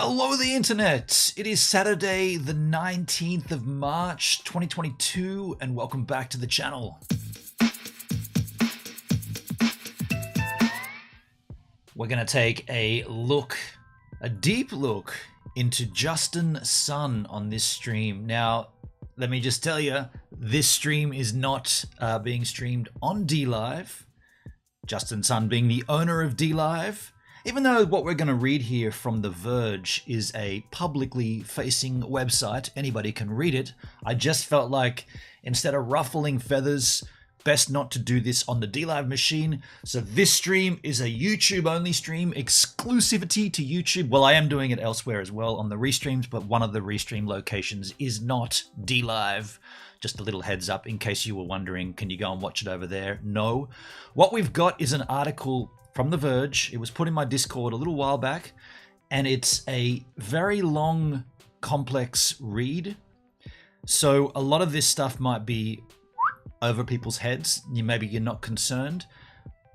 Hello the internet! It is Saturday the 19th of March 2022 and welcome back to the channel. We're going to take a deep look into Justin Sun on this stream. Now, let me just tell you, this stream is not being streamed on DLive. Justin Sun being the owner of DLive. Even though what we're going to read here from The Verge is a publicly facing website, anybody can read it, I just felt like instead of ruffling feathers, best not to do this on the DLive machine. So this stream is a YouTube only stream, exclusivity to YouTube. Well, I am doing it elsewhere as well on the restreams, but one of the restream locations is not DLive. Just a little heads up in case you were wondering, can you go and watch it over there? No. What we've got is an article from The Verge. It was put in my Discord a little while back, and it's a very long, complex read. So a lot of this stuff might be over people's heads. Maybe you're not concerned.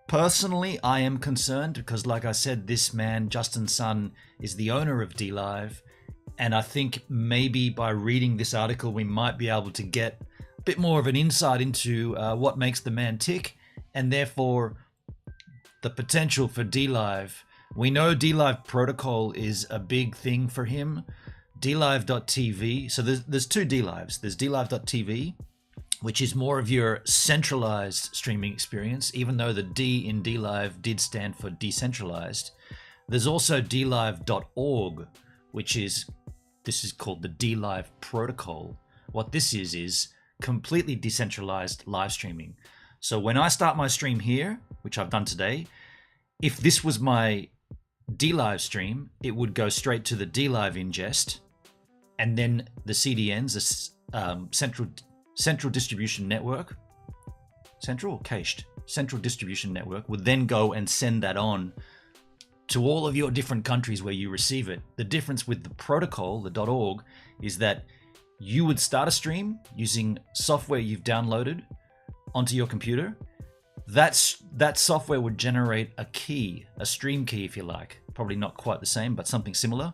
Personally, I am concerned because, like I said, this man, Justin Sun, is the owner of DLive. And I think maybe by reading this article, we might be able to get a bit more of an insight into what makes the man tick, and therefore the potential for DLive. We know DLive protocol is a big thing for him. DLive.tv. So there's two DLives. There's DLive.tv, which is more of your centralized streaming experience, even though the D in DLive did stand for decentralized. There's also DLive.org, which is, this is called the DLive protocol. What this is completely decentralized live streaming. So when I start my stream here, which I've done today, if this was my DLive stream, it would go straight to the DLive ingest, and then the CDNs, the central distribution network, central or cached? Central distribution network would then go and send that on to all of your different countries where you receive it. The difference with the protocol, the .org, is that you would start a stream using software you've downloaded onto your computer. That software would generate a key, a stream key if you like. Probably not quite the same, but something similar.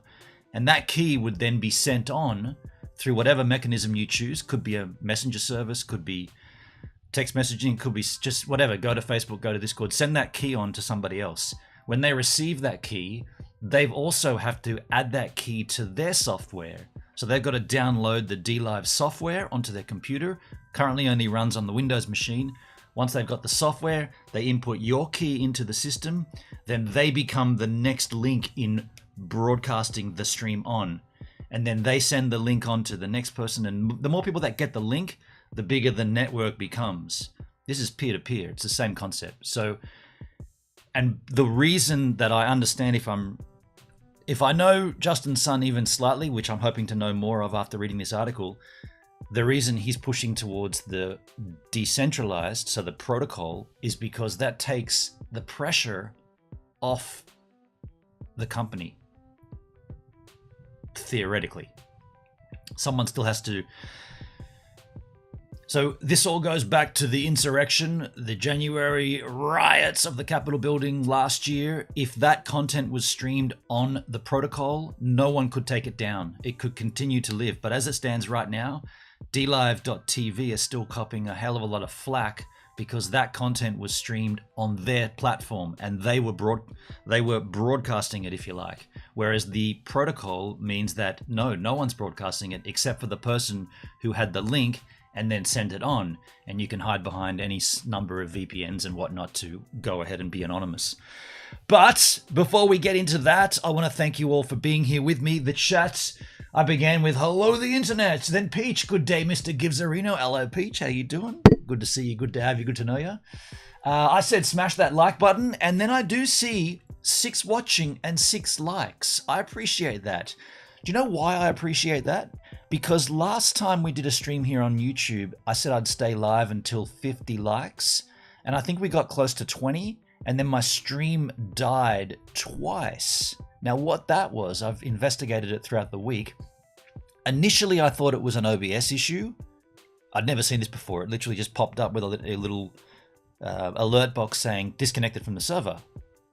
And that key would then be sent on through whatever mechanism you choose. Could be a messenger service, could be text messaging, could be just whatever. Go to Facebook, go to Discord, send that key on to somebody else. When they receive that key, they've also have to add that key to their software. So they've got to download the DLive software onto their computer. Currently only runs on the Windows machine. Once they've got the software, they input your key into the system. Then they become the next link in broadcasting the stream on. And then they send the link on to the next person. And the more people that get the link, the bigger the network becomes. This is peer-to-peer. It's the same concept. So, and the reason that I understand if I know Justin Sun even slightly, which I'm hoping to know more of after reading this article, the reason he's pushing towards the decentralized, so the protocol, is because that takes the pressure off the company. Theoretically. Someone still has to. So this all goes back to the insurrection, the January riots of the Capitol building last year. If that content was streamed on the protocol, no one could take it down. It could continue to live. But as it stands right now, DLive.tv is still copying a hell of a lot of flack because that content was streamed on their platform and they were broadcasting it, if you like. Whereas the protocol means that no one's broadcasting it except for the person who had the link and then send it on, and you can hide behind any number of VPNs and whatnot to go ahead and be anonymous. But before we get into that, I want to thank you all for being here with me. The chat, I began with hello the internet, then Peach, good day Mr. Givzarino. Hello Peach, how you doing? Good to see you, good to have you, good to know you. I said smash that like button, and then I do see 6 watching and 6 likes. I appreciate that. Do you know why I appreciate that? Because last time we did a stream here on YouTube, I said I'd stay live until 50 likes, and I think we got close to 20, and then my stream died twice. Now what that was, I've investigated it throughout the week. Initially I thought it was an OBS issue. I'd never seen this before. It literally just popped up with a little alert box saying disconnected from the server.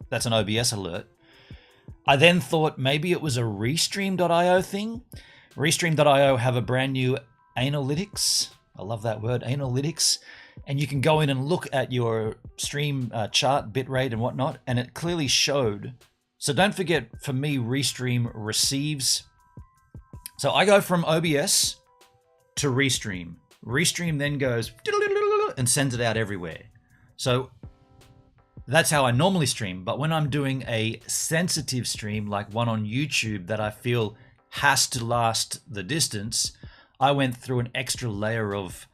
That's an OBS alert. I then thought maybe it was a Restream.io thing. Restream.io have a brand new analytics. I love that word, analytics. And you can go in and look at your stream chart, bitrate and whatnot, and it clearly showed. So don't forget, for me, Restream receives. So I go from OBS to Restream. Restream then goes and sends it out everywhere. So that's how I normally stream. But when I'm doing a sensitive stream, like one on YouTube that I feel has to last the distance, I went through an extra layer of,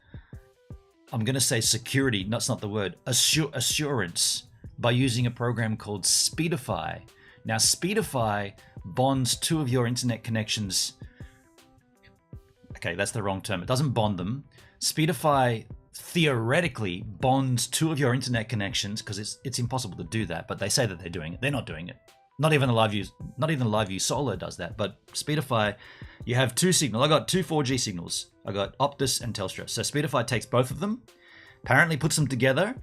I'm going to say security, that's not the word, assurance, by using a program called Speedify. Now, Speedify bonds two of your internet connections. Okay, that's the wrong term. It doesn't bond them. Speedify theoretically bonds two of your internet connections, because it's impossible to do that, but they say that they're doing it. They're not doing it. Not even LiveView Solo does that. But Speedify, you have two signals. I got two 4G signals. I got Optus and Telstra. So Speedify takes both of them, apparently puts them together,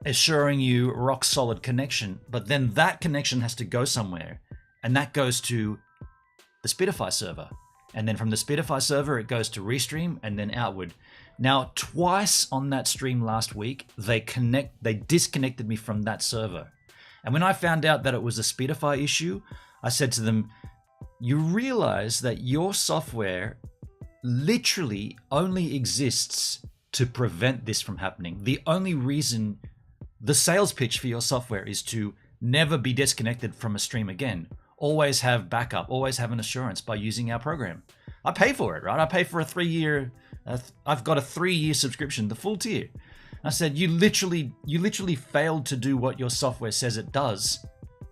assuring you rock solid connection. But then that connection has to go somewhere, and that goes to the Speedify server. And then from the Speedify server, it goes to Restream and then outward. Now, twice on that stream last week, they disconnected me from that server. And when I found out that it was a Speedify issue, I said to them, you realize that your software literally only exists to prevent this from happening. The only reason, the sales pitch for your software is to never be disconnected from a stream again. Always have backup, always have an assurance by using our program. I pay for it, right? I pay for a 3-year, I've got a 3-year subscription, the full tier. I said, you literally failed to do what your software says it does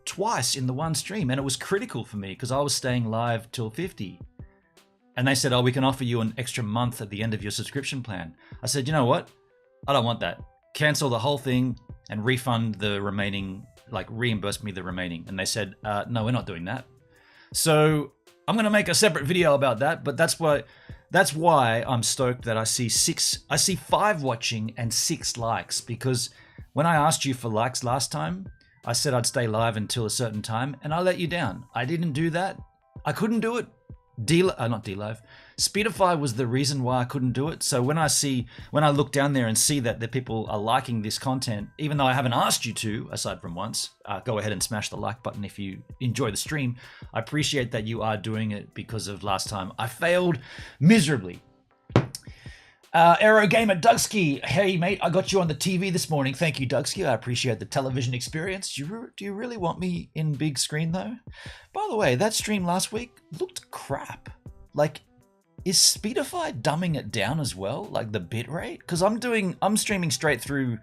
twice in the one stream. And it was critical for me because I was staying live till 50. And they said, oh, we can offer you an extra month at the end of your subscription plan. I said, you know what? I don't want that. Cancel the whole thing and refund the remaining, like reimburse me the remaining. And they said, no, we're not doing that. So I'm going to make a separate video about that, but that's why I'm stoked that I see 5 watching and 6 likes, because when I asked you for likes last time, I said I'd stay live until a certain time, and I let you down. I didn't do that. I couldn't do it. Not DLive. Speedify was the reason why I couldn't do it. So when I look down there and see that the people are liking this content, even though I haven't asked you to, aside from once, go ahead and smash the like button if you enjoy the stream. I appreciate that you are doing it because of last time I failed miserably. Aero Gamer Dugski, hey mate, I got you on the TV this morning. Thank you, Dugski. I appreciate the television experience. Do you really want me in big screen though? By the way, that stream last week looked crap. Like, is Speedify dumbing it down as well, like the bitrate? Because I'm streaming straight through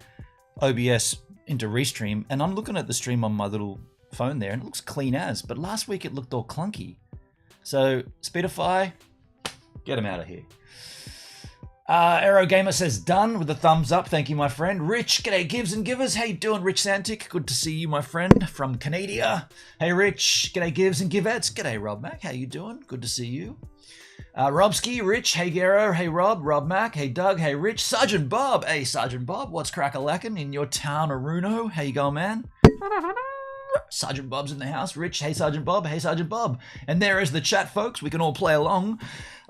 OBS into Restream, and I'm looking at the stream on my little phone there, and it looks clean as. But last week it looked all clunky. So Speedify, get him out of here. Aero Gamer says done with a thumbs up. Thank you, my friend. Rich, g'day Gives and Givers. How you doing, Rich Santic? Good to see you, my friend, from Canada. Hey, Rich. G'day Gives and Givettes. G'day, Rob Mac. How you doing? Good to see you. Robski, Rich. Hey, Gero. Hey, Rob. Rob Mac. Hey, Doug. Hey, Rich. Sergeant Bob. Hey, Sergeant Bob. What's crack-a-lackin' in your town, Aruno? How you going, man? Sergeant Bob's in the house. Rich, hey Sergeant Bob, hey Sergeant Bob. And there is the chat, folks. We can all play along.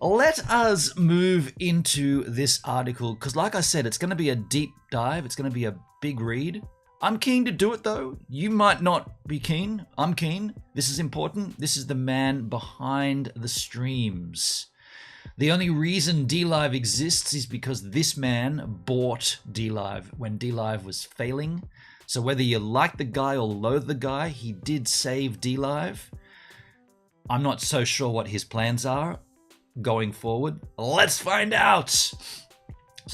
Let us move into this article, because like I said, it's going to be a deep dive. It's going to be a big read. I'm keen to do it, though. You might not be keen. I'm keen. This is important. This is the man behind the streams. The only reason DLive exists is because this man bought DLive when DLive was failing. So whether you like the guy or loathe the guy, he did save DLive. I'm not so sure what his plans are going forward. Let's find out. So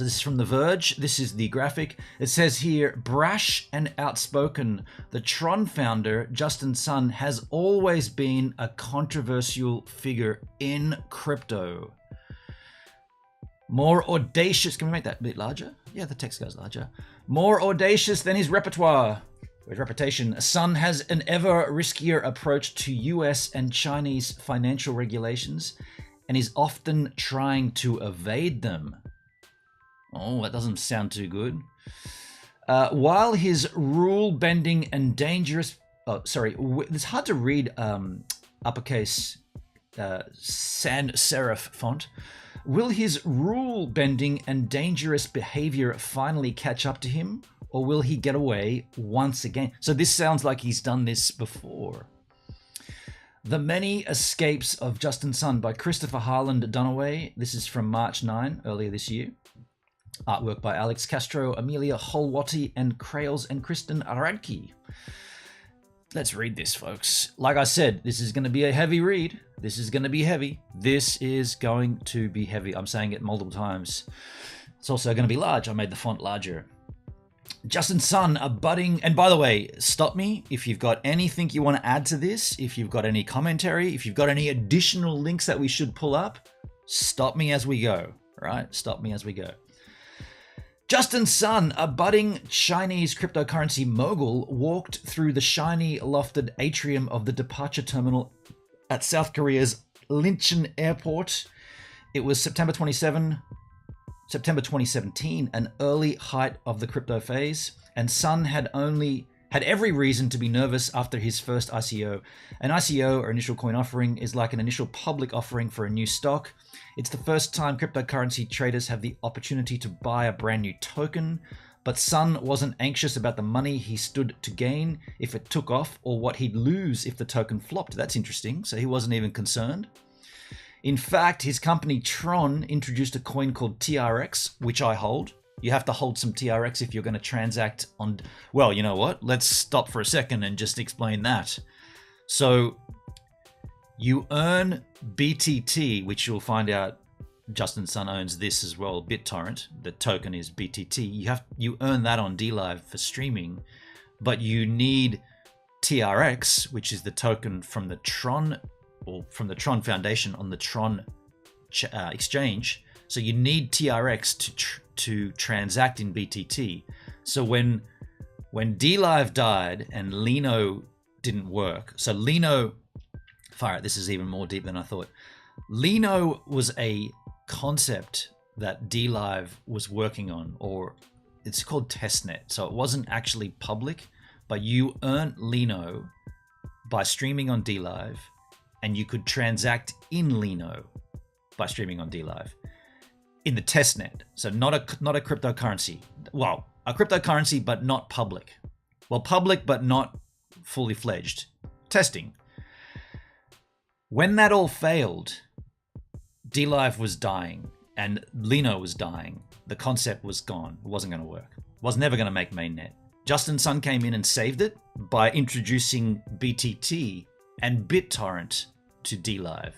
this is from The Verge. This is the graphic. It says here, brash and outspoken. The Tron founder, Justin Sun, has always been a controversial figure in crypto. More audacious. Can we make that a bit larger? Yeah, the text goes larger. More audacious than his repertoire. His reputation. Sun has an ever riskier approach to US and Chinese financial regulations and is often trying to evade them. Oh, that doesn't sound too good. While his rule-bending and dangerous Oh, sorry. It's hard to read uppercase sans serif font. Will his rule-bending and dangerous behavior finally catch up to him, or will he get away once again? So this sounds like he's done this before. The Many Escapes of Justin Sun by Christopher Harland Dunaway. This is from March 9, earlier this year. Artwork by Alex Castro, Amelia Holwati, and Krails and Kristen Radke. Let's read this, folks. Like I said, this is going to be a heavy read. This is going to be heavy. This is going to be heavy. I'm saying it multiple times. It's also going to be large. I made the font larger. Justin Sun, a budding... And by the way, stop me if you've got anything you want to add to this, if you've got any commentary, if you've got any additional links that we should pull up, stop me as we go, right? Stop me as we go. Justin Sun, a budding Chinese cryptocurrency mogul, walked through the shiny, lofted atrium of the departure terminal at South Korea's Incheon Airport. It was September 2017, an early height of the crypto phase, and Sun had every reason to be nervous after his first ICO. An ICO, or initial coin offering, is like an initial public offering for a new stock. It's the first time cryptocurrency traders have the opportunity to buy a brand new token, but Sun wasn't anxious about the money he stood to gain if it took off, or what he'd lose if the token flopped. That's interesting, so he wasn't even concerned. In fact, his company Tron introduced a coin called TRX, which I hold. You have to hold some TRX if you're going to transact on... Well, you know what? Let's stop for a second and just explain that. So you earn BTT, which you'll find out Justin Sun owns this as well, BitTorrent. The token is BTT. You earn that on DLive for streaming, but you need TRX, which is the token from the Tron, or from the Tron Foundation on the Tron exchange. So you need TRX to transact in BTT. So when DLive died and Lino didn't work, so Lino, fire, this is even more deep than I thought. Lino was a concept that DLive was working on, or it's called testnet. So it wasn't actually public, but you earned Lino by streaming on DLive, and you could transact in Lino by streaming on DLive in the testnet. So not a cryptocurrency. Well, a cryptocurrency, but not public. Well, public, but not fully fledged. Testing. When that all failed, DLive was dying and Lino was dying. The concept was gone. It wasn't going to work. It was never going to make mainnet. Justin Sun came in and saved it by introducing BTT and BitTorrent to DLive.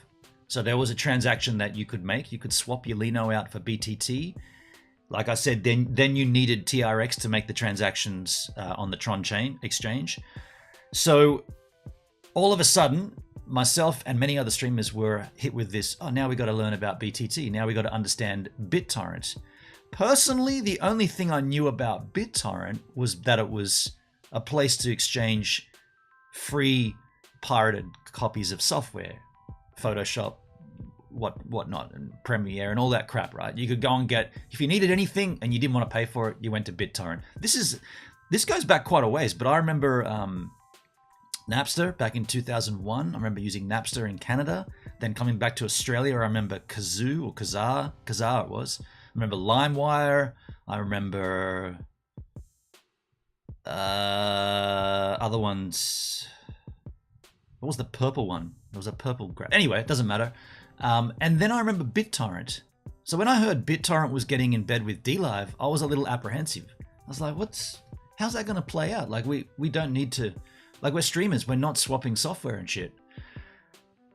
So there was a transaction that you could make. You could swap your Lino out for BTT. Like I said, then you needed TRX to make the transactions on the Tron chain exchange. So all of a sudden, myself and many other streamers were hit with this, oh, now we got to learn about BTT. Now we got to understand BitTorrent. Personally, the only thing I knew about BitTorrent was that it was a place to exchange free pirated copies of software, Photoshop, whatnot, and Premiere and all that crap, right? You could go and get, if you needed anything and you didn't want to pay for it, you went to BitTorrent. This goes back quite a ways, but I remember Napster back in 2001. I remember using Napster in Canada. Then coming back to Australia, I remember Kazoo or Kazaa it was. I remember LimeWire. I remember other ones. What was the purple one? There was a purple graph. Anyway, it doesn't matter. And then I remember BitTorrent. So when I heard BitTorrent was getting in bed with DLive, I was a little apprehensive. I was like, how's that going to play out? Like, we don't need to, like, we're streamers. We're not swapping software and shit.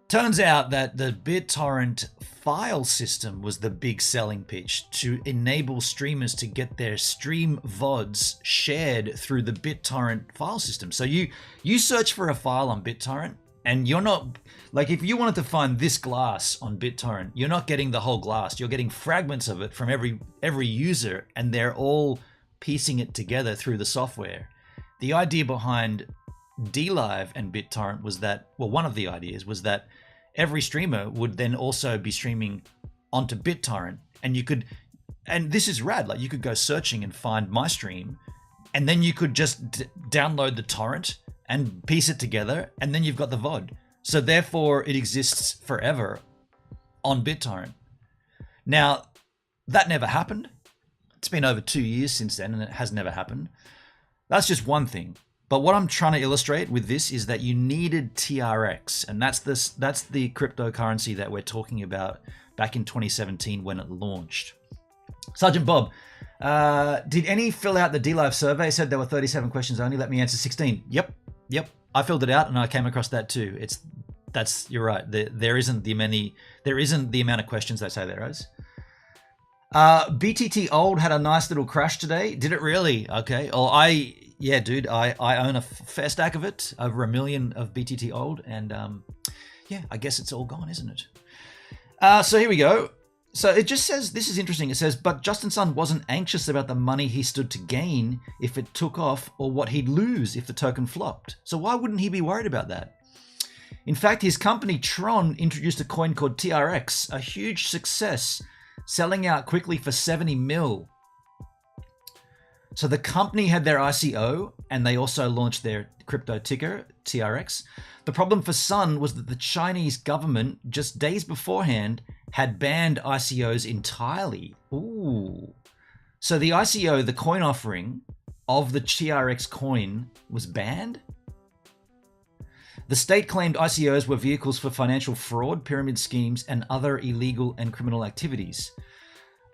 Turns out that the BitTorrent file system was the big selling pitch to enable streamers to get their stream VODs shared through the BitTorrent file system. So you search for a file on BitTorrent, and you're not, like, if you wanted to find this glass on BitTorrent, you're not getting the whole glass. You're getting fragments of it from every user, and they're all piecing it together through the software. The idea behind DLive and BitTorrent was that, well, one of the ideas was that every streamer would then also be streaming onto BitTorrent, and you could, and this is rad, like, you could go searching and find my stream, and then you could just download the torrent and piece it together, and then you've got the VOD. So therefore, it exists forever on BitTorrent. Now, that never happened. It's been over 2 years since then, and it has never happened. That's just one thing. But what I'm trying to illustrate with this is that you needed TRX, and that's the cryptocurrency that we're talking about back in 2017 when it launched. Sergeant Bob, did any fill out the DLive survey? Said there were 37 questions only. Let me answer 16. Yep. I filled it out, and I came across that too. You're right. There isn't the amount of questions they say there is. BTT Old had a nice little crash today. Did it really? Okay. Yeah, dude, I own a fair stack of it, over 1 million of BTT Old, and yeah, I guess it's all gone, isn't it? So here we go. So it just says, this is interesting. It says, but Justin Sun wasn't anxious about the money he stood to gain if it took off, or what he'd lose if the token flopped. So why wouldn't he be worried about that? In fact, his company Tron introduced a coin called TRX, a huge success, selling out quickly for 70 mil. So the company had their ICO, and they also launched their crypto ticker, TRX. The problem for Sun was that the Chinese government, just days beforehand, had banned ICOs entirely. Ooh. So the ICO, the coin offering of the TRX coin, was banned? The state claimed ICOs were vehicles for financial fraud, pyramid schemes, and other illegal and criminal activities.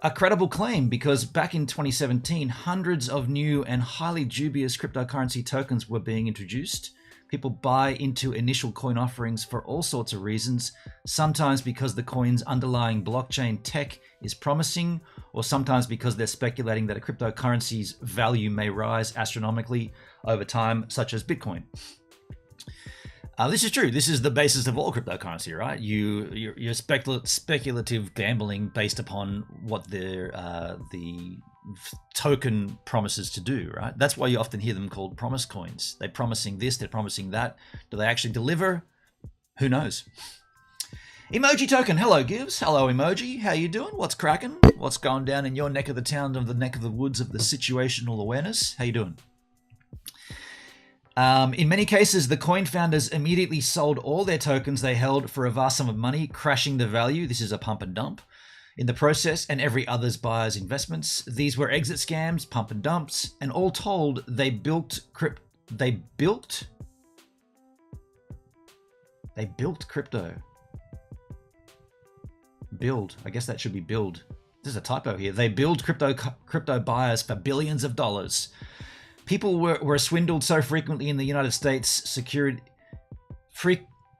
A credible claim, because back in 2017, hundreds of new and highly dubious cryptocurrency tokens were being introduced. People buy into initial coin offerings for all sorts of reasons, sometimes because the coin's underlying blockchain tech is promising, or sometimes because they're speculating that a cryptocurrency's value may rise astronomically over time, such as Bitcoin. This is true. This is the basis of all cryptocurrency, right? You're speculative gambling based upon what the token promises to do, right? That's why you often hear them called promise coins. They're promising this, they're promising that. Do they actually deliver? Who knows? Emoji token. Hello, Gibbs. Hello, Emoji. How you doing? What's cracking? What's going down in your neck of the town, of the neck of the woods of the situational awareness? How you doing? In many cases, the coin founders immediately sold all their tokens they held for a vast sum of money, crashing the value. This is a pump and dump. In the process, and every other's buyer's investments. These were exit scams, pump and dumps, and all told, they built crypto. Build. I guess that should be build. There's a typo here. They build crypto buyers for billions of dollars. People were swindled so frequently in the United States.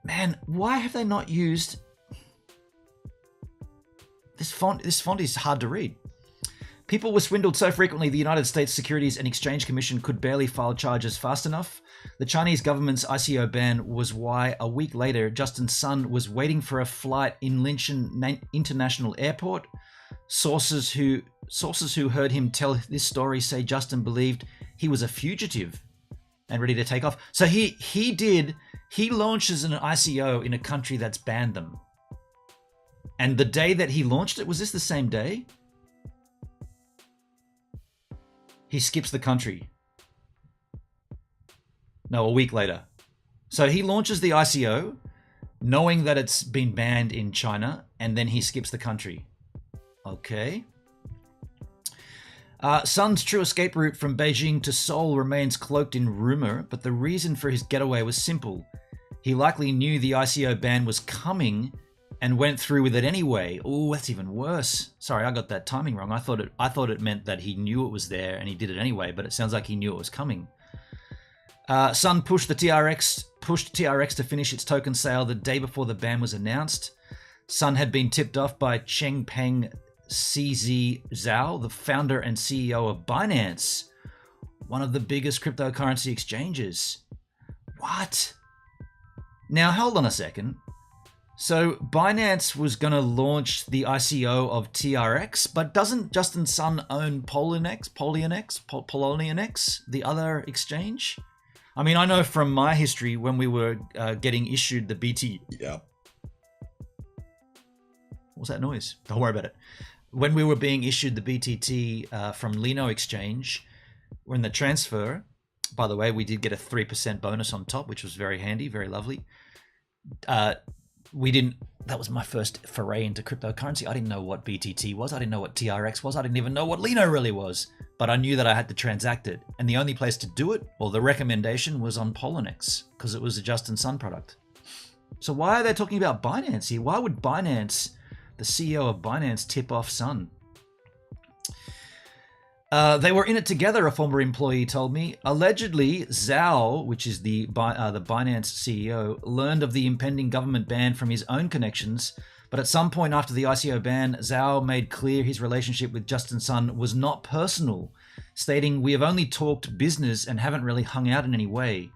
Man, why have they not used this font? This font is hard to read. People were swindled so frequently the United States Securities and Exchange Commission could barely file charges fast enough. The Chinese government's ICO ban was why a week later Justin Sun was waiting for a flight in Linchin International Airport. Sources who heard him tell this story say Justin believed he was a fugitive and ready to take off. So he launches an ICO in a country that's banned them. And the day that he launched it, was this the same day? He skips the country. No, a week later. So he launches the ICO knowing that it's been banned in China, and then he skips the country. Okay. Sun's true escape route from Beijing to Seoul remains cloaked in rumor, but the reason for his getaway was simple. He likely knew the ICO ban was coming and went through with it anyway. Oh, that's even worse. Sorry, I got that timing wrong. I thought it meant that he knew it was there and he did it anyway, but it sounds like he knew it was coming. Sun pushed TRX to finish its token sale the day before the ban was announced. Sun had been tipped off by Chengpeng CZ Zhao, the founder and CEO of Binance, one of the biggest cryptocurrency exchanges. What? Now, hold on a second. So Binance was going to launch the ICO of TRX, but doesn't Justin Sun own Poloniex, the other exchange? I mean, I know from my history when we were getting issued the BT... Yeah. What's that noise? Don't worry about it. When we were being issued the BTT from Lino Exchange, when the transfer, By the way, we did get a 3% bonus on top, which was very handy, very lovely. That was my first foray into cryptocurrency. I didn't know what BTT was. I didn't know what TRX was. I didn't even know what Lino really was. But I knew that I had to transact it. And the only place to do it, or the recommendation, was on Poloniex, because it was a Justin Sun product. So why are they talking about Binance here? Why would Binance, the CEO of Binance, tip off Sun? They were in it together, a former employee told me. Allegedly, Zhao, which is the Binance CEO, learned of the impending government ban from his own connections, but at some point after the ICO ban, Zhao made clear his relationship with Justin Sun was not personal, stating, "We have only talked business and haven't really hung out in any way."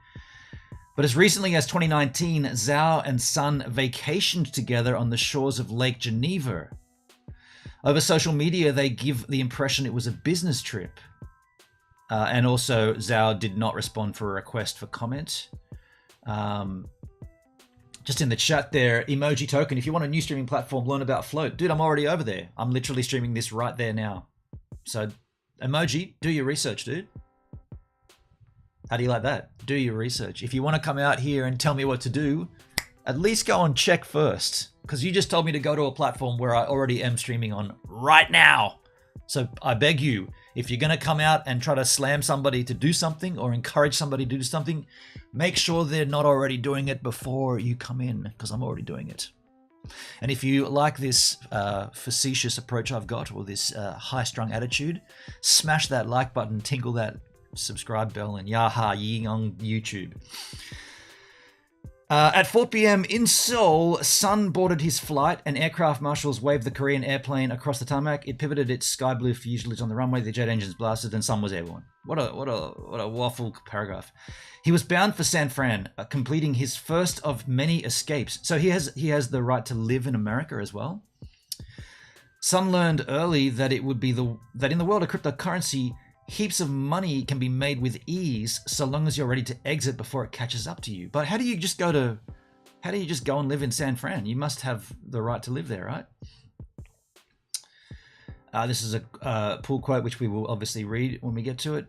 But as recently as 2019, Zhao and Sun vacationed together on the shores of Lake Geneva. Over social media, they give the impression it was a business trip. And also, Zhao did not respond for a request for comment. Just in the chat there, Emoji Token, if you want a new streaming platform, learn about Float. Dude, I'm already over there. I'm literally streaming this right there now. So, Emoji, do your research, dude. How do you like that? Do your research. If you want to come out here and tell me what to do, at least go and check first. Because you just told me to go to a platform where I already am streaming on right now. So I beg you, if you're going to come out and try to slam somebody to do something or encourage somebody to do something, make sure they're not already doing it before you come in, because I'm already doing it. And if you like this facetious approach I've got, or this high-strung attitude, smash that like button, tinkle that subscribe bell, and yaha ying on YouTube. At 4 p.m. in Seoul, Sun boarded his flight and aircraft marshals waved the Korean airplane across the tarmac. It pivoted its sky blue fuselage on the runway, the jet engines blasted, and Sun was airborne. What a waffle paragraph. He was bound for San Fran, completing his first of many escapes. So he has the right to live in America as well. Sun learned early that it would be that in the world of cryptocurrency, heaps of money can be made with ease so long as you're ready to exit before it catches up to you. But how do you just go and live in San Fran? You must have the right to live there, right? This is a pull quote, which we will obviously read when we get to it.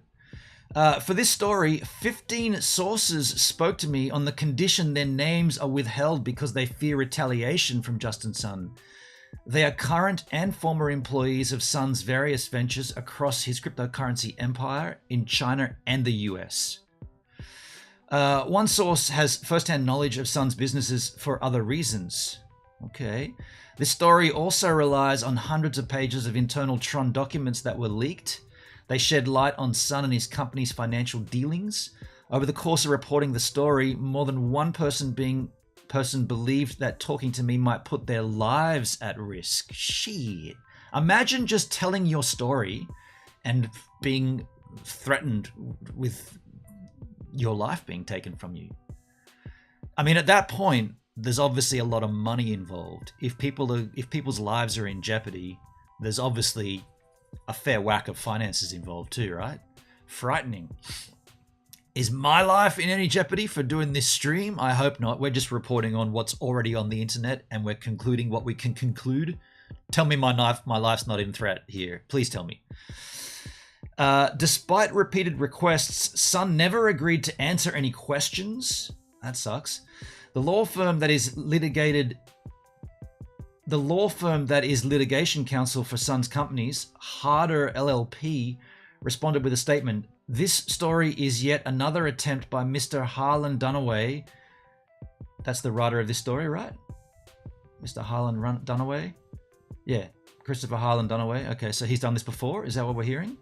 For this story, 15 sources spoke to me on the condition their names are withheld because they fear retaliation from Justin Sun. They are current and former employees of Sun's various ventures across his cryptocurrency empire in China and the US. One source has first-hand knowledge of Sun's businesses for other reasons. Okay. This story also relies on hundreds of pages of internal Tron documents that were leaked. They shed light on Sun and his company's financial dealings. Over the course of reporting the story, more than one person believed that talking to me might put their lives at risk. Shit. Imagine just telling your story and being threatened with your life being taken from you. I mean, at that point, there's obviously a lot of money involved. If people's lives are in jeopardy, there's obviously a fair whack of finances involved too, right? Frightening. Is my life in any jeopardy for doing this stream? I hope not. We're just reporting on what's already on the internet and we're concluding what we can conclude. Tell me my life's not in threat here. Please tell me. Despite repeated requests, Sun never agreed to answer any questions. That sucks. The law firm that is litigation counsel for Sun's companies, Harder LLP, responded with a statement. This story is yet another attempt by Mr. Harlan Dunaway. That's the writer of this story, right? Mr. Harlan Dunaway? Yeah, Christopher Harlan Dunaway. Okay, so he's done this before? Is that what we're hearing?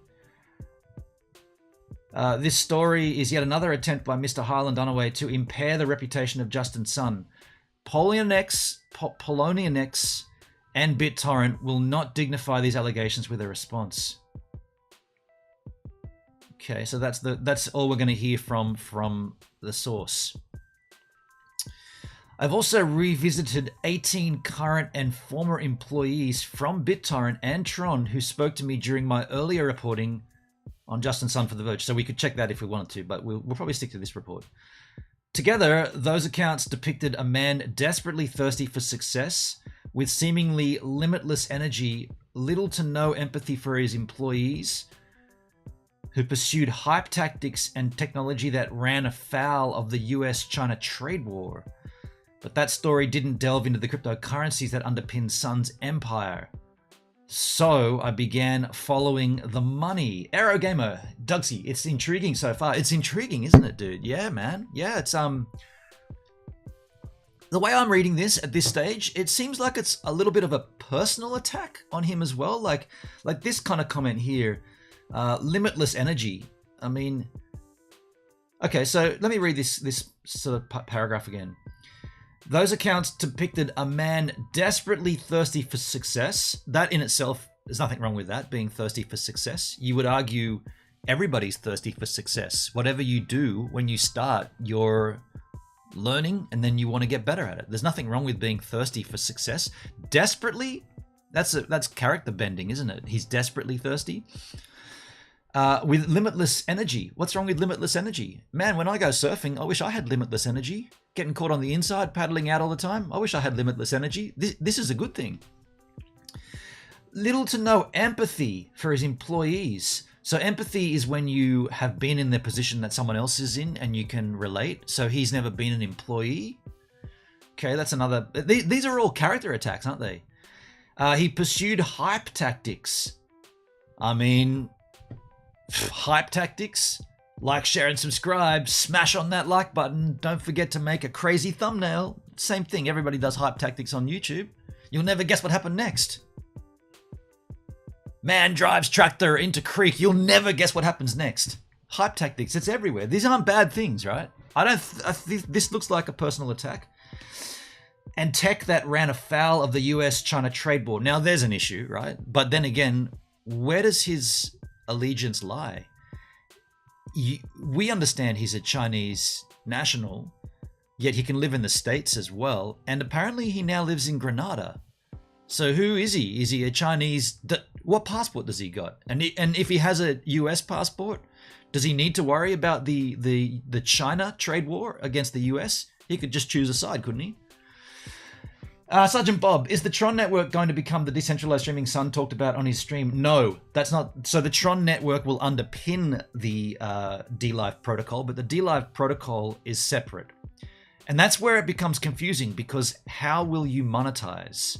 This story is yet another attempt by Mr. Harlan Dunaway to impair the reputation of Justin Sun. Poloniex and BitTorrent will not dignify these allegations with a response. Okay, so that's all we're going to hear from the source. I've also revisited 18 current and former employees from BitTorrent and Tron who spoke to me during my earlier reporting on Justin Sun for The Verge. So we could check that if we wanted to, but we'll probably stick to this report. Together, those accounts depicted a man desperately thirsty for success, with seemingly limitless energy, little to no empathy for his employees, who pursued hype tactics and technology that ran afoul of the US-China trade war. But that story didn't delve into the cryptocurrencies that underpin Sun's empire. So I began following the money. Aerogamer, Dugsy, it's intriguing so far. It's intriguing, isn't it, dude? Yeah, man. Yeah, it's the way I'm reading this at this stage, it seems like it's a little bit of a personal attack on him as well. Like this kind of comment here, limitless energy. I mean, okay, so let me read this sort of paragraph again. Those accounts depicted a man desperately thirsty for success. That in itself, there's nothing wrong with that, being thirsty for success. You would argue everybody's thirsty for success. Whatever you do, when you start, you're learning and then you want to get better at it. There's nothing wrong with being thirsty for success. Desperately, that's character bending, isn't it? He's desperately thirsty. With limitless energy. What's wrong with limitless energy? Man, when I go surfing, I wish I had limitless energy. Getting caught on the inside, paddling out all the time. I wish I had limitless energy. This is a good thing. Little to no empathy for his employees. So empathy is when you have been in the position that someone else is in and you can relate. So he's never been an employee. Okay, that's another. These are all character attacks, aren't they? He pursued hype tactics. I mean, hype tactics. Like, share, and subscribe. Smash on that like button. Don't forget to make a crazy thumbnail. Same thing. Everybody does hype tactics on YouTube. You'll never guess what happened next. Man drives tractor into creek. You'll never guess what happens next. Hype tactics. It's everywhere. These aren't bad things, right? This looks like a personal attack. And tech that ran afoul of the US-China trade war. Now, there's an issue, right? But then again, where does his allegiance lie? We understand he's a Chinese national, yet he can live in the States as well. And apparently he now lives in Grenada. So who is he? Is he a Chinese? What passport does he got? And if he has a US passport, does he need to worry about the China trade war against the US? He could just choose a side, couldn't he? Sergeant Bob, is the Tron network going to become the decentralized streaming Sun talked about on his stream? No, that's not. So the Tron network will underpin the DLive protocol, but the DLive protocol is separate. And that's where it becomes confusing, because how will you monetize?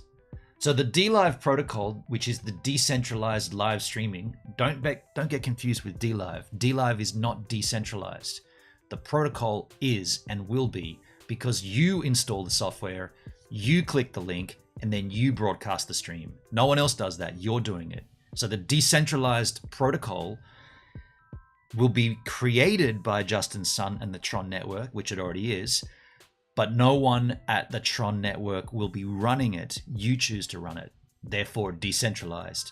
So the DLive protocol, which is the decentralized live streaming, don't get confused with DLive. DLive is not decentralized. The protocol is and will be, because you install the software, you click the link, and then you broadcast the stream. No one else does that. You're doing it. So the decentralized protocol will be created by Justin Sun and the Tron network, which it already is, but no one at the Tron network will be running it. You choose to run it. Therefore, decentralized.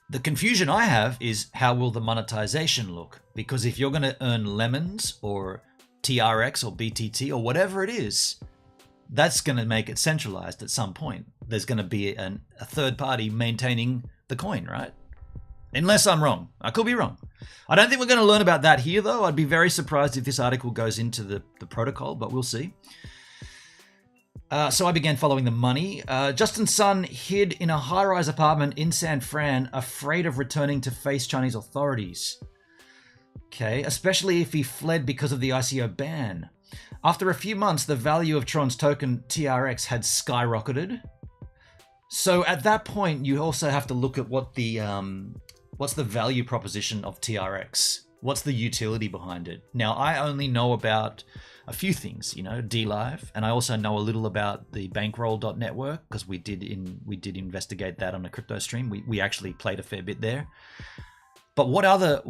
The confusion I have is, how will the monetization look? Because if you're going to earn lemons or TRX or BTT or whatever it is, that's going to make it centralized at some point. There's going to be a third party maintaining the coin, right? Unless I'm wrong. I could be wrong. I don't think we're going to learn about that here, though. I'd be very surprised if this article goes into the protocol, but we'll see. So I began following the money. Justin Sun hid in a high-rise apartment in San Fran, afraid of returning to face Chinese authorities. Okay, especially if he fled because of the ICO ban. After a few months, the value of Tron's token TRX had skyrocketed. So at that point, you also have to look at what what's the value proposition of TRX? What's the utility behind it? Now, I only know about a few things, DLive, and I also know a little about the bankroll.network, because we did investigate that on a crypto stream. We actually played a fair bit there. But what other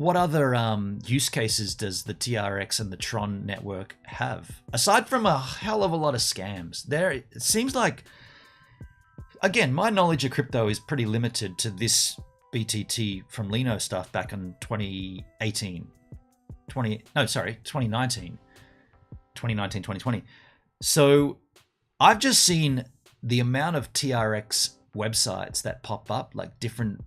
use cases does the TRX and the Tron network have? Aside from a hell of a lot of scams, it seems like, again, my knowledge of crypto is pretty limited to this BTT from Lino stuff back in 2019, 2020. So I've just seen the amount of TRX websites that pop up, like different,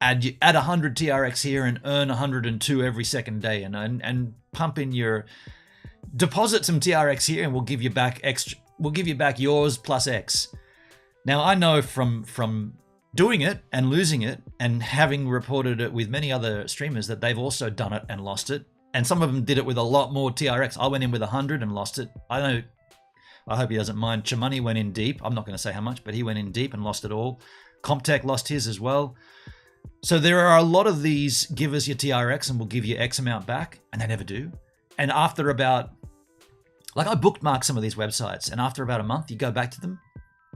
add 100 TRX here and earn 102 every second day, and pump in your deposit some TRX here and we'll give you back extra. We'll give you back yours plus X. Now I know from doing it and losing it, and having reported it with many other streamers that they've also done it and lost it. And some of them did it with a lot more TRX. I went in with 100 and lost it. I hope he doesn't mind. Chimani went in deep. I'm not going to say how much, but he went in deep and lost it all. Comptech lost his as well. So there are a lot of these, give us your TRX and we'll give you X amount back, and they never do. And after about, like, I bookmarked some of these websites, and after about a month, you go back to them,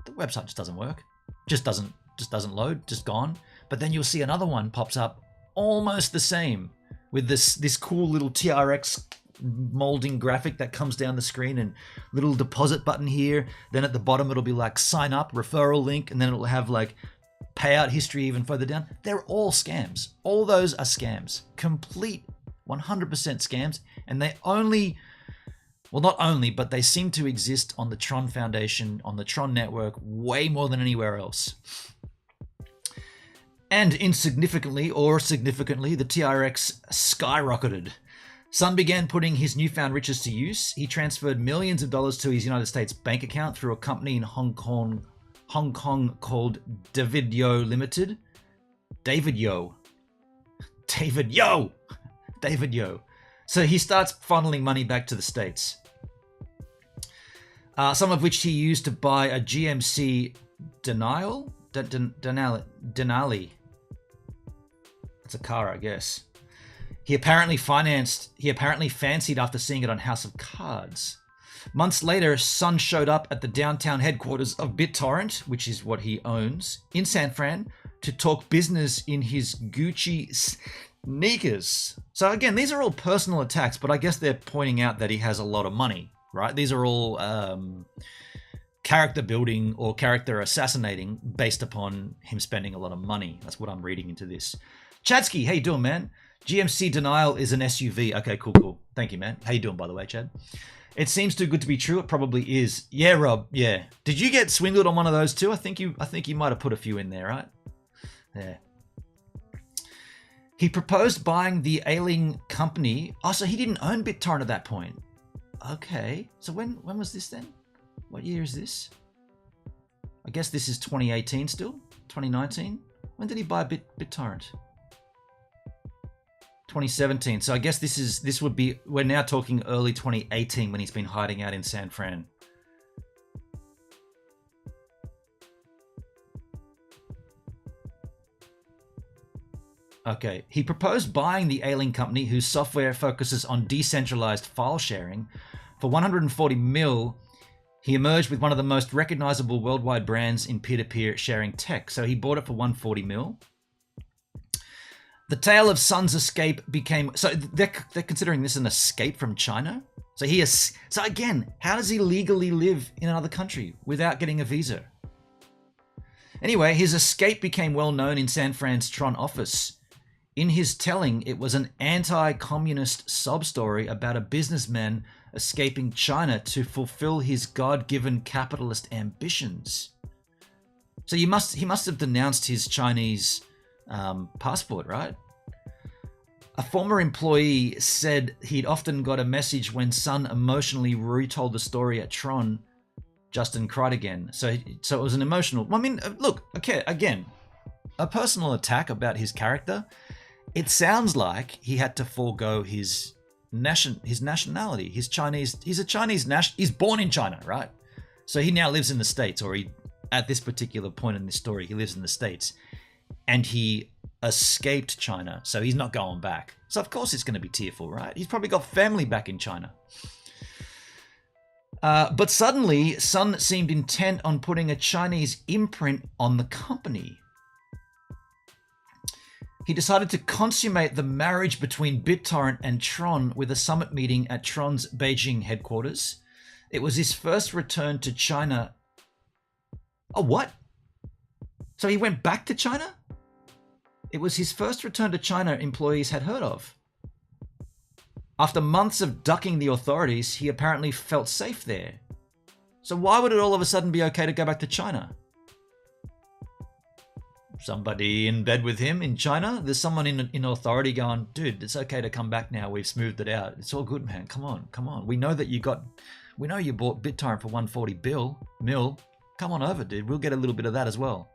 the website just doesn't work. Just doesn't load, just gone. But then you'll see another one pops up, almost the same, with this cool little TRX molding graphic that comes down the screen, and little deposit button here. Then at the bottom, it'll be like sign up, referral link, and then it'll have like payout history even further down. They're all scams. All those are scams. Complete 100% scams. And they only, well, not only, but they seem to exist on the Tron Foundation, on the Tron network, way more than anywhere else. And insignificantly or significantly, the TRX skyrocketed. Sun began putting his newfound riches to use. He transferred millions of dollars to his United States bank account through a company in Hong Kong called David Yo Limited. David Yo. So he starts funneling money back to the States. Some of which he used to buy a GMC Denali. It's a car, I guess. He apparently fancied after seeing it on House of Cards. Months later, Sun showed up at the downtown headquarters of BitTorrent, which is what he owns, in San Fran, to talk business in his Gucci sneakers. So again, these are all personal attacks, but I guess they're pointing out that he has a lot of money, right? These are all character building or character assassinating based upon him spending a lot of money. That's what I'm reading into this. Chadsky, how you doing, man? GMC Denial is an SUV. Okay, cool. Thank you, man. How you doing, by the way, Chad? It seems too good to be true. It probably is. Yeah, Rob. Yeah. Did you get swindled on one of those too? I think you might have put a few in there, right? Yeah. He proposed buying the ailing company. Oh, so he didn't own BitTorrent at that point. Okay. So when was this then? What year is this? I guess this is 2018 still? 2019? When did he buy BitTorrent? 2017. So I guess this would be, we're now talking early 2018 when he's been hiding out in San Fran. Okay. He proposed buying the ailing company whose software focuses on decentralized file sharing for 140 mil. He emerged with one of the most recognizable worldwide brands in peer-to-peer sharing tech. So he bought it for 140 mil. The tale of Sun's escape became... So they're considering this an escape from China? So so again, how does he legally live in another country without getting a visa? Anyway, his escape became well known in San Fran's Tron office. In his telling, it was an anti-communist sob story about a businessman escaping China to fulfill his God-given capitalist ambitions. So he must have denounced his Chinese passport, right? A former employee said he'd often got a message when Sun emotionally retold the story at Tron. Justin cried again. So it was an emotional... I mean, look, okay, again, a personal attack about his character. It sounds like he had to forego his nationality. He's Chinese. He's a Chinese national. He's born in China, right? So he now lives in the States, or at this particular point in this story, he lives in the States. And he escaped China, so he's not going back. So of course it's going to be tearful, right? He's probably got family back in China. But suddenly, Sun seemed intent on putting a Chinese imprint on the company. He decided to consummate the marriage between BitTorrent and Tron with a summit meeting at Tron's Beijing headquarters. It was his first return to China. Oh, what? So he went back to China? It was his first return to China employees had heard of. After months of ducking the authorities, he apparently felt safe there. So why would it all of a sudden be okay to go back to China? Somebody in bed with him in China? There's someone in authority going, dude, it's okay to come back now. We've smoothed it out. It's all good, man. Come on. We know you bought BitTorrent for 140 mil. Come on over, dude. We'll get a little bit of that as well.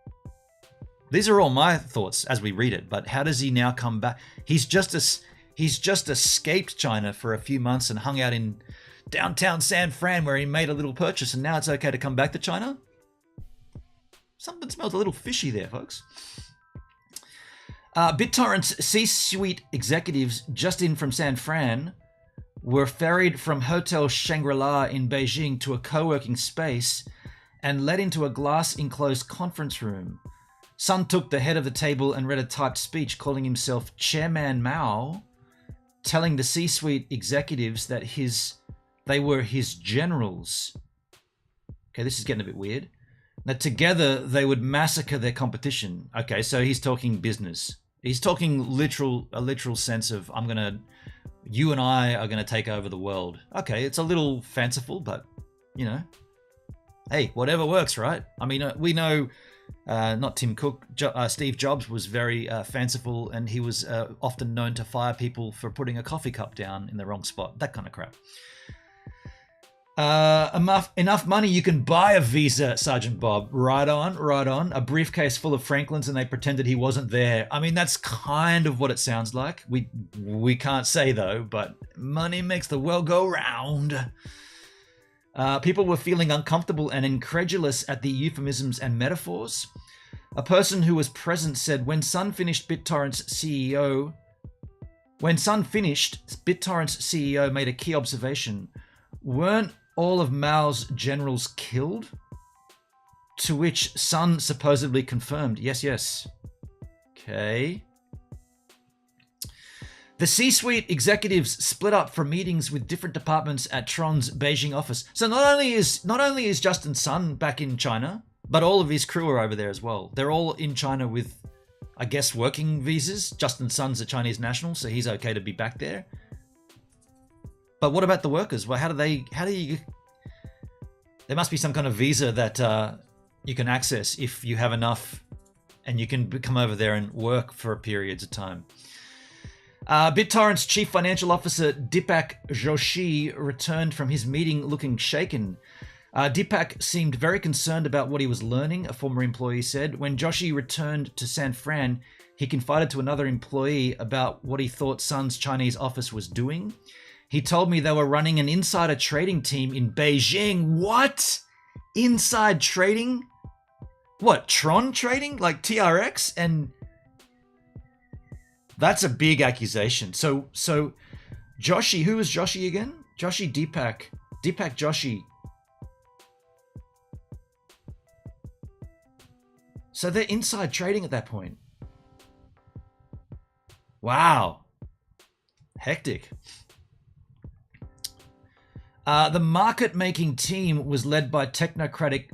These are all my thoughts as we read it, but how does he now come back? He's just escaped China for a few months and hung out in downtown San Fran where he made a little purchase, and now it's okay to come back to China? Something smells a little fishy there, folks. BitTorrent's C-suite executives just in from San Fran were ferried from Hotel Shangri-La in Beijing to a co-working space and led into a glass-enclosed conference room. Sun took the head of the table and read a typed speech calling himself Chairman Mao, telling the C-suite executives that they were his generals. Okay, this is getting a bit weird. That together they would massacre their competition. Okay, so he's talking business. He's talking a literal sense of you and I are gonna take over the world. Okay, it's a little fanciful, but you know, hey, whatever works, right? I mean, we know not Tim Cook, Steve Jobs was very fanciful, and he was often known to fire people for putting a coffee cup down in the wrong spot. That kind of crap. Enough money you can buy a visa, Sergeant Bob. Right on. A briefcase full of Franklins, and they pretended he wasn't there. I mean, that's kind of what it sounds like. We can't say though, but money makes the world go round. People were feeling uncomfortable and incredulous at the euphemisms and metaphors. A person who was present said, when Sun finished, BitTorrent's CEO made a key observation. Weren't all of Mao's generals killed? To which Sun supposedly confirmed, yes. Okay. The C-suite executives split up for meetings with different departments at Tron's Beijing office. So not only is Justin Sun back in China, but all of his crew are over there as well. They're all in China with, I guess, working visas. Justin Sun's a Chinese national, so he's okay to be back there. But what about the workers? Well, there must be some kind of visa that you can access if you have enough, and you can come over there and work for periods of time. BitTorrent's chief financial officer, Deepak Joshi, returned from his meeting looking shaken. Deepak seemed very concerned about what he was learning, a former employee said. When Joshi returned to San Fran, he confided to another employee about what he thought Sun's Chinese office was doing. He told me they were running an insider trading team in Beijing. What? Inside trading? What, Tron trading? Like TRX? And that's a big accusation. So Joshi, who was Joshi again? Joshi Deepak Joshi. So they're inside trading at that point. Wow. Hectic. The market-making team was led by a technocratic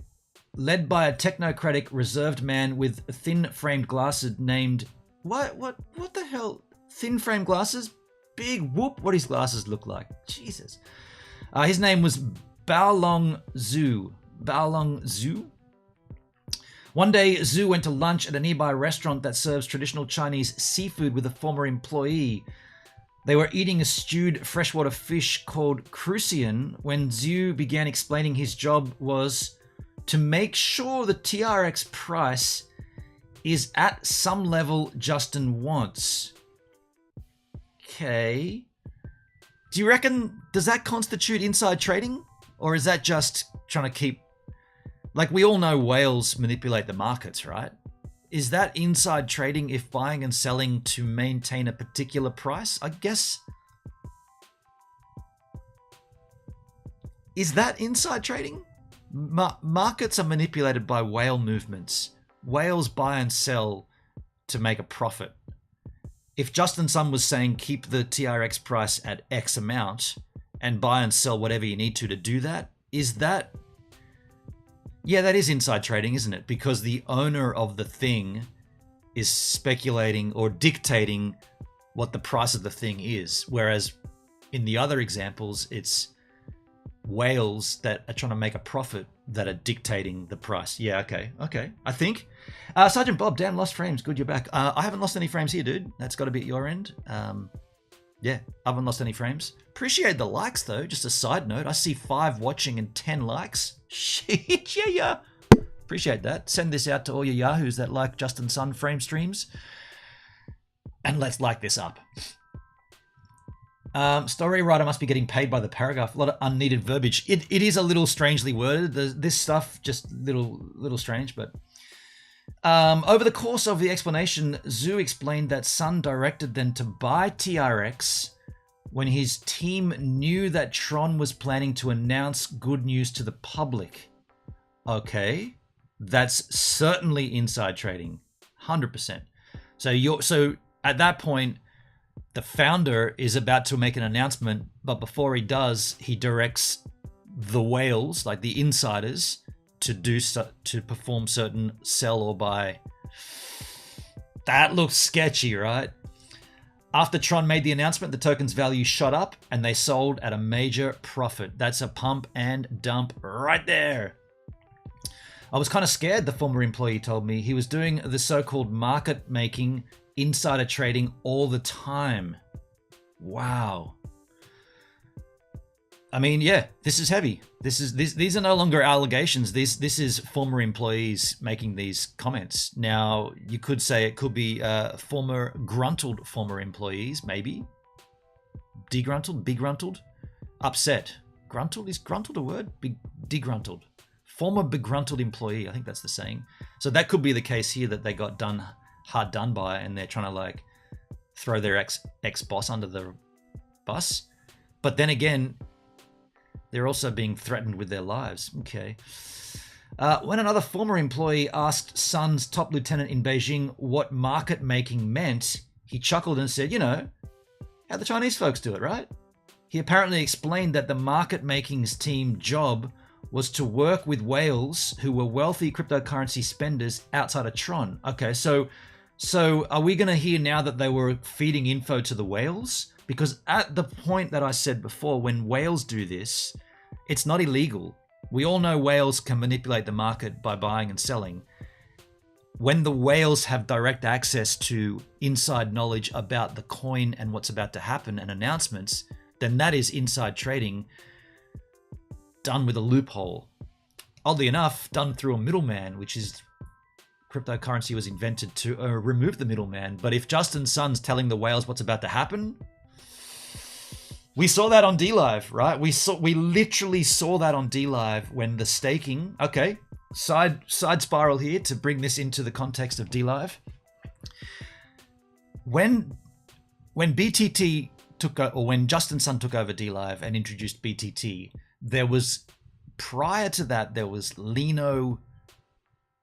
reserved man with thin-framed glasses named what the hell? Thin-framed glasses? Big whoop! What his glasses look like? Jesus. His name was Baolong Zhu. One day, Zhu went to lunch at a nearby restaurant that serves traditional Chinese seafood with a former employee. They were eating a stewed freshwater fish called crucian when Zhu began explaining his job was to make sure the TRX price is at some level Justin wants. Okay. Do you reckon, does that constitute inside trading? Or is that just trying to keep... Like, we all know whales manipulate the markets, right? Is that inside trading if buying and selling to maintain a particular price? I guess... Is that inside trading? Markets are manipulated by whale movements. Whales buy and sell to make a profit. If Justin Sun was saying keep the TRX price at X amount and buy and sell whatever you need to do that, is that... Yeah, that is inside trading, isn't it? Because the owner of the thing is speculating or dictating what the price of the thing is. Whereas in the other examples, it's whales that are trying to make a profit that are dictating the price. Yeah, okay. I think. Sergeant Bob, damn, lost frames. Good, you're back. I haven't lost any frames here, dude. That's got to be at your end. Yeah, I haven't lost any frames. Appreciate the likes, though. Just a side note, I see 5 watching and 10 likes. Shit, yeah. Appreciate that. Send this out to all your yahoos that like Justin Sun frame streams. And let's like this up. Story writer must be getting paid by the paragraph. A lot of unneeded verbiage. It is a little strangely worded. This stuff just little strange, but over the course of the explanation, Zhu explained that Sun directed them to buy TRX when his team knew that Tron was planning to announce good news to the public. Okay, that's certainly inside trading, 100%. So at that point, the founder is about to make an announcement, but before he does, he directs the whales, like the insiders, to perform certain sell or buy. That looks sketchy, right? After Tron made the announcement, the token's value shot up and they sold at a major profit. That's a pump and dump right there. I was kind of scared, the former employee told me. He was doing the so-called market making, insider trading all the time. Wow. I mean, yeah, this is heavy. These are no longer allegations. This is former employees making these comments. Now, you could say it could be gruntled former employees, maybe. Degruntled, begruntled, upset. Gruntled, is gruntled a word? Degruntled. Former begruntled employee, I think that's the saying. So that could be the case here, that they got hard done by, and they're trying to like throw their ex-boss under the bus. But then again, they're also being threatened with their lives. Okay. When another former employee asked Sun's top lieutenant in Beijing what market making meant, he chuckled and said, you know, how the Chinese folks do it, right? He apparently explained that the market making's team job was to work with whales who were wealthy cryptocurrency spenders outside of Tron. Okay, so are we going to hear now that they were feeding info to the whales? Because at the point that I said before, when whales do this, it's not illegal. We all know whales can manipulate the market by buying and selling. When the whales have direct access to inside knowledge about the coin and what's about to happen and announcements, then that is inside trading done with a loophole. Oddly enough, done through a middleman, which is cryptocurrency was invented to remove the middleman. But if Justin Sun's telling the whales what's about to happen, we saw that on DLive, right? We literally saw that on DLive when the staking. Okay, side spiral here to bring this into the context of DLive. When BTT when Justin Sun took over DLive and introduced BTT, prior to that there was Lino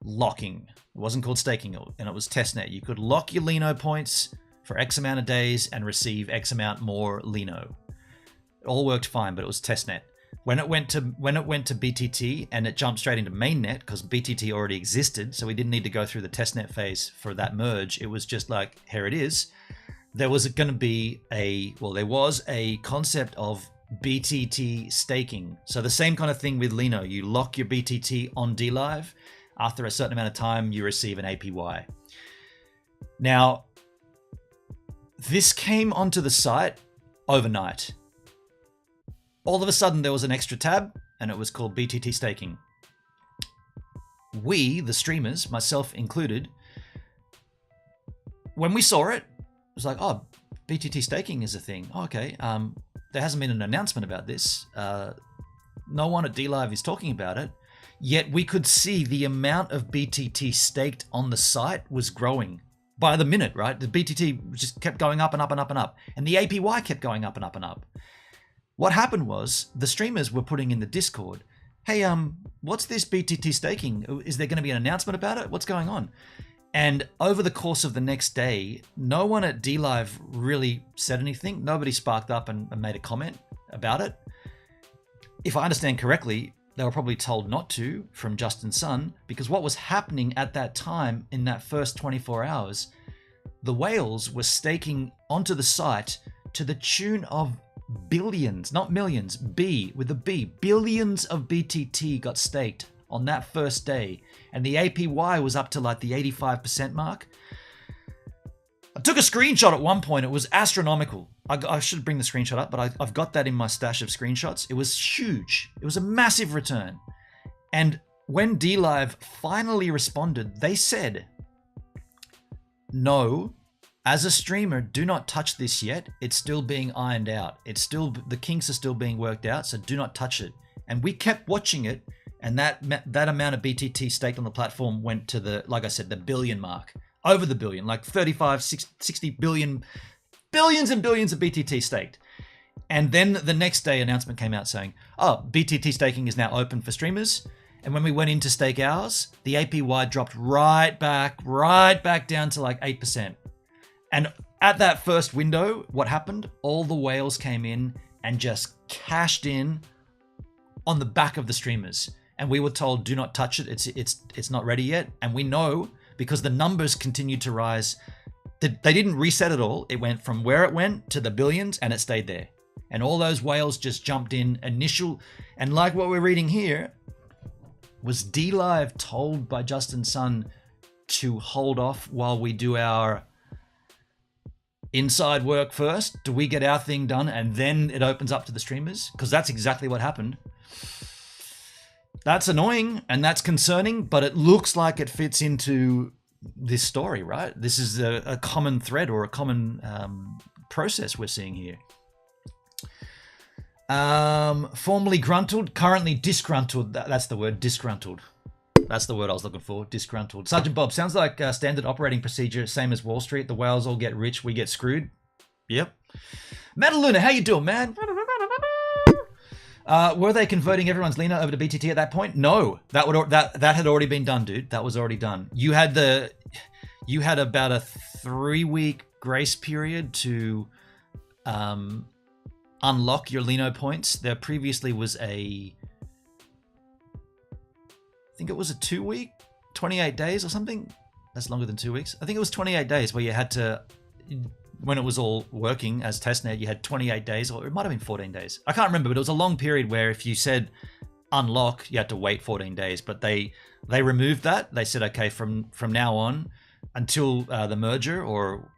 locking. It wasn't called staking, and it was testnet. You could lock your Lino points for X amount of days and receive X amount more Lino. It all worked fine, but it was testnet. When it went to BTT and it jumped straight into mainnet because BTT already existed, so we didn't need to go through the testnet phase for that merge. It was just like, here it is. There was a concept of BTT staking. So the same kind of thing with Lino. You lock your BTT on DLive. After a certain amount of time, you receive an APY. Now, this came onto the site overnight. All of a sudden, there was an extra tab, and it was called BTT staking. We, the streamers, myself included, when we saw it, it was like, oh, BTT staking is a thing. Oh, okay. There hasn't been an announcement about this. No one at DLive is talking about it. Yet we could see the amount of BTT staked on the site was growing by the minute, right? The BTT just kept going up and up and up and up. And the APY kept going up and up and up. What happened was the streamers were putting in the Discord, hey, what's this BTT staking? Is there going to be an announcement about it? What's going on? And over the course of the next day, no one at DLive really said anything. Nobody sparked up and made a comment about it. If I understand correctly, they were probably told not to from Justin Sun, because what was happening at that time in that first 24 hours, the whales were staking onto the site to the tune of billions, not millions, billions of BTT got staked on that first day. And the APY was up to like the 85% mark. I took a screenshot at one point. It was astronomical. I should bring the screenshot up, but I've got that in my stash of screenshots. It was huge. It was a massive return. And when DLive finally responded, they said, no, as a streamer, do not touch this yet. It's still being ironed out. It's still, the kinks are still being worked out, so do not touch it. And we kept watching it, and that amount of BTT staked on the platform went to the, like I said, the billion mark. Over the billion, like 35, 60 billion, billions and billions of BTT staked. And then the next day, announcement came out saying, oh, BTT staking is now open for streamers. And when we went into stake hours, the APY dropped right back down to like 8%. And at that first window, what happened? All the whales came in and just cashed in on the back of the streamers. And we were told, do not touch it. It's not ready yet. And we know because the numbers continued to rise. They didn't reset it all. It went from where it went to the billions and it stayed there. And all those whales just jumped in initial. And like what we're reading here, was DLive told by Justin Sun to hold off while we do our inside work first? Do we get our thing done and then it opens up to the streamers? Because that's exactly what happened. That's annoying and that's concerning, but it looks like it fits into this story, right? This is a common thread or a common process we're seeing here. Formerly gruntled, currently disgruntled. That's the word, disgruntled. That's the word I was looking for, disgruntled. Sergeant Bob, sounds like standard operating procedure, same as Wall Street. The whales all get rich, we get screwed. Yep. Metaluna, how you doing, man? Were they converting everyone's Lena over to BTT at that point? No, that had already been done, dude. That was already done. You had about a 3-week grace period to unlock your Leno points. There previously was I think it was a 2-week, 28 days or something. That's longer than 2 weeks. I think it was 28 days where you had to, when it was all working as testnet, you had 28 days, or it might have been 14 days. I can't remember, but it was a long period where if you said unlock, you had to wait 14 days. But they removed that. They said, okay, from now on until the merger, or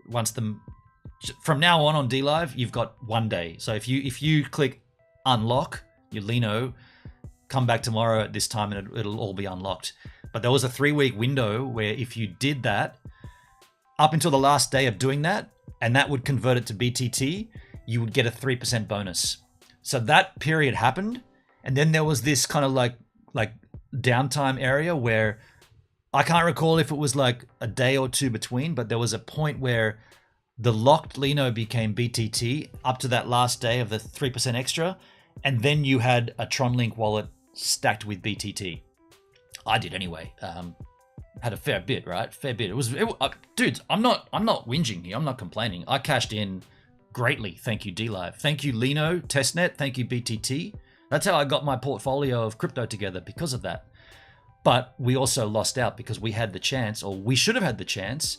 from now on DLive, you've got 1 day. So if you click unlock your Leno, come back tomorrow at this time and it'll all be unlocked. But there was a 3-week window where if you did that up until the last day of doing that, and that would convert it to BTT, you would get a 3% bonus. So that period happened. And then there was this kind of like downtime area where I can't recall if it was like a day or two between, but there was a point where the locked Leno became BTT up to that last day of the 3% extra. And then you had a Tronlink wallet stacked with BTT. I did anyway. Had a fair bit, right? Fair bit. Dudes, I'm not whinging here. I'm not complaining. I cashed in greatly. Thank you, DLive. Thank you, Leno, testnet. Thank you, BTT. That's how I got my portfolio of crypto together, because of that. But we also lost out because we had the chance, or we should have had the chance.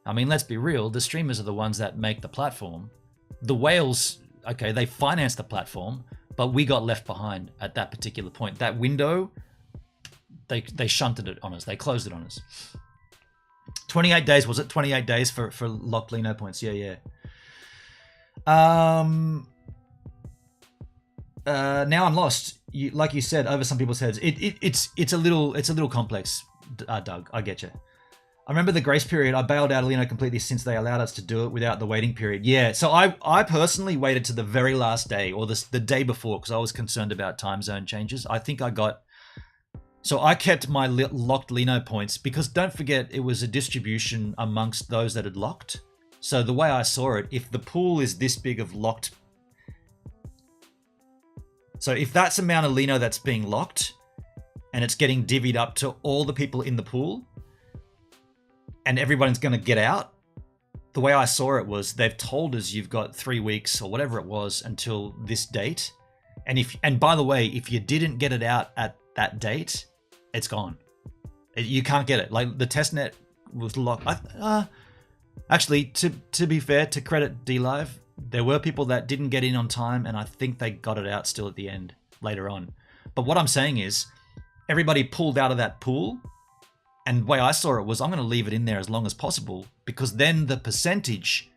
I mean, let's be real. The streamers are the ones that make the platform. The whales, okay, they finance the platform, but we got left behind at that particular point. That window, they shunted it on us. They closed it on us. 28 days, was it? 28 days for locked Leno points. Yeah. Now I'm lost. Like you said, over some people's heads. It's a little complex, Doug. I get you. I remember the grace period. I bailed out of Leno completely since they allowed us to do it without the waiting period. Yeah, so I personally waited to the very last day, or the day before, because I was concerned about time zone changes. I think I kept my locked Leno points, because don't forget, it was a distribution amongst those that had locked. So the way I saw it, if the pool is this big of locked, so if that's the amount of Leno that's being locked and it's getting divvied up to all the people in the pool and everyone's going to get out, the way I saw it was they've told us you've got 3 weeks or whatever it was until this date. And by the way, if you didn't get it out at that date, it's gone. You can't get it. Like the testnet was locked. Actually, to be fair, to credit DLive, there were people that didn't get in on time, and I think they got it out still at the end later on. But what I'm saying is, everybody pulled out of that pool, and the way I saw it was, I'm going to leave it in there as long as possible, because then the percentage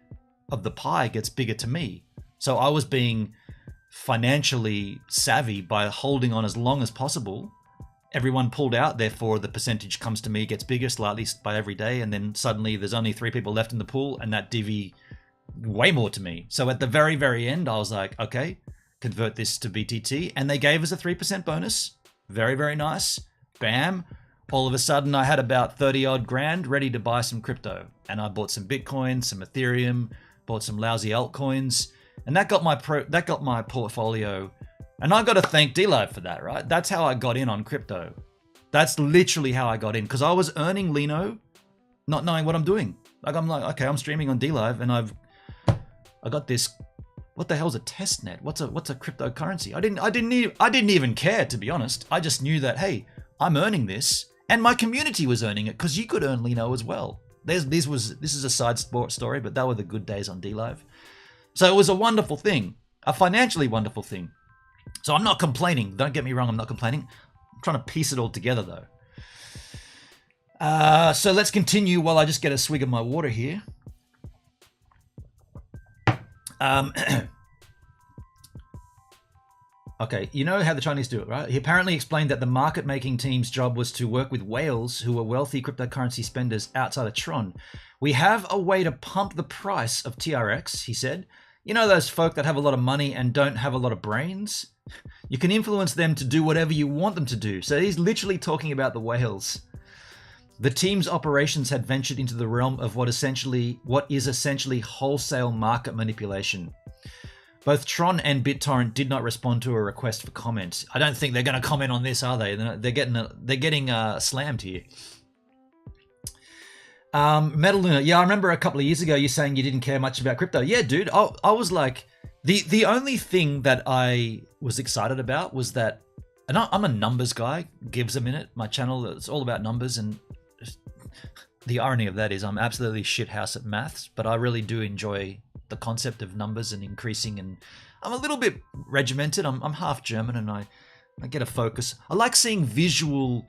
of the pie gets bigger to me. So I was being financially savvy by holding on as long as possible, everyone pulled out, therefore the percentage comes to me, gets bigger slightly by every day, and then suddenly there's only 3 people left in the pool, and that divvy way more to me. So at the very, very end, I was like, okay, convert this to BTT, and they gave us a 3% bonus. Very, very nice. Bam. All of a sudden, I had about 30 odd grand ready to buy some crypto, and I bought some Bitcoin, some Ethereum, bought some lousy altcoins, and that got my portfolio. And I got to thank DLive for that, right? That's how I got in on crypto. That's literally how I got in, because I was earning Lino, not knowing what I'm doing. Like, I'm like, okay, I'm streaming on DLive, and I got this. What the hell's a testnet? What's a cryptocurrency? I didn't even care, to be honest. I just knew that, hey, I'm earning this, and my community was earning it, because you could earn Lino as well. This is a side story, but that were the good days on DLive. So it was a wonderful thing, a financially wonderful thing. So I'm not complaining. Don't get me wrong, I'm not complaining. I'm trying to piece it all together, though. So let's continue while I just get a swig of my water here. Okay, you know how the Chinese do it, right? He apparently explained that the market-making team's job was to work with whales who were wealthy cryptocurrency spenders outside of Tron. We have a way to pump the price of TRX, he said. You know those folk that have a lot of money and don't have a lot of brains? You can influence them to do whatever you want them to do. So he's literally talking about the whales. The team's operations had ventured into the realm of what is essentially wholesale market manipulation. Both Tron and BitTorrent did not respond to a request for comment. I don't think they're going to comment on this, are they? They're getting slammed here. Metal Luna, yeah, I remember a couple of years ago you saying you didn't care much about crypto. Yeah, dude, I was like, the only thing that I was excited about was that, and I'm a numbers guy. Gives a minute, my channel, it's all about numbers, and the irony of that is I'm absolutely shithouse at maths, but I really do enjoy the concept of numbers and increasing, and I'm a little bit regimented. I'm half German, and I get a focus. I like seeing visual,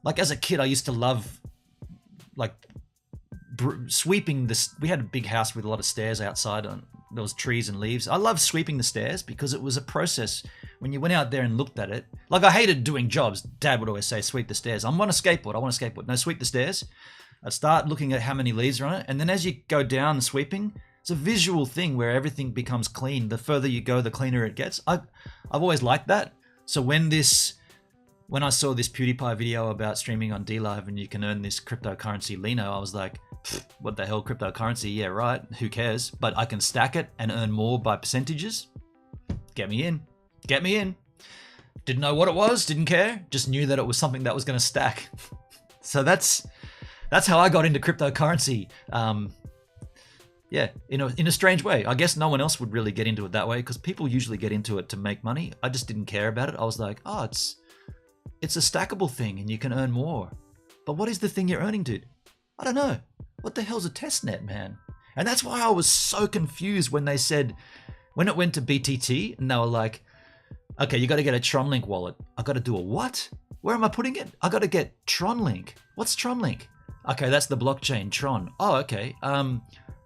like as a kid I used to love like sweeping this. We had a big house with a lot of stairs outside, and there was trees and leaves. I loved sweeping the stairs because it was a process when you went out there and looked at it. Like, I hated doing jobs. Dad would always say, sweep the stairs. I want a skateboard. No, sweep the stairs. I'd start looking at how many leaves are on it, and then as you go down sweeping, it's a visual thing where everything becomes clean. The further you go, the cleaner it gets. I've always liked that. So when I saw this PewDiePie video about streaming on DLive and you can earn this cryptocurrency Lino, I was like, what the hell, cryptocurrency? Yeah, right. Who cares? But I can stack it and earn more by percentages. Get me in. Get me in. Didn't know what it was. Didn't care. Just knew that it was something that was going to stack. So that's how I got into cryptocurrency. Yeah, in a strange way. I guess no one else would really get into it that way, because people usually get into it to make money. I just didn't care about it. I was like, oh, it's a stackable thing and you can earn more. But what is the thing you're earning, dude? I don't know. What the hell's a testnet, man? And that's why I was so confused when they said, when it went to BTT, and they were like, okay, you got to get a Tronlink wallet. I got to do a what? Where am I putting it? I got to get Tronlink. What's Tronlink? Okay, that's the blockchain, Tron. Oh, okay.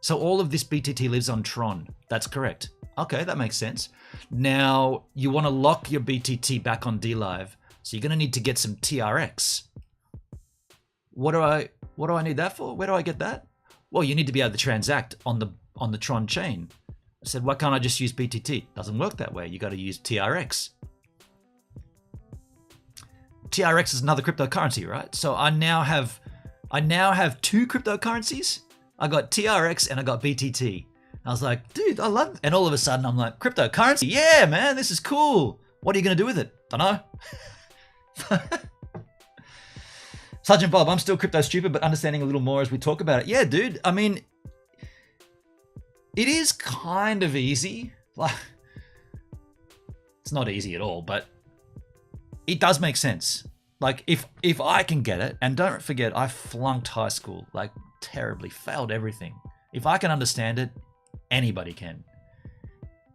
So all of this BTT lives on Tron. That's correct. Okay, that makes sense. Now, you want to lock your BTT back on DLive, so you're going to need to get some TRX. What do I need that for? Where do I get that? Well, you need to be able to transact on the Tron chain. I said, why can't I just use BTT? Doesn't work that way. You got to use TRX. TRX is another cryptocurrency, right? So I now have 2 cryptocurrencies. I got TRX and I got BTT. I was like, dude, I love it. And all of a sudden I'm like, cryptocurrency? Yeah, man, this is cool. What are you going to do with it? Don't know. Sergeant Bob, I'm still crypto stupid, but understanding a little more as we talk about it. Yeah, dude. I mean, it is kind of easy. Like, it's not easy at all, but it does make sense. Like, if I can get it, and don't forget, I flunked high school, like terribly, failed everything. If I can understand it, anybody can.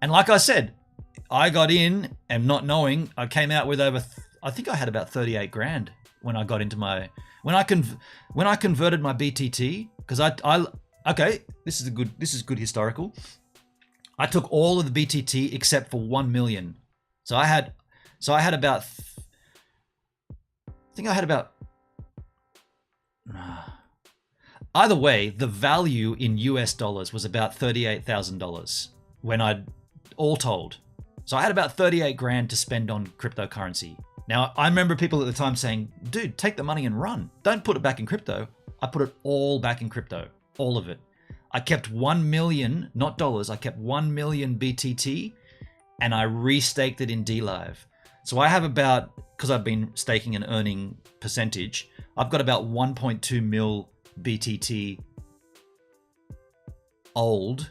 And like I said, I got in and not knowing, I came out with over, I think I had about 38 grand when I got into my, when I converted my BTT, because okay, this is good historical. I took all of the BTT except for 1 million. So I had about think I had about... Either way, the value in US dollars was about $38,000 when I'd all told. So I had about 38 grand to spend on cryptocurrency. Now, I remember people at the time saying, dude, take the money and run. Don't put it back in crypto. I put it all back in crypto, all of it. I kept 1 million, not dollars, I kept 1 million BTT and I restaked it in DLive. So I have about, because I've been staking and earning percentage, I've got about 1.2 mil BTT old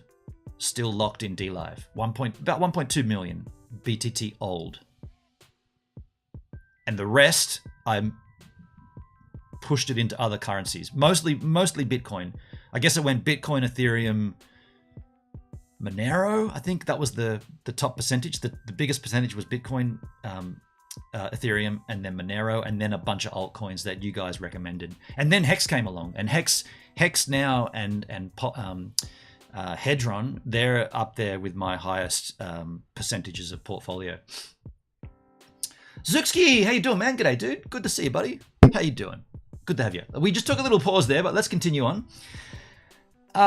still locked in DLive. About 1.2 million BTT old. And the rest, I pushed it into other currencies, mostly Bitcoin. I guess it went Bitcoin, Ethereum, Monero. I think that was the top percentage. The biggest percentage was Bitcoin, Ethereum, and then Monero, and then a bunch of altcoins that you guys recommended. And then Hex came along, and Hex now and Hedron, they're up there with my highest percentages of portfolio. Zuxki, how you doing, man? G'day, dude. Good to see you, buddy. How you doing? Good to have you. We just took a little pause there, but let's continue on.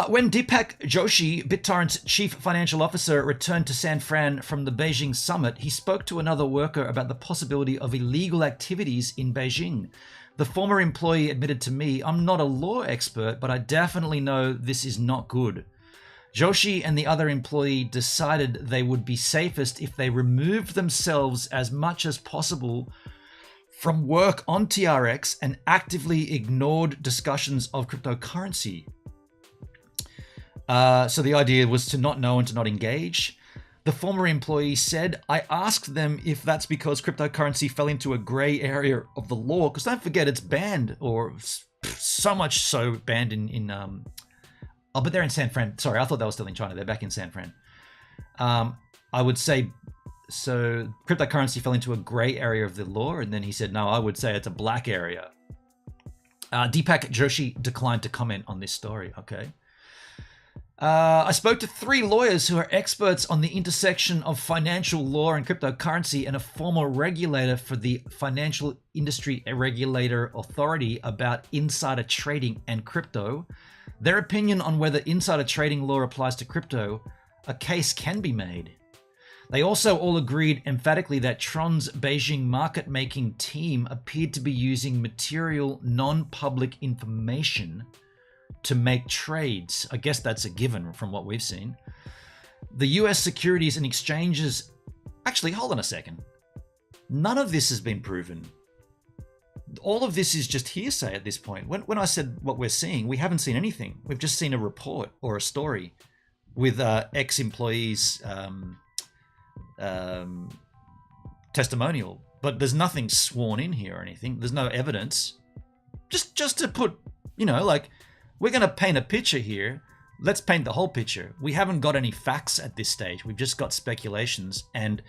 When Deepak Joshi, BitTorrent's chief financial officer, returned to San Fran from the Beijing summit, he spoke to another worker about the possibility of illegal activities in Beijing. The former employee admitted to me, I'm not a law expert, but I definitely know this is not good. Joshi and the other employee decided they would be safest if they removed themselves as much as possible from work on TRX and actively ignored discussions of cryptocurrency. So the idea was to not know and to not engage. The former employee said, I asked them if that's because cryptocurrency fell into a gray area of the law, because don't forget it's banned, or so much so banned in oh, but they're in San Fran. Sorry, I thought that was still in China. They're back in San Fran. I would say, so cryptocurrency fell into a gray area of the law, and then he said, no, I would say it's a black area. Deepak Joshi declined to comment on this story. Okay. I spoke to 3 lawyers who are experts on the intersection of financial law and cryptocurrency and a former regulator for the Financial Industry Regulator Authority about insider trading and crypto. Their opinion on whether insider trading law applies to crypto, a case can be made. They also all agreed emphatically that Tron's Beijing market-making team appeared to be using material non-public information to make trades. I guess that's a given from what we've seen. The US Securities and Exchanges... Actually, hold on a second. None of this has been proven. All of this is just hearsay at this point. When I said what we're seeing, we haven't seen anything. We've just seen a report or a story with ex-employees' testimonial. But there's nothing sworn in here or anything. There's no evidence. Just to put, like... We're going to paint a picture here. Let's paint the whole picture. We haven't got any facts at this stage. We've just got speculations and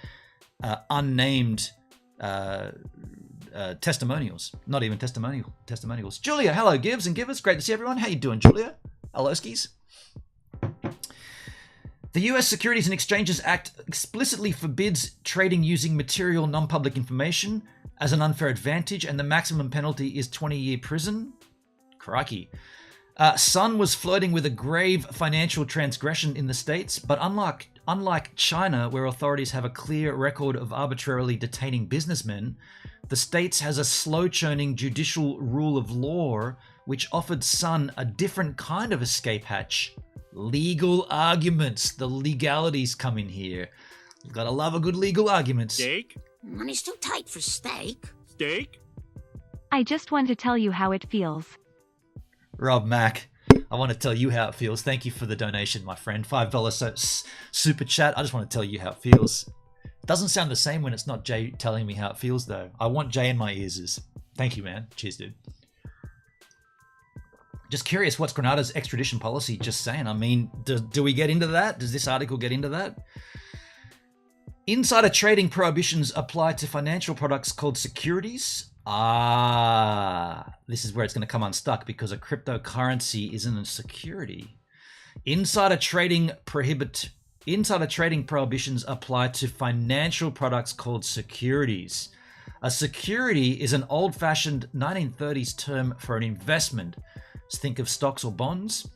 unnamed testimonials. Not even testimonials. Julia, hello, Gives and Givers. Great to see everyone. How you doing, Julia? Hello, skis. The US Securities and Exchanges Act explicitly forbids trading using material non-public information as an unfair advantage, and the maximum penalty is 20-year prison. Crikey. Sun was flirting with a grave financial transgression in the States, but unlike China, where authorities have a clear record of arbitrarily detaining businessmen, the States has a slow-churning judicial rule of law which offered Sun a different kind of escape hatch. Legal arguments. The legalities come in here. You've gotta love a good legal argument. Steak? Money's too tight for steak. Steak? I just want to tell you how it feels. Rob Mack, I want to tell you how it feels. Thank you for the donation, my friend. $5 super chat. I just want to tell you how it feels. It doesn't sound the same when it's not Jay telling me how it feels, though. I want Jay in my ears. Thank you, man. Cheers, dude. Just curious, what's Grenada's extradition policy? Just saying. I mean, do we get into that? Does this article get into that? Insider trading prohibitions apply to financial products called securities. This is where it's going to come unstuck because a cryptocurrency isn't a security. Insider trading prohibitions apply to financial products called securities. A security is an old-fashioned 1930s term for an investment. So think of stocks or bonds.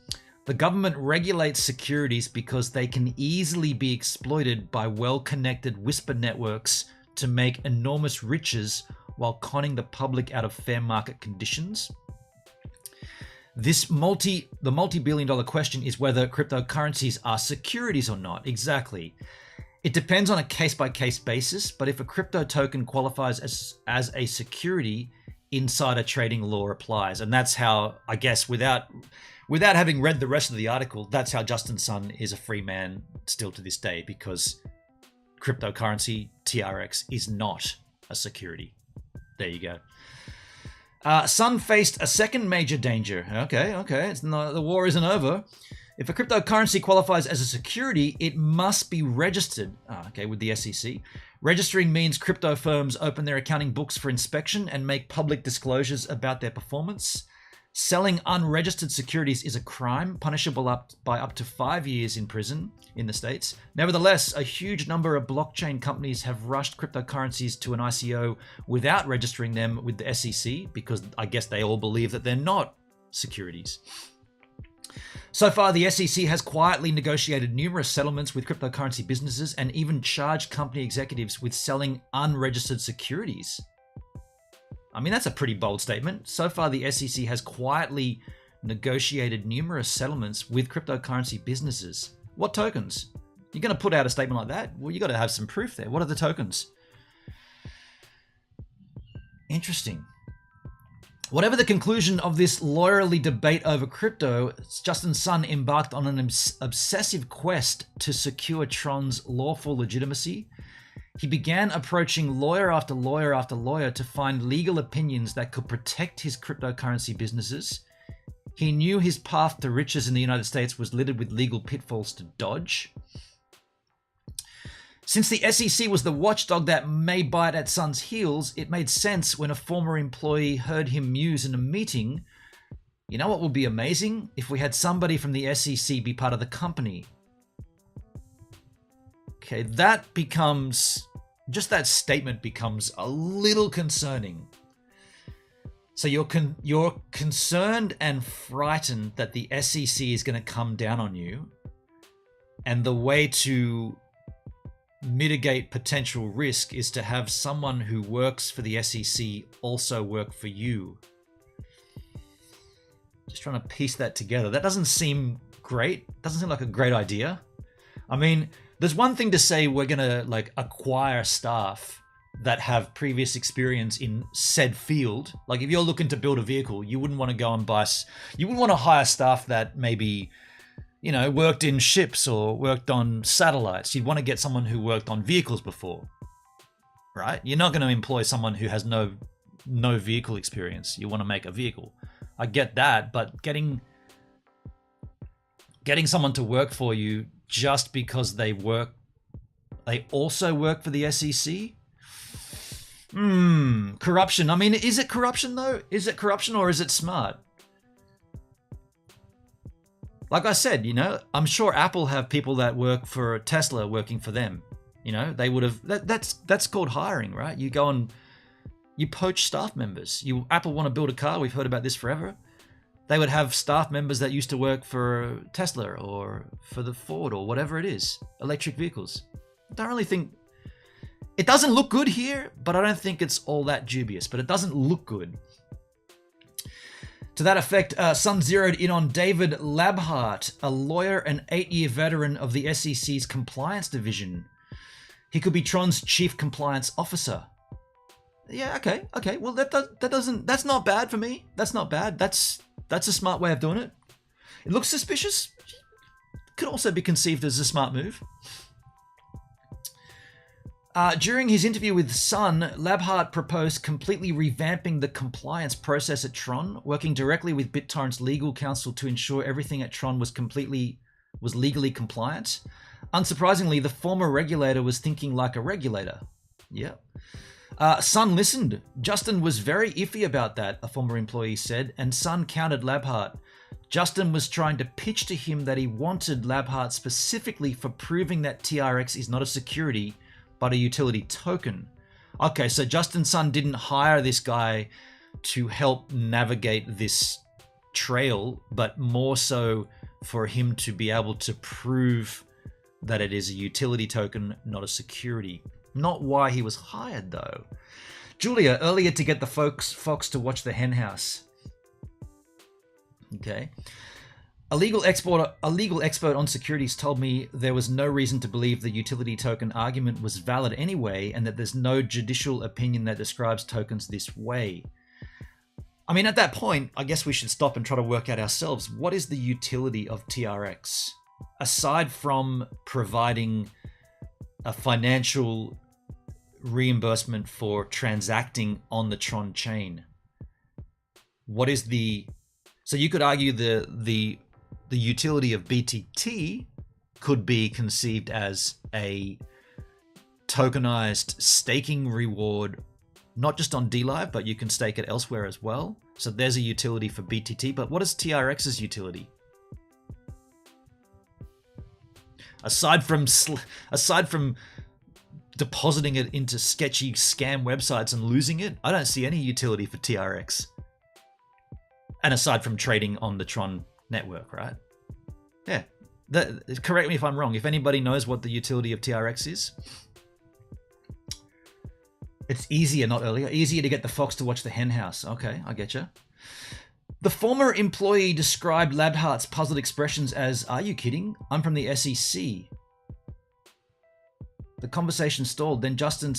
The government regulates securities because they can easily be exploited by well-connected whisper networks to make enormous riches while conning the public out of fair market conditions. The multi-billion-dollar question is whether cryptocurrencies are securities or not. Exactly. It depends on a case-by-case basis, but if a crypto token qualifies as a security, insider trading law applies. And that's how, I guess, without having read the rest of the article, that's how Justin Sun is a free man still to this day, because cryptocurrency, TRX, is not a security. There you go. Sun faced a second major danger. Okay. It's not, the war isn't over. If a cryptocurrency qualifies as a security, it must be registered. With the SEC. Registering means crypto firms open their accounting books for inspection and make public disclosures about their performance. Selling unregistered securities is a crime, punishable by up to 5 years in prison in the States. Nevertheless, a huge number of blockchain companies have rushed cryptocurrencies to an ICO without registering them with the SEC because I guess they all believe that they're not securities. So far, the SEC has quietly negotiated numerous settlements with cryptocurrency businesses and even charged company executives with selling unregistered securities. I mean, that's a pretty bold statement. So far, the SEC has quietly negotiated numerous settlements with cryptocurrency businesses. What tokens? You're going to put out a statement like that? Well, you got to have some proof there. What are the tokens? Interesting. Whatever the conclusion of this lawyerly debate over crypto, Justin Sun embarked on an obsessive quest to secure Tron's lawful legitimacy. He began approaching lawyer after lawyer after lawyer to find legal opinions that could protect his cryptocurrency businesses. He knew his path to riches in the United States was littered with legal pitfalls to dodge. Since the SEC was the watchdog that may bite at Sun's heels, it made sense when a former employee heard him muse in a meeting, you know what would be amazing? If we had somebody from the SEC be part of the company. Okay, that statement becomes a little concerning. So you're concerned and frightened that the SEC is going to come down on you, and the way to mitigate potential risk is to have someone who works for the SEC also work for you. Just trying to piece that together. That doesn't seem great. Doesn't seem like a great idea. I mean, there's one thing to say we're going to acquire staff that have previous experience in said field. Like if you're looking to build a vehicle, you wouldn't want to go and you wouldn't want to hire staff that maybe, worked in ships or worked on satellites. You'd want to get someone who worked on vehicles before, right? You're not going to employ someone who has no vehicle experience. You want to make a vehicle. I get that, but getting someone to work for you just because they also work for the SEC? Corruption. I mean, is it corruption though? Is it corruption or is it smart? Like I said, I'm sure Apple have people that work for Tesla working for them. They would have, that's called hiring, right? You go and you poach staff members. Apple want to build a car. We've heard about this forever. They would have staff members that used to work for Tesla or for the Ford or whatever it is, electric vehicles. I don't really think, it doesn't look good here, but I don't think it's all that dubious, but it doesn't look good. To that effect, Sun zeroed in on David Labhart, a lawyer and 8-year veteran of the SEC's compliance division. He could be Tron's chief compliance officer. Yeah, okay. Well, that's not bad for me. That's not bad. That's a smart way of doing it. It looks suspicious. Could also be conceived as a smart move. During his interview with Sun, Labhart proposed completely revamping the compliance process at Tron, working directly with BitTorrent's legal counsel to ensure everything at Tron was legally compliant. Unsurprisingly, the former regulator was thinking like a regulator. Yeah. Sun listened. Justin was very iffy about that, a former employee said, and Sun countered Labhart. Justin was trying to pitch to him that he wanted Labhart specifically for proving that TRX is not a security, but a utility token. Okay, so Justin Sun didn't hire this guy to help navigate this trail, but more so for him to be able to prove that it is a utility token, not a security. Not why he was hired, though. Julia, earlier to get the fox to watch the hen house. Okay. A legal expert on securities told me there was no reason to believe the utility token argument was valid anyway, and that there's no judicial opinion that describes tokens this way. I mean, at that point, I guess we should stop and try to work out ourselves, what is the utility of TRX? Aside from providing a financial reimbursement for transacting on the Tron chain, what is the... So you could argue the utility of BTT could be conceived as a tokenized staking reward, not just on DLive, but you can stake it elsewhere as well. So there's a utility for BTT, but what is TRX's utility? Aside from depositing it into sketchy scam websites and losing it, I don't see any utility for TRX. And aside from trading on the Tron network, right? Yeah. Correct me if I'm wrong. If anybody knows what the utility of TRX is. It's easier, not earlier. Easier to get the fox to watch the hen house. Okay, I get you. The former employee described Labhart's puzzled expressions as, "Are you kidding? I'm from the SEC." The conversation stalled. Then Justin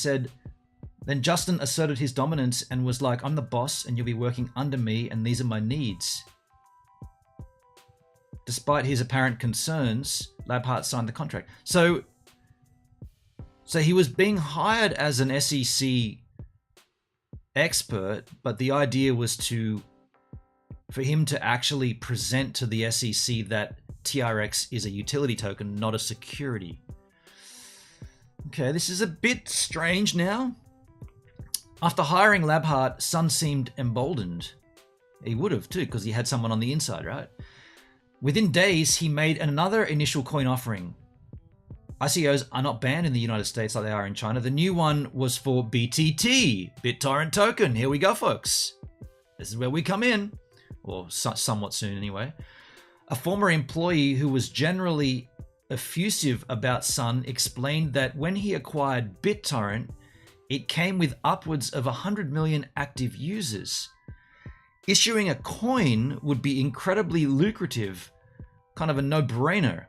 asserted his dominance and was like, "I'm the boss and you'll be working under me and these are my needs." Despite his apparent concerns, Labhart signed the contract. So he was being hired as an SEC expert, but the idea was for him to actually present to the SEC that TRX is a utility token, not a security. Okay, this is a bit strange now. After hiring Labhart, Sun seemed emboldened. He would have too, because he had someone on the inside, right? Within days, he made another initial coin offering. ICOs are not banned in the United States like they are in China. The new one was for BTT, BitTorrent token. Here we go, folks. This is where we come in, or somewhat soon anyway. A former employee who was generally effusive about Sun explained that when he acquired BitTorrent, it came with upwards of 100 million active users. Issuing a coin would be incredibly lucrative, kind of a no-brainer.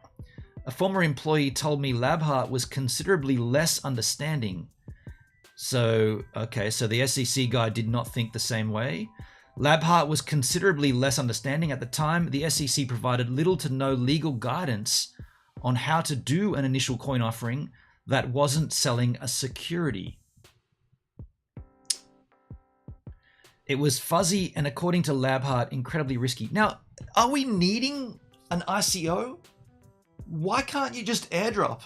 A former employee told me Labhart was considerably less understanding. So the SEC guy did not think the same way. Labhart was considerably less understanding. At the time, the SEC provided little to no legal guidance on how to do an initial coin offering that wasn't selling a security. It was fuzzy and, according to Labhart, incredibly risky. Now, are we needing an ICO? Why can't you just airdrop?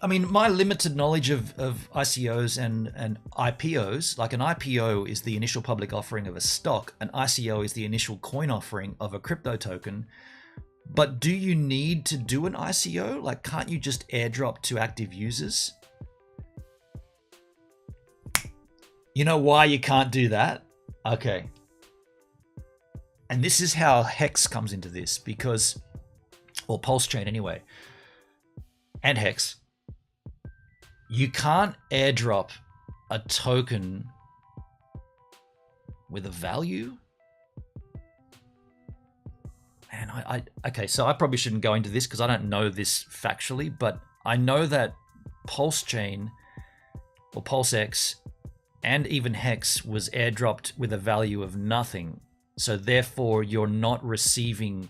I mean, my limited knowledge of ICOs and IPOs, like an IPO is the initial public offering of a stock, an ICO is the initial coin offering of a crypto token. But do you need to do an ICO? Like, can't you just airdrop to active users? You know why you can't do that? Okay. And this is how Hex comes into this, because, or Pulse Chain anyway, and Hex, you can't airdrop a token with a value. And okay, so I probably shouldn't go into this because I don't know this factually, but I know that Pulse Chain or Pulse X and even Hex was airdropped with a value of nothing. So therefore, you're not receiving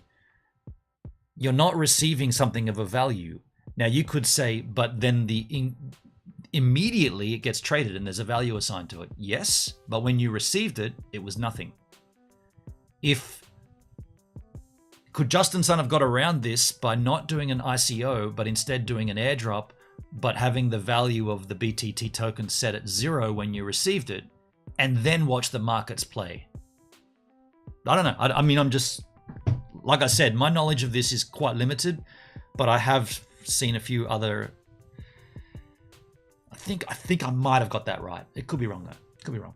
something of a value. Now you could say, but then immediately it gets traded and there's a value assigned to it. Yes, but when you received it, it was nothing. Could Justin Sun have got around this by not doing an ICO, but instead doing an airdrop, but having the value of the BTT token set at 0 when you received it, and then watch the markets play? I don't know. I mean, I'm just, like I said, my knowledge of this is quite limited, but I have seen a few other think I might have got that right. It could be wrong though. Could be wrong.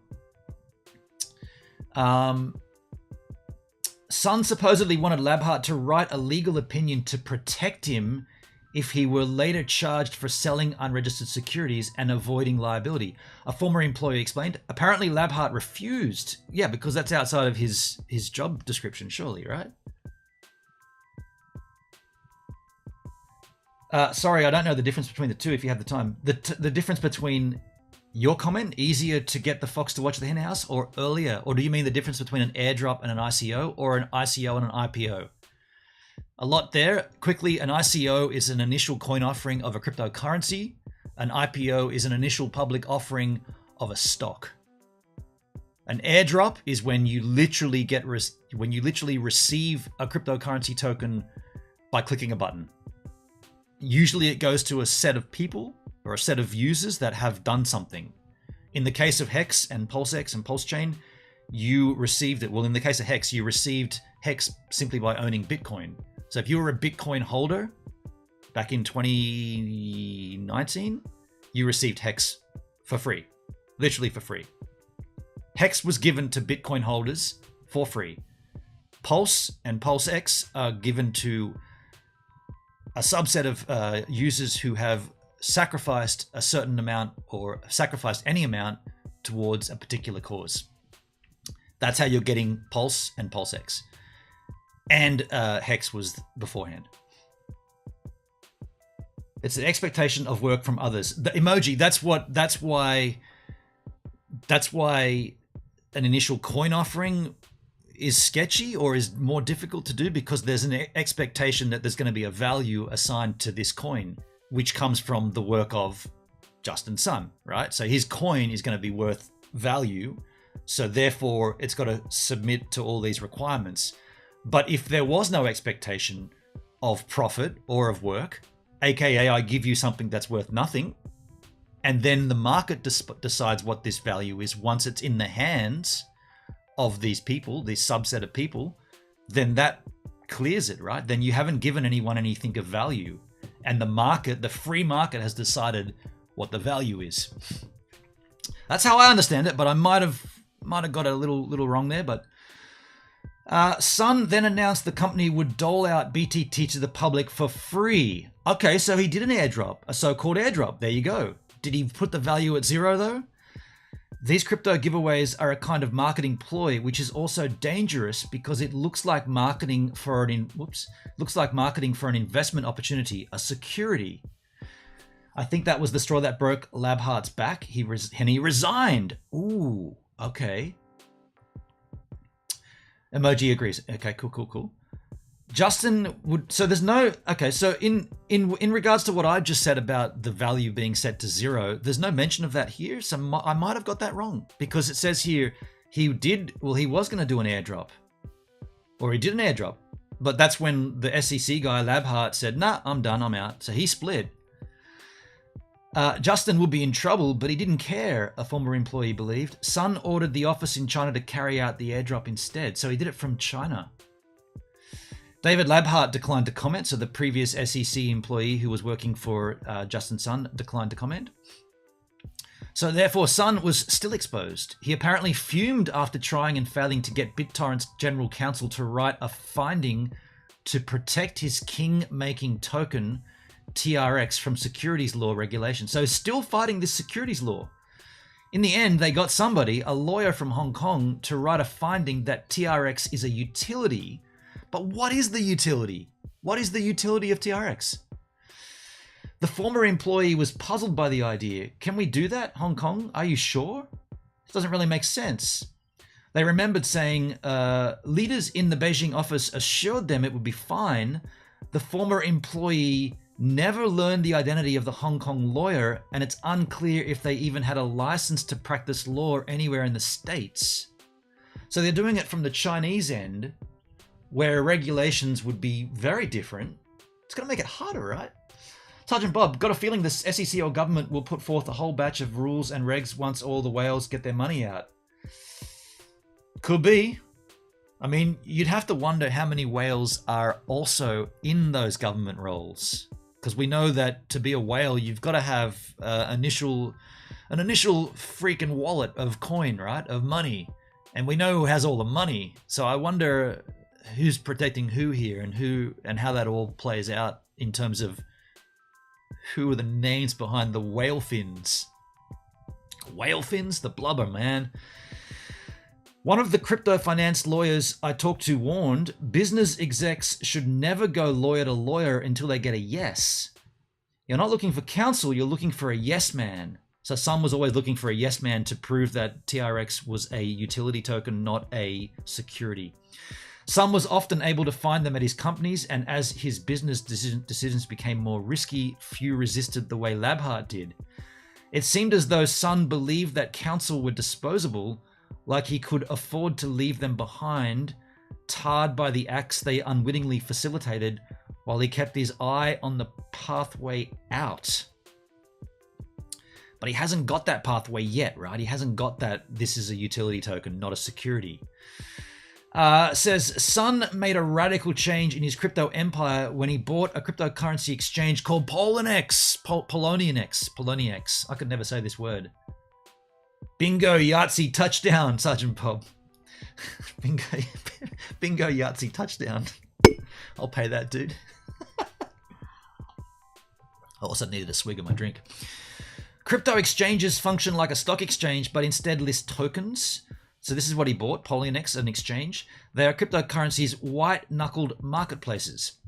Sun supposedly wanted Labhart to write a legal opinion to protect him if he were later charged for selling unregistered securities and avoiding liability. A former employee explained. Apparently Labhart refused. Yeah, because that's outside of his job description, surely, right? Sorry, I don't know the difference between the two if you have the time. The difference between your comment, easier to get the fox to watch the hen house, or earlier? Or do you mean the difference between an airdrop and an ICO, or an ICO and an IPO? A lot there. Quickly, an ICO is an initial coin offering of a cryptocurrency. An IPO is an initial public offering of a stock. An airdrop is when you literally receive a cryptocurrency token by clicking a button. Usually it goes to a set of people or a set of users that have done something. In the case of Hex and PulseX and PulseChain, you received it. Well, in the case of Hex, you received Hex simply by owning Bitcoin. So if you were a Bitcoin holder back in 2019, you received Hex for free, literally for free. Hex was given to Bitcoin holders for free. Pulse and PulseX are given to a subset of users who have sacrificed a certain amount or sacrificed any amount towards a particular cause. That's how you're getting Pulse and PulseX. And Hex was beforehand. It's an expectation of work from others. The emoji, that's why an initial coin offering is sketchy or is more difficult to do, because there's an expectation that there's going to be a value assigned to this coin, which comes from the work of Justin Sun, right? So his coin is going to be worth value. So therefore it's got to submit to all these requirements. But if there was no expectation of profit or of work, aka I give you something that's worth nothing, and then the market decides what this value is once it's in the hands of these people, this subset of people, then that clears it, right? Then you haven't given anyone anything of value, and the market, the free market, has decided what the value is. That's how I understand it, but I might have got a little wrong there. But Sun then announced the company would dole out BTT to the public for free. Okay, so he did an airdrop, a so-called airdrop. There you go. Did he put the value at zero though? These crypto giveaways are a kind of marketing ploy, which is also dangerous because it looks like marketing for an investment opportunity, a security. I think that was the straw that broke Labhart's back. He resigned. Ooh, okay. Emoji agrees. Okay, cool. Justin would. So there's no. Okay, so in regards to what I just said about the value being set to zero, there's no mention of that here. So I might have got that wrong, because it says here he was going to do an airdrop, or he did an airdrop, but that's when the SEC guy Labhart said, "Nah, I'm done. I'm out." So he split. Justin would be in trouble, but he didn't care, a former employee believed. Sun ordered the office in China to carry out the airdrop instead, so he did it from China. David Labhart declined to comment, so the previous SEC employee who was working for Justin Sun declined to comment. So therefore, Sun was still exposed. He apparently fumed after trying and failing to get BitTorrent's general counsel to write a finding to protect his king-making token, TRX, from securities law regulation. So still fighting this securities law. In the end, they got somebody, a lawyer from Hong Kong, to write a finding that TRX is a utility. But what is the utility? What is the utility of TRX? The former employee was puzzled by the idea. Can we do that, Hong Kong? Are you sure? It doesn't really make sense. They remembered saying leaders in the Beijing office assured them it would be fine. The former employee never learned the identity of the Hong Kong lawyer, and it's unclear if they even had a license to practice law anywhere in the States. So they're doing it from the Chinese end, where regulations would be very different. It's going to make it harder, right? Sergeant Bob, got a feeling the SEC or government will put forth a whole batch of rules and regs once all the whales get their money out. Could be. I mean, you'd have to wonder how many whales are also in those government roles. because we know that to be a whale, you've got to have an initial freaking wallet of coin, right? Of money. And we know who has all the money. So I wonder who's protecting who here and how that all plays out in terms of who are the names behind the whale fins. Whale fins? The blubber, man. One of the crypto finance lawyers I talked to warned business execs should never go lawyer to lawyer until they get a yes. You're not looking for counsel, you're looking for a yes man. So Sun was always looking for a yes man to prove that TRX was a utility token, not a security. Sun was often able to find them at his companies, and as his business decisions became more risky, few resisted the way Labheart did. It seemed as though Sun believed that counsel were disposable, like he could afford to leave them behind, tarred by the acts they unwittingly facilitated, while he kept his eye on the pathway out. But he hasn't got that pathway yet, right? He hasn't got that this is a utility token, not a security. Says Sun made a radical change in his crypto empire when he bought a cryptocurrency exchange called Poloniex. I could never say this word. Bingo, Yahtzee, touchdown, Sergeant Bob. Bingo, Yahtzee, touchdown. I'll pay that, dude. I also needed a swig of my drink. Crypto exchanges function like a stock exchange, but instead list tokens. So this is what he bought, Poloniex, an exchange. They are cryptocurrencies' white-knuckled marketplaces.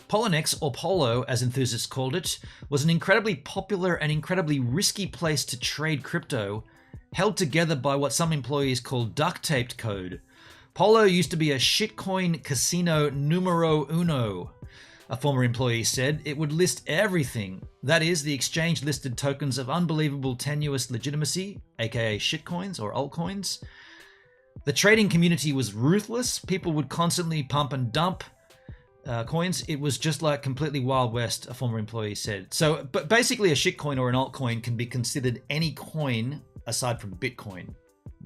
Poloniex, or Polo, as enthusiasts called it, was an incredibly popular and incredibly risky place to trade crypto, held together by what some employees call duct-taped code. Polo used to be a shitcoin casino numero uno. A former employee said it would list everything. That is, the exchange listed tokens of unbelievable tenuous legitimacy, aka shitcoins or altcoins. The trading community was ruthless. People would constantly pump and dump coins. It was just like completely Wild West, a former employee said. So, but basically a shitcoin or an altcoin can be considered any coin aside from Bitcoin,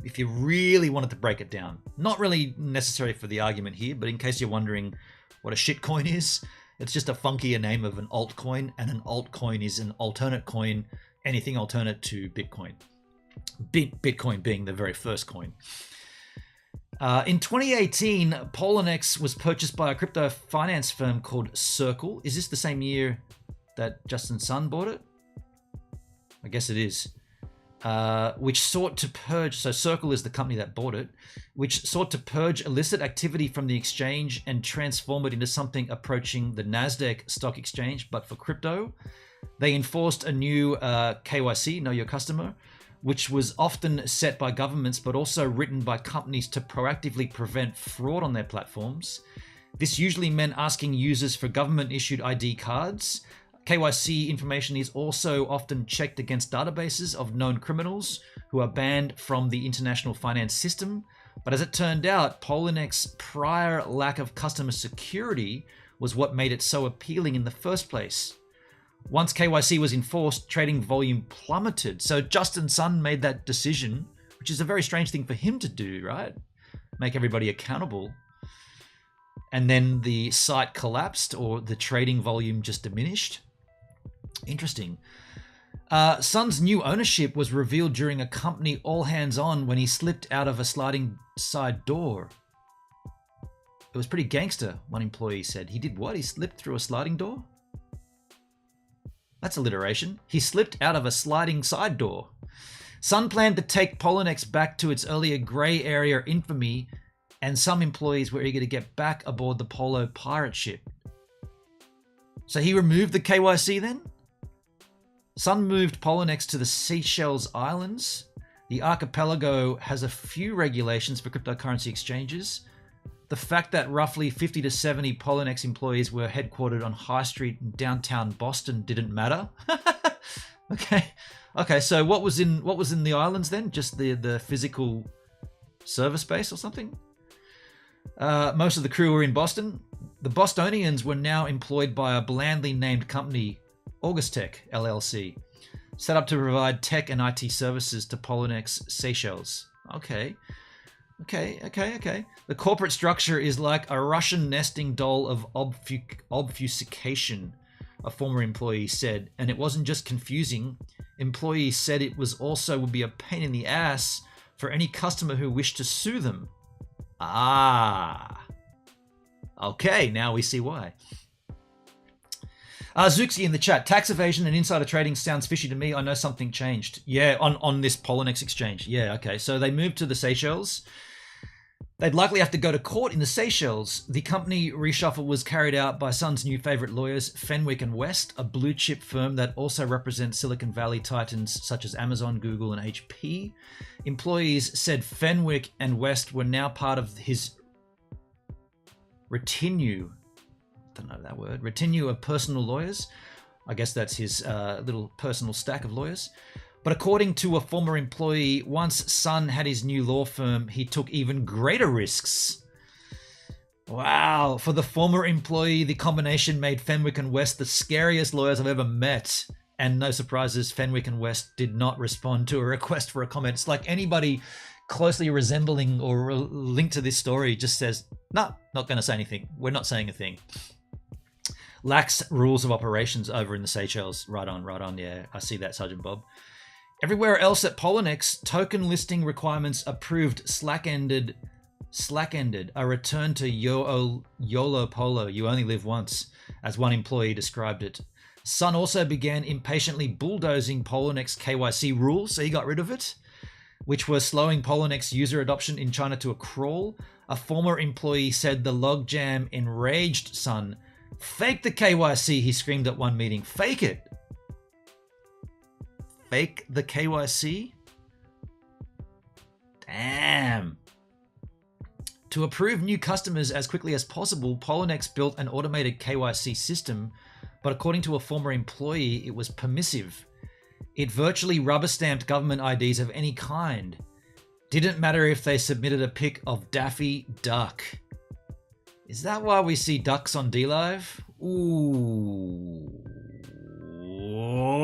if you really wanted to break it down. Not really necessary for the argument here, but in case you're wondering what a shitcoin is, it's just a funkier name of an altcoin, and an altcoin is an alternate coin, anything alternate to Bitcoin. Bitcoin being the very first coin. In 2018, Poloniex was purchased by a crypto finance firm called Circle. Is this the same year that Justin Sun bought it? I guess it is. Which sought to purge, so Circle is the company that bought it, which sought to purge illicit activity from the exchange and transform it into something approaching the NASDAQ stock exchange, but for crypto. They enforced a new KYC, Know Your Customer, which was often set by governments, but also written by companies to proactively prevent fraud on their platforms. This usually meant asking users for government-issued ID cards. KYC information is also often checked against databases of known criminals who are banned from the international finance system. But as it turned out, Polonex's prior lack of customer security was what made it so appealing in the first place. Once KYC was enforced, trading volume plummeted. So Justin Sun made that decision, which is a very strange thing for him to do, right? Make everybody accountable. And then the site collapsed, or the trading volume just diminished. Interesting. Sun's new ownership was revealed during a company all-hands-on when he slipped out of a sliding side door. It was pretty gangster, one employee said. He did what? He slipped through a sliding door? That's alliteration. He slipped out of a sliding side door. Sun planned to take Poloniex back to its earlier grey area infamy, and some employees were eager to get back aboard the Polo pirate ship. So he removed the KYC then? Sun moved Poloniex to the Seychelles Islands. The archipelago has a few regulations for cryptocurrency exchanges. The fact that roughly 50 to 70 Poloniex employees were headquartered on High Street in downtown Boston didn't matter. Okay. So what was in the islands then? Just the physical server space or something? Most of the crew were in Boston. The Bostonians were now employed by a blandly named company, Augustech LLC, set up to provide tech and IT services to Poloniex Seychelles. Okay. The corporate structure is like a Russian nesting doll of obfuscation. a former employee said. And it wasn't just confusing. Employees said it was also would be a pain in the ass for any customer who wished to sue them. Ah. Okay, now we see why. Zuxi in the chat, tax evasion and insider trading sounds fishy to me. I know something changed. Yeah, on this Poloniex exchange. Yeah, okay. So they moved to the Seychelles. They'd likely have to go to court in the Seychelles. The company reshuffle was carried out by Sun's new favorite lawyers, Fenwick and West, a blue chip firm that also represents Silicon Valley titans such as Amazon, Google, and HP. Employees said Fenwick and West were now part of his retinue. Don't know that word. Retinue of personal lawyers. I guess that's his little personal stack of lawyers. But according to a former employee, once Sun had his new law firm, he took even greater risks. Wow. For the former employee, the combination made Fenwick and West the scariest lawyers I've ever met. And no surprises, Fenwick and West did not respond to a request for a comment. It's like anybody closely resembling or linked to this story just says, no, not going to say anything. We're not saying a thing. Lax rules of operations over in the Seychelles. Right on. Yeah, I see that, Sergeant Bob. Everywhere else at Poloniex, token listing requirements approved slack-ended. A return to YOLO Polo, you only live once, as one employee described it. Sun also began impatiently bulldozing Poloniex KYC rules, so he got rid of it, which were slowing Poloniex user adoption in China to a crawl. A former employee said the logjam enraged Sun. Fake the KYC, he screamed at one meeting. Fake it. Fake the KYC? Damn. To approve new customers as quickly as possible, Poloniex built an automated KYC system, but according to a former employee, it was permissive. It virtually rubber-stamped government IDs of any kind. Didn't matter if they submitted a pic of Daffy Duck. Is that why we see ducks on DLive? Ooh.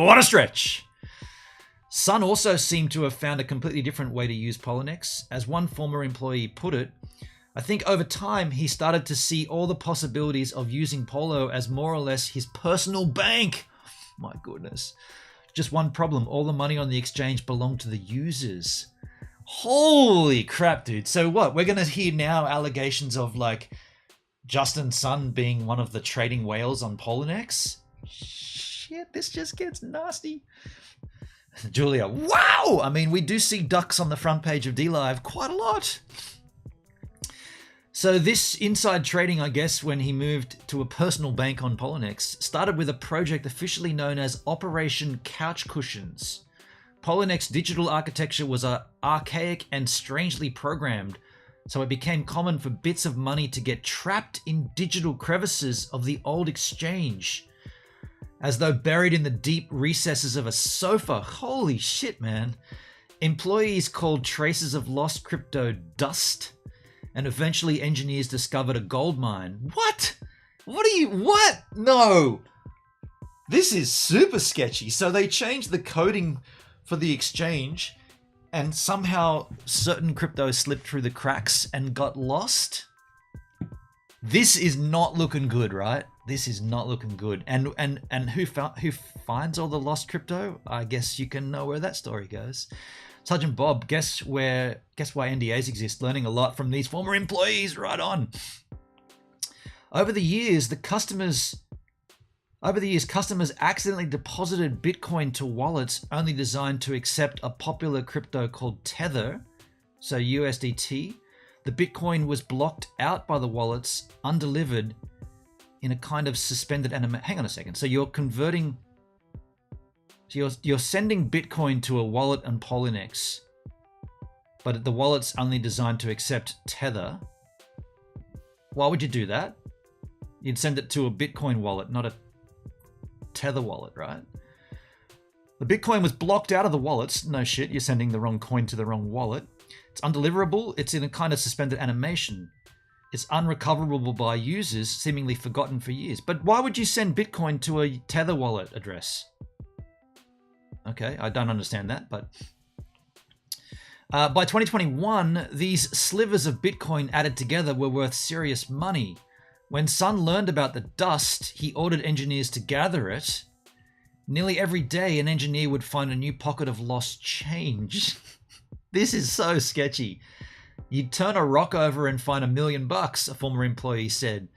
What a stretch. Sun also seemed to have found a completely different way to use Poloniex. As one former employee put it, I think over time he started to see all the possibilities of using Polo as more or less his personal bank. My goodness. Just one problem, all the money on the exchange belonged to the users. Holy crap, dude. So what? We're going to hear now allegations of like Justin Sun being one of the trading whales on Poloniex? Shit, this just gets nasty. Julia, wow! I mean, we do see ducks on the front page of DLive quite a lot. So this inside trading, I guess, when he moved to a personal bank on Poloniex, started with a project officially known as Operation Couch Cushions. Poloniex digital architecture was archaic and strangely programmed, so it became common for bits of money to get trapped in digital crevices of the old exchange, as though buried in the deep recesses of a sofa. Holy shit, man. Employees called traces of lost crypto dust, and eventually engineers discovered a gold mine. What? What? No. This is super sketchy. So they changed the coding for the exchange, and somehow certain crypto slipped through the cracks and got lost. This is not looking good, right? This is not looking good. And who finds all the lost crypto? I guess you can know where that story goes. Sergeant Bob, guess why NDAs exist? Learning a lot from these former employees. Right on. Over the years, customers accidentally deposited Bitcoin to wallets only designed to accept a popular crypto called Tether, so USDT. The Bitcoin was blocked out by the wallets, undelivered, in a kind of suspended animation. Hang on a second. So you're converting. So you're sending Bitcoin to a wallet on Poloniex, but the wallet's only designed to accept Tether. Why would you do that? You'd send it to a Bitcoin wallet, not a Tether wallet, right? The Bitcoin was blocked out of the wallets. No shit, you're sending the wrong coin to the wrong wallet. It's undeliverable. It's in a kind of suspended animation. It's unrecoverable by users, seemingly forgotten for years. But why would you send Bitcoin to a Tether wallet address? Okay, I don't understand that, but... by 2021, these slivers of Bitcoin added together were worth serious money. When Sun learned about the dust, he ordered engineers to gather it. Nearly every day, an engineer would find a new pocket of lost change. This is so sketchy. You'd turn a rock over and find $1 million, a former employee said.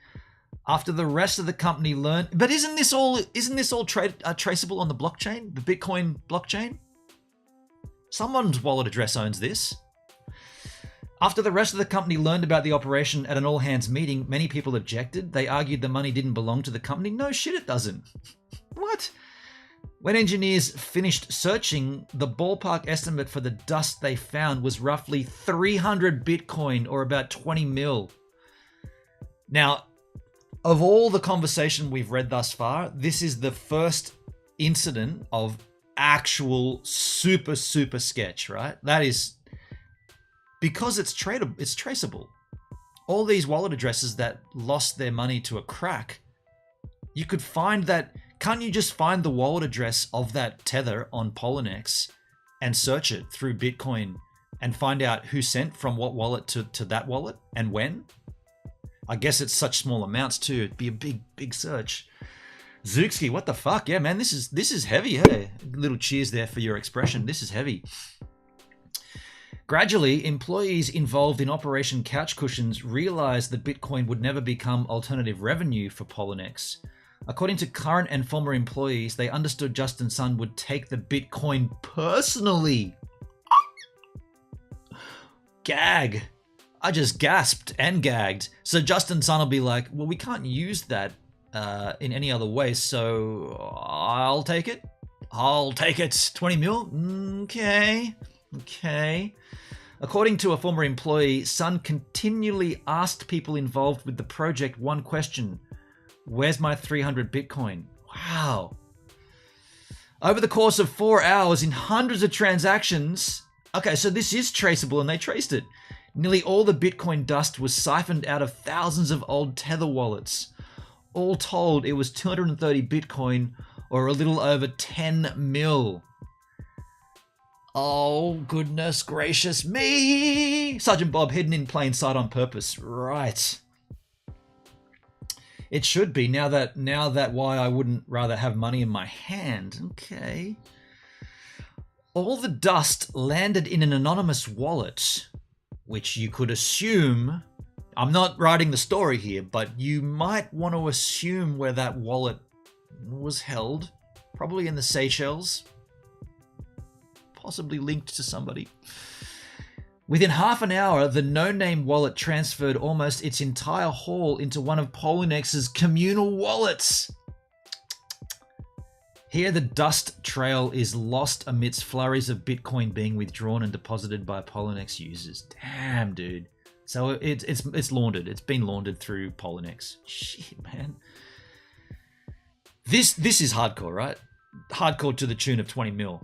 After the rest of the company learned... But isn't this all traceable on the blockchain? The Bitcoin blockchain? Someone's wallet address owns this. After the rest of the company learned about the operation at an all-hands meeting, many people objected. They argued the money didn't belong to the company. No shit, it doesn't. What? When engineers finished searching, the ballpark estimate for the dust they found was roughly 300 Bitcoin, or about 20 mil. Now, of all the conversation we've read thus far, this is the first incident of actual super sketch, right? That is... Because it's traceable. All these wallet addresses that lost their money to a crack, you could find that. Can't you just find the wallet address of that tether on Poloniex and search it through Bitcoin and find out who sent from what wallet to that wallet and when? I guess it's such small amounts too. It'd be a big search. Zuxki, what the fuck? Yeah, man, this is heavy. Hey, little cheers there for your expression. This is heavy. Gradually, employees involved in Operation Couch Cushions realized that Bitcoin would never become alternative revenue for Poloniex. According to current and former employees, they understood Justin Sun would take the Bitcoin personally. Gag. I just gasped and gagged. So Justin Sun will be like, well, we can't use that in any other way, so I'll take it. I'll take it. 20 mil? Okay. According to a former employee, Sun continually asked people involved with the project one question: where's my 300 Bitcoin? Wow. Over the course of 4 hours in hundreds of transactions. Okay, so this is traceable and they traced it. Nearly all the Bitcoin dust was siphoned out of thousands of old Tether wallets. All told, it was 230 Bitcoin, or a little over 10 mil. Oh, goodness gracious me! Sergeant Bob hidden in plain sight on purpose. Right. It should be, now that why I wouldn't rather have money in my hand. Okay. All the dust landed in an anonymous wallet, which you could assume... I'm not writing the story here, but you might want to assume where that wallet was held. Probably in the Seychelles. Possibly linked to somebody. Within half an hour, the no-name wallet transferred almost its entire haul into one of Polynex's communal wallets. Here, the dust trail is lost amidst flurries of Bitcoin being withdrawn and deposited by Poloniex users. Damn, dude. So it's laundered. It's been laundered through Poloniex. Shit, man. This is hardcore, right? Hardcore to the tune of 20 mil.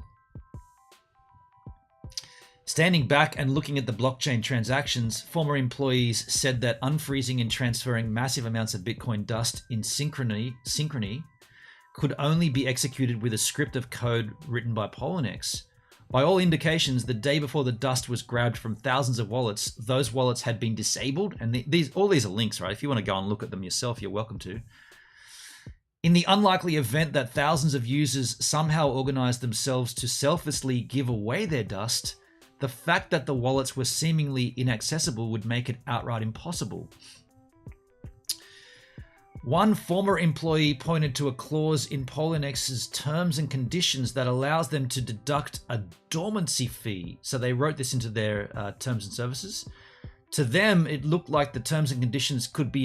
Standing back and looking at the blockchain transactions, former employees said that unfreezing and transferring massive amounts of Bitcoin dust in synchrony could only be executed with a script of code written by Poloniex. By all indications, the day before the dust was grabbed from thousands of wallets, those wallets had been disabled. And all these are links, right? If you want to go and look at them yourself, you're welcome to. In the unlikely event that thousands of users somehow organized themselves to selflessly give away their dust, the fact that the wallets were seemingly inaccessible would make it outright impossible. One former employee pointed to a clause in Polynex's terms and conditions that allows them to deduct a dormancy fee. So they wrote this into their terms and services. To them, it looked like the terms and conditions could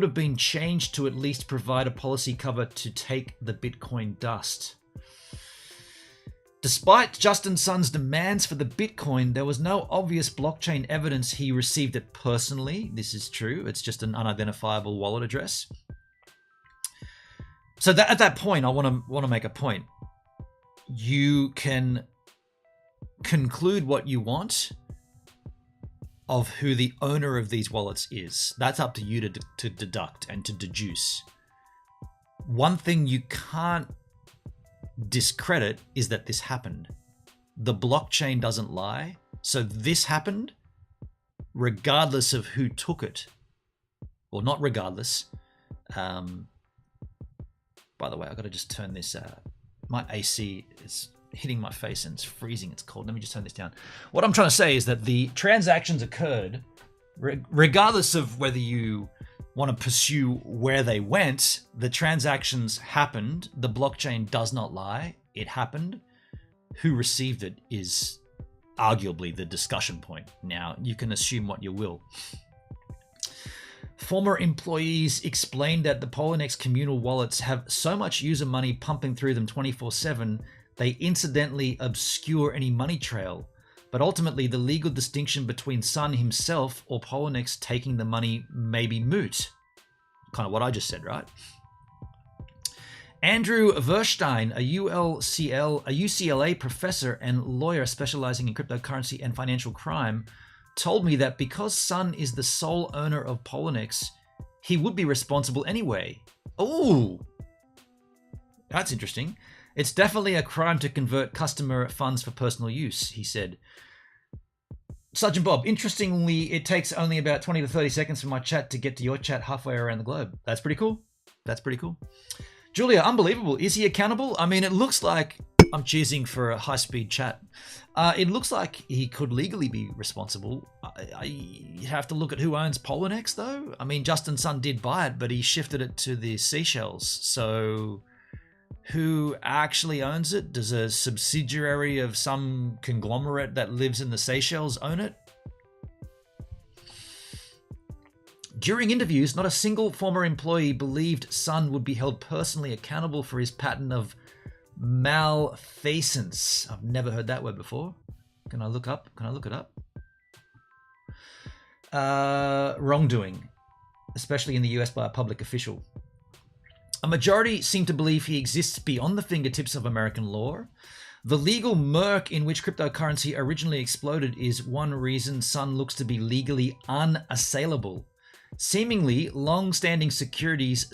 have been changed to at least provide a policy cover to take the Bitcoin dust. Despite Justin Sun's demands for the Bitcoin, there was no obvious blockchain evidence he received it personally. This is true. It's just an unidentifiable wallet address. So at that point, I want to make a point. You can conclude what you want of who the owner of these wallets is. That's up to you to deduct and to deduce. One thing you can't discredit is that this happened. The blockchain doesn't lie. So this happened regardless of who took it. or not regardless. By the way, I've got to just turn this. My AC is hitting my face and it's freezing. It's cold. Let me just turn this down. What I'm trying to say is that the transactions occurred regardless of whether you want to pursue where they went. The transactions happened. The blockchain does not lie. It happened. Who received it is arguably the discussion point. Now, you can assume what you will. Former employees explained that the Poloniex communal wallets have so much user money pumping through them 24/7, they incidentally obscure any money trail. But ultimately, the legal distinction between Sun himself or Poloniex taking the money may be moot. Kind of what I just said, right? Andrew Verstein, a UCLA professor and lawyer specializing in cryptocurrency and financial crime, told me that because Sun is the sole owner of Poloniex, he would be responsible anyway. Oh, that's interesting. It's definitely a crime to convert customer funds for personal use, he said. Sergeant Bob, interestingly, it takes only about 20 to 30 seconds for my chat to get to your chat halfway around the globe. That's pretty cool. That's pretty cool. Julia, unbelievable. Is he accountable? I mean, it looks like I'm choosing for a high-speed chat. It looks like he could legally be responsible. You have to look at who owns Poloniex, though. I mean, Justin Sun did buy it, but he shifted it to the Seychelles. So who actually owns it? Does a subsidiary of some conglomerate that lives in the Seychelles own it? During interviews, not a single former employee believed Sun would be held personally accountable for his pattern of malfeasance. I've never heard that word before. Can I look it up? Wrongdoing, especially in the US by a public official. A majority seem to believe he exists beyond the fingertips of American law. The legal murk in which cryptocurrency originally exploded is one reason Sun looks to be legally unassailable. Seemingly long-standing securities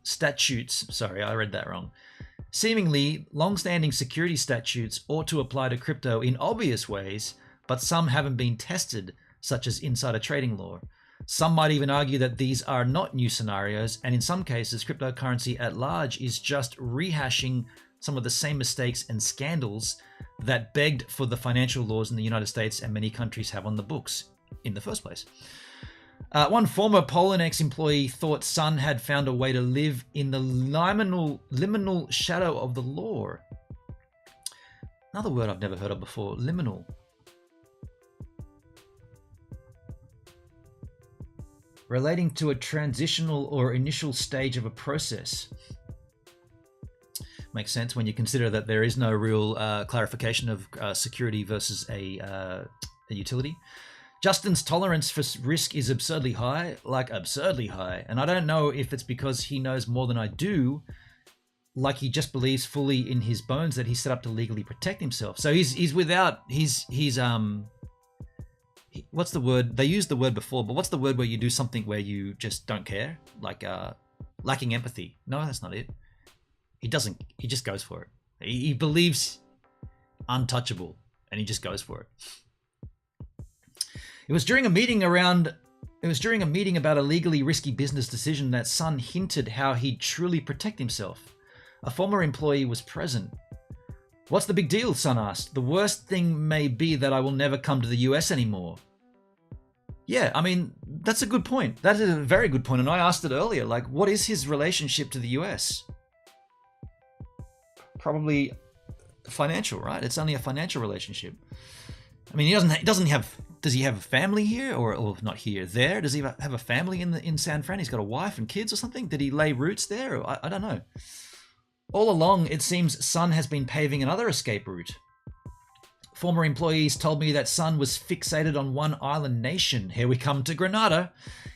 statutes, sorry, I read that wrong. Seemingly long-standing security statutes ought to apply to crypto in obvious ways, but some haven't been tested, such as insider trading law. Some might even argue that these are not new scenarios, and in some cases, cryptocurrency at large is just rehashing some of the same mistakes and scandals that begged for the financial laws in the United States and many countries have on the books in the first place. One former Poloniex employee thought Sun had found a way to live in the liminal shadow of the law. Another word I've never heard of before, liminal. Relating to a transitional or initial stage of a process. Makes sense when you consider that there is no real clarification of security versus a utility. Justin's tolerance for risk is absurdly high, and I don't know if it's because he knows more than I do, like he just believes fully in his bones that he's set up to legally protect himself. So he's what's the word? They used the word before, but what's the word where you do something where you just don't care? Like lacking empathy. No, that's not it. He just goes for it. He believes untouchable and he just goes for it. It was during a meeting about a legally risky business decision that Sun hinted how he'd truly protect himself. A former employee was present. What's the big deal? Sun asked. The worst thing may be that I will never come to the US anymore. Yeah, I mean, that's a good point. That is a very good point. And I asked it earlier, like, what is his relationship to the US? Probably financial, right? It's only a financial relationship. I mean, does he have a family here or not here, there? Does he have a family in San Fran? He's got a wife and kids or something? Did he lay roots there? I don't know. All along, it seems Sun has been paving another escape route. Former employees told me that Sun was fixated on one island nation. Here we come to Grenada.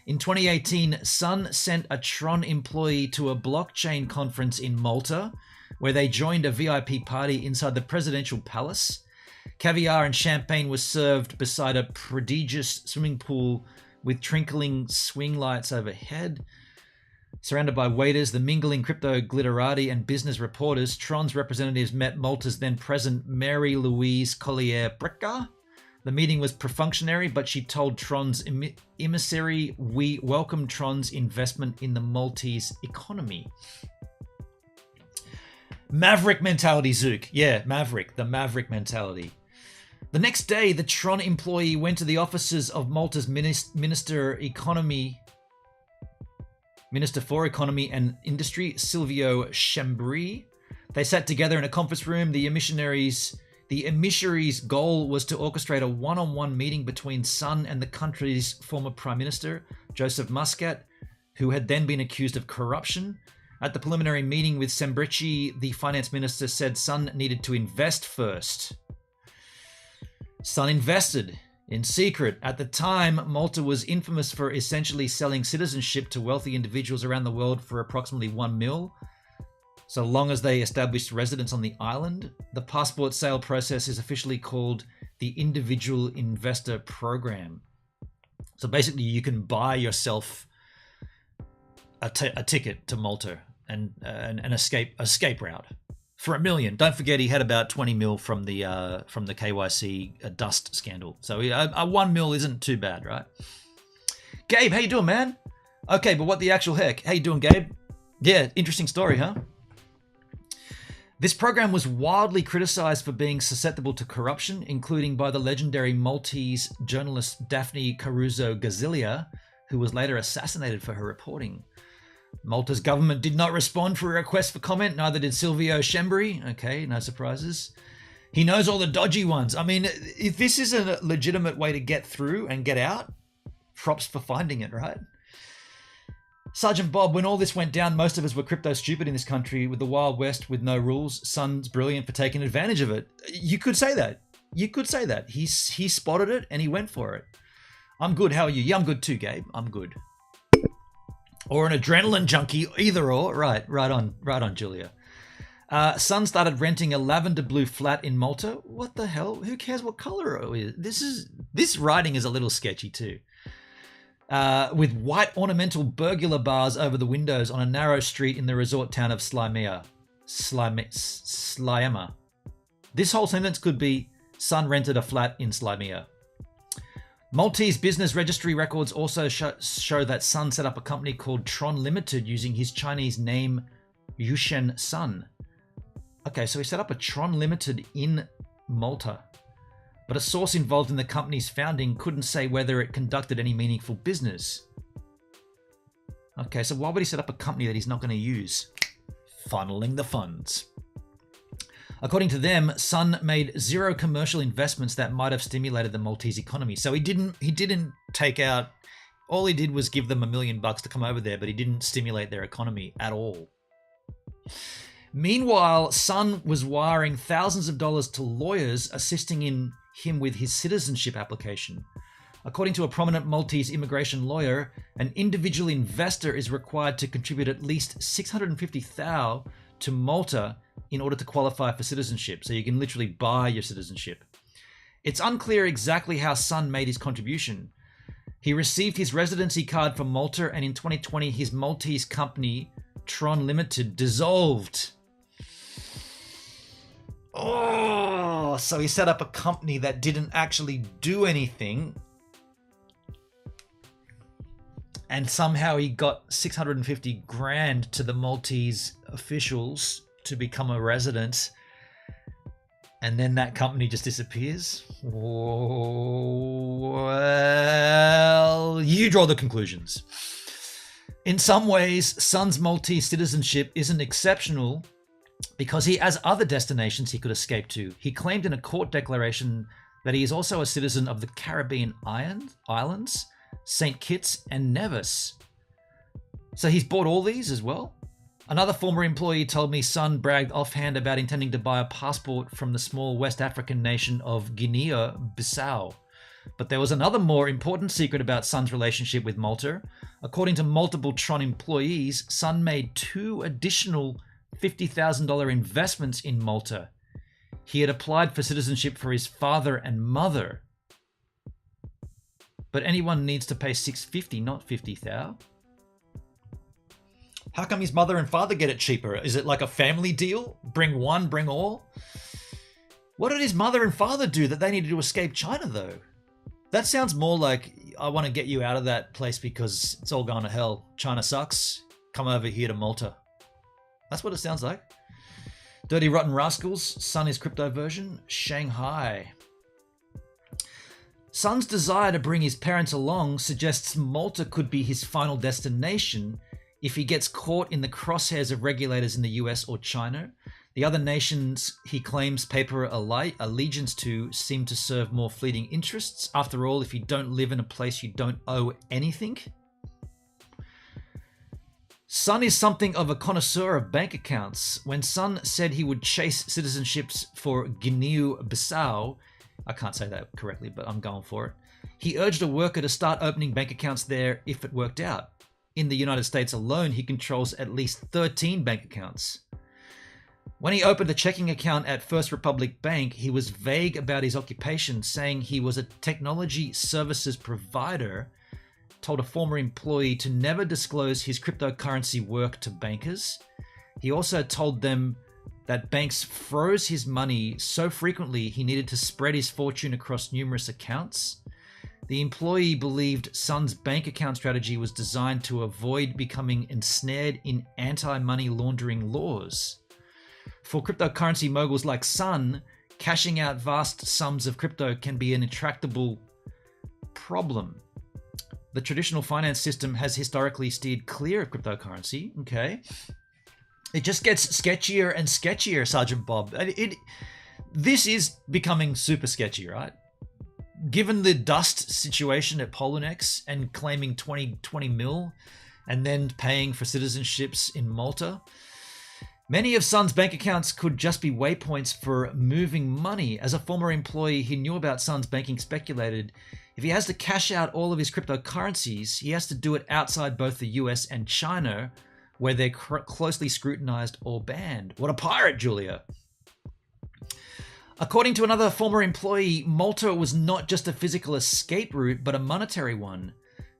In 2018, Sun sent a Tron employee to a blockchain conference in Malta, where they joined a VIP party inside the presidential palace. Caviar and champagne was served beside a prodigious swimming pool with twinkling swing lights overhead. Surrounded by waiters, the mingling crypto glitterati, and business reporters, Tron's representatives met Malta's then-president Mary Louise Collier-Breca, The meeting was perfunctory, but she told Tron's emissary, "We welcome Tron's investment in the Maltese economy." Maverick mentality, Zook. Yeah, Maverick. The Maverick mentality. The next day, the Tron employee went to the offices of Malta's Minister for Economy and Industry, Silvio Chambri. They sat together in a conference room. The emissary's goal was to orchestrate a one-on-one meeting between Sun and the country's former Prime Minister, Joseph Muscat, who had then been accused of corruption. At the preliminary meeting with Sembrici, the finance minister said Sun needed to invest first. Sun invested in secret. At the time, Malta was infamous for essentially selling citizenship to wealthy individuals around the world for approximately $1 million, so long as they established residence on the island. The passport sale process is officially called the Individual Investor Program. So basically, you can buy yourself a ticket to Malta and an escape route for $1 million. Don't forget, he had about 20 mil from the KYC dust scandal. So a 1 mil isn't too bad, right? Gabe, how you doing, man? Okay, but what the actual heck? How you doing, Gabe? Yeah, interesting story, huh? This program was wildly criticized for being susceptible to corruption, including by the legendary Maltese journalist Daphne Caruso Gazzilia, who was later assassinated for her reporting. Malta's government did not respond for a request for comment, neither did Silvio Chambri. Okay, no surprises. He knows all the dodgy ones. I mean, if this is a legitimate way to get through and get out, props for finding it, right? Sergeant Bob, when all this went down, most of us were crypto stupid in this country with the Wild West with no rules. Sun's brilliant for taking advantage of it. You could say that. You could say that. He spotted it and he went for it. I'm good. How are you? Yeah, I'm good too, Gabe. I'm good. Or an adrenaline junkie, either or. Right on, Julia. Sun started renting a lavender blue flat in Malta. What the hell? Who cares what color it is? This writing is a little sketchy too. With white ornamental burglar bars over the windows on a narrow street in the resort town of Sliema. This whole sentence could be, Sun rented a flat in Sliema. Maltese business registry records also show that Sun set up a company called Tron Limited using his Chinese name Yushen Sun. Okay, so he set up a Tron Limited in Malta. But a source involved in the company's founding couldn't say whether it conducted any meaningful business. Okay, so why would he set up a company that he's not going to use? Funneling the funds. According to them, Sun made zero commercial investments that might have stimulated the Maltese economy. So he didn't take out, all he did was give them $1 million to come over there, but he didn't stimulate their economy at all. Meanwhile, Sun was wiring thousands of dollars to lawyers assisting him with his citizenship application. According to a prominent Maltese immigration lawyer, an individual investor is required to contribute at least $650,000 to Malta in order to qualify for citizenship. So you can literally buy your citizenship. It's unclear exactly how Sun made his contribution. He received his residency card from Malta, and in 2020, his Maltese company, Tron Limited, dissolved. Oh, so he set up a company that didn't actually do anything. And somehow he got 650 grand to the Maltese officials to become a resident. And then that company just disappears. Well, you draw the conclusions. In some ways, Sun's Maltese citizenship isn't exceptional because he has other destinations he could escape to. He claimed in a court declaration that he is also a citizen of the Caribbean islands, St. Kitts and Nevis. So he's bought all these as well? Another former employee told me Sun bragged offhand about intending to buy a passport from the small West African nation of Guinea-Bissau. But there was another more important secret about Sun's relationship with Malta. According to multiple Tron employees, Sun made 2 additional $50,000 investments in Malta. He had applied for citizenship for his father and mother. But anyone needs to pay $650, not $50,000. How come his mother and father get it cheaper? Is it like a family deal? Bring one, bring all? What did his mother and father do that they needed to escape China, though? That sounds more like, I want to get you out of that place because it's all gone to hell. China sucks. Come over here to Malta. That's what it sounds like. Dirty Rotten Rascals, Sun is crypto version, Shanghai. Sun's desire to bring his parents along suggests Malta could be his final destination if he gets caught in the crosshairs of regulators in the US or China. The other nations he claims paper allegiance to seem to serve more fleeting interests. After all, if you don't live in a place you don't owe anything. Sun is something of a connoisseur of bank accounts. When Sun said he would chase citizenships for Guinea-Bissau, I can't say that correctly, but I'm going for it, he urged a worker to start opening bank accounts there if it worked out. In the United States alone, he controls at least 13 bank accounts. When he opened a checking account at First Republic Bank, he was vague about his occupation, saying he was a technology services provider, told a former employee to never disclose his cryptocurrency work to bankers. He also told them that banks froze his money so frequently he needed to spread his fortune across numerous accounts. The employee believed Sun's bank account strategy was designed to avoid becoming ensnared in anti-money laundering laws. For cryptocurrency moguls like Sun, cashing out vast sums of crypto can be an intractable problem. The traditional finance system has historically steered clear of cryptocurrency. Okay. It just gets sketchier and sketchier, Sergeant Bob. This is becoming super sketchy, right? Given the dust situation at Poloniex and claiming 20 mil and then paying for citizenships in Malta, many of Sun's bank accounts could just be waypoints for moving money. As a former employee who knew about Sun's banking speculated, if he has to cash out all of his cryptocurrencies, he has to do it outside both the US and China, where they're closely scrutinized or banned. What a pirate, Julia. According to another former employee, Malta was not just a physical escape route, but a monetary one.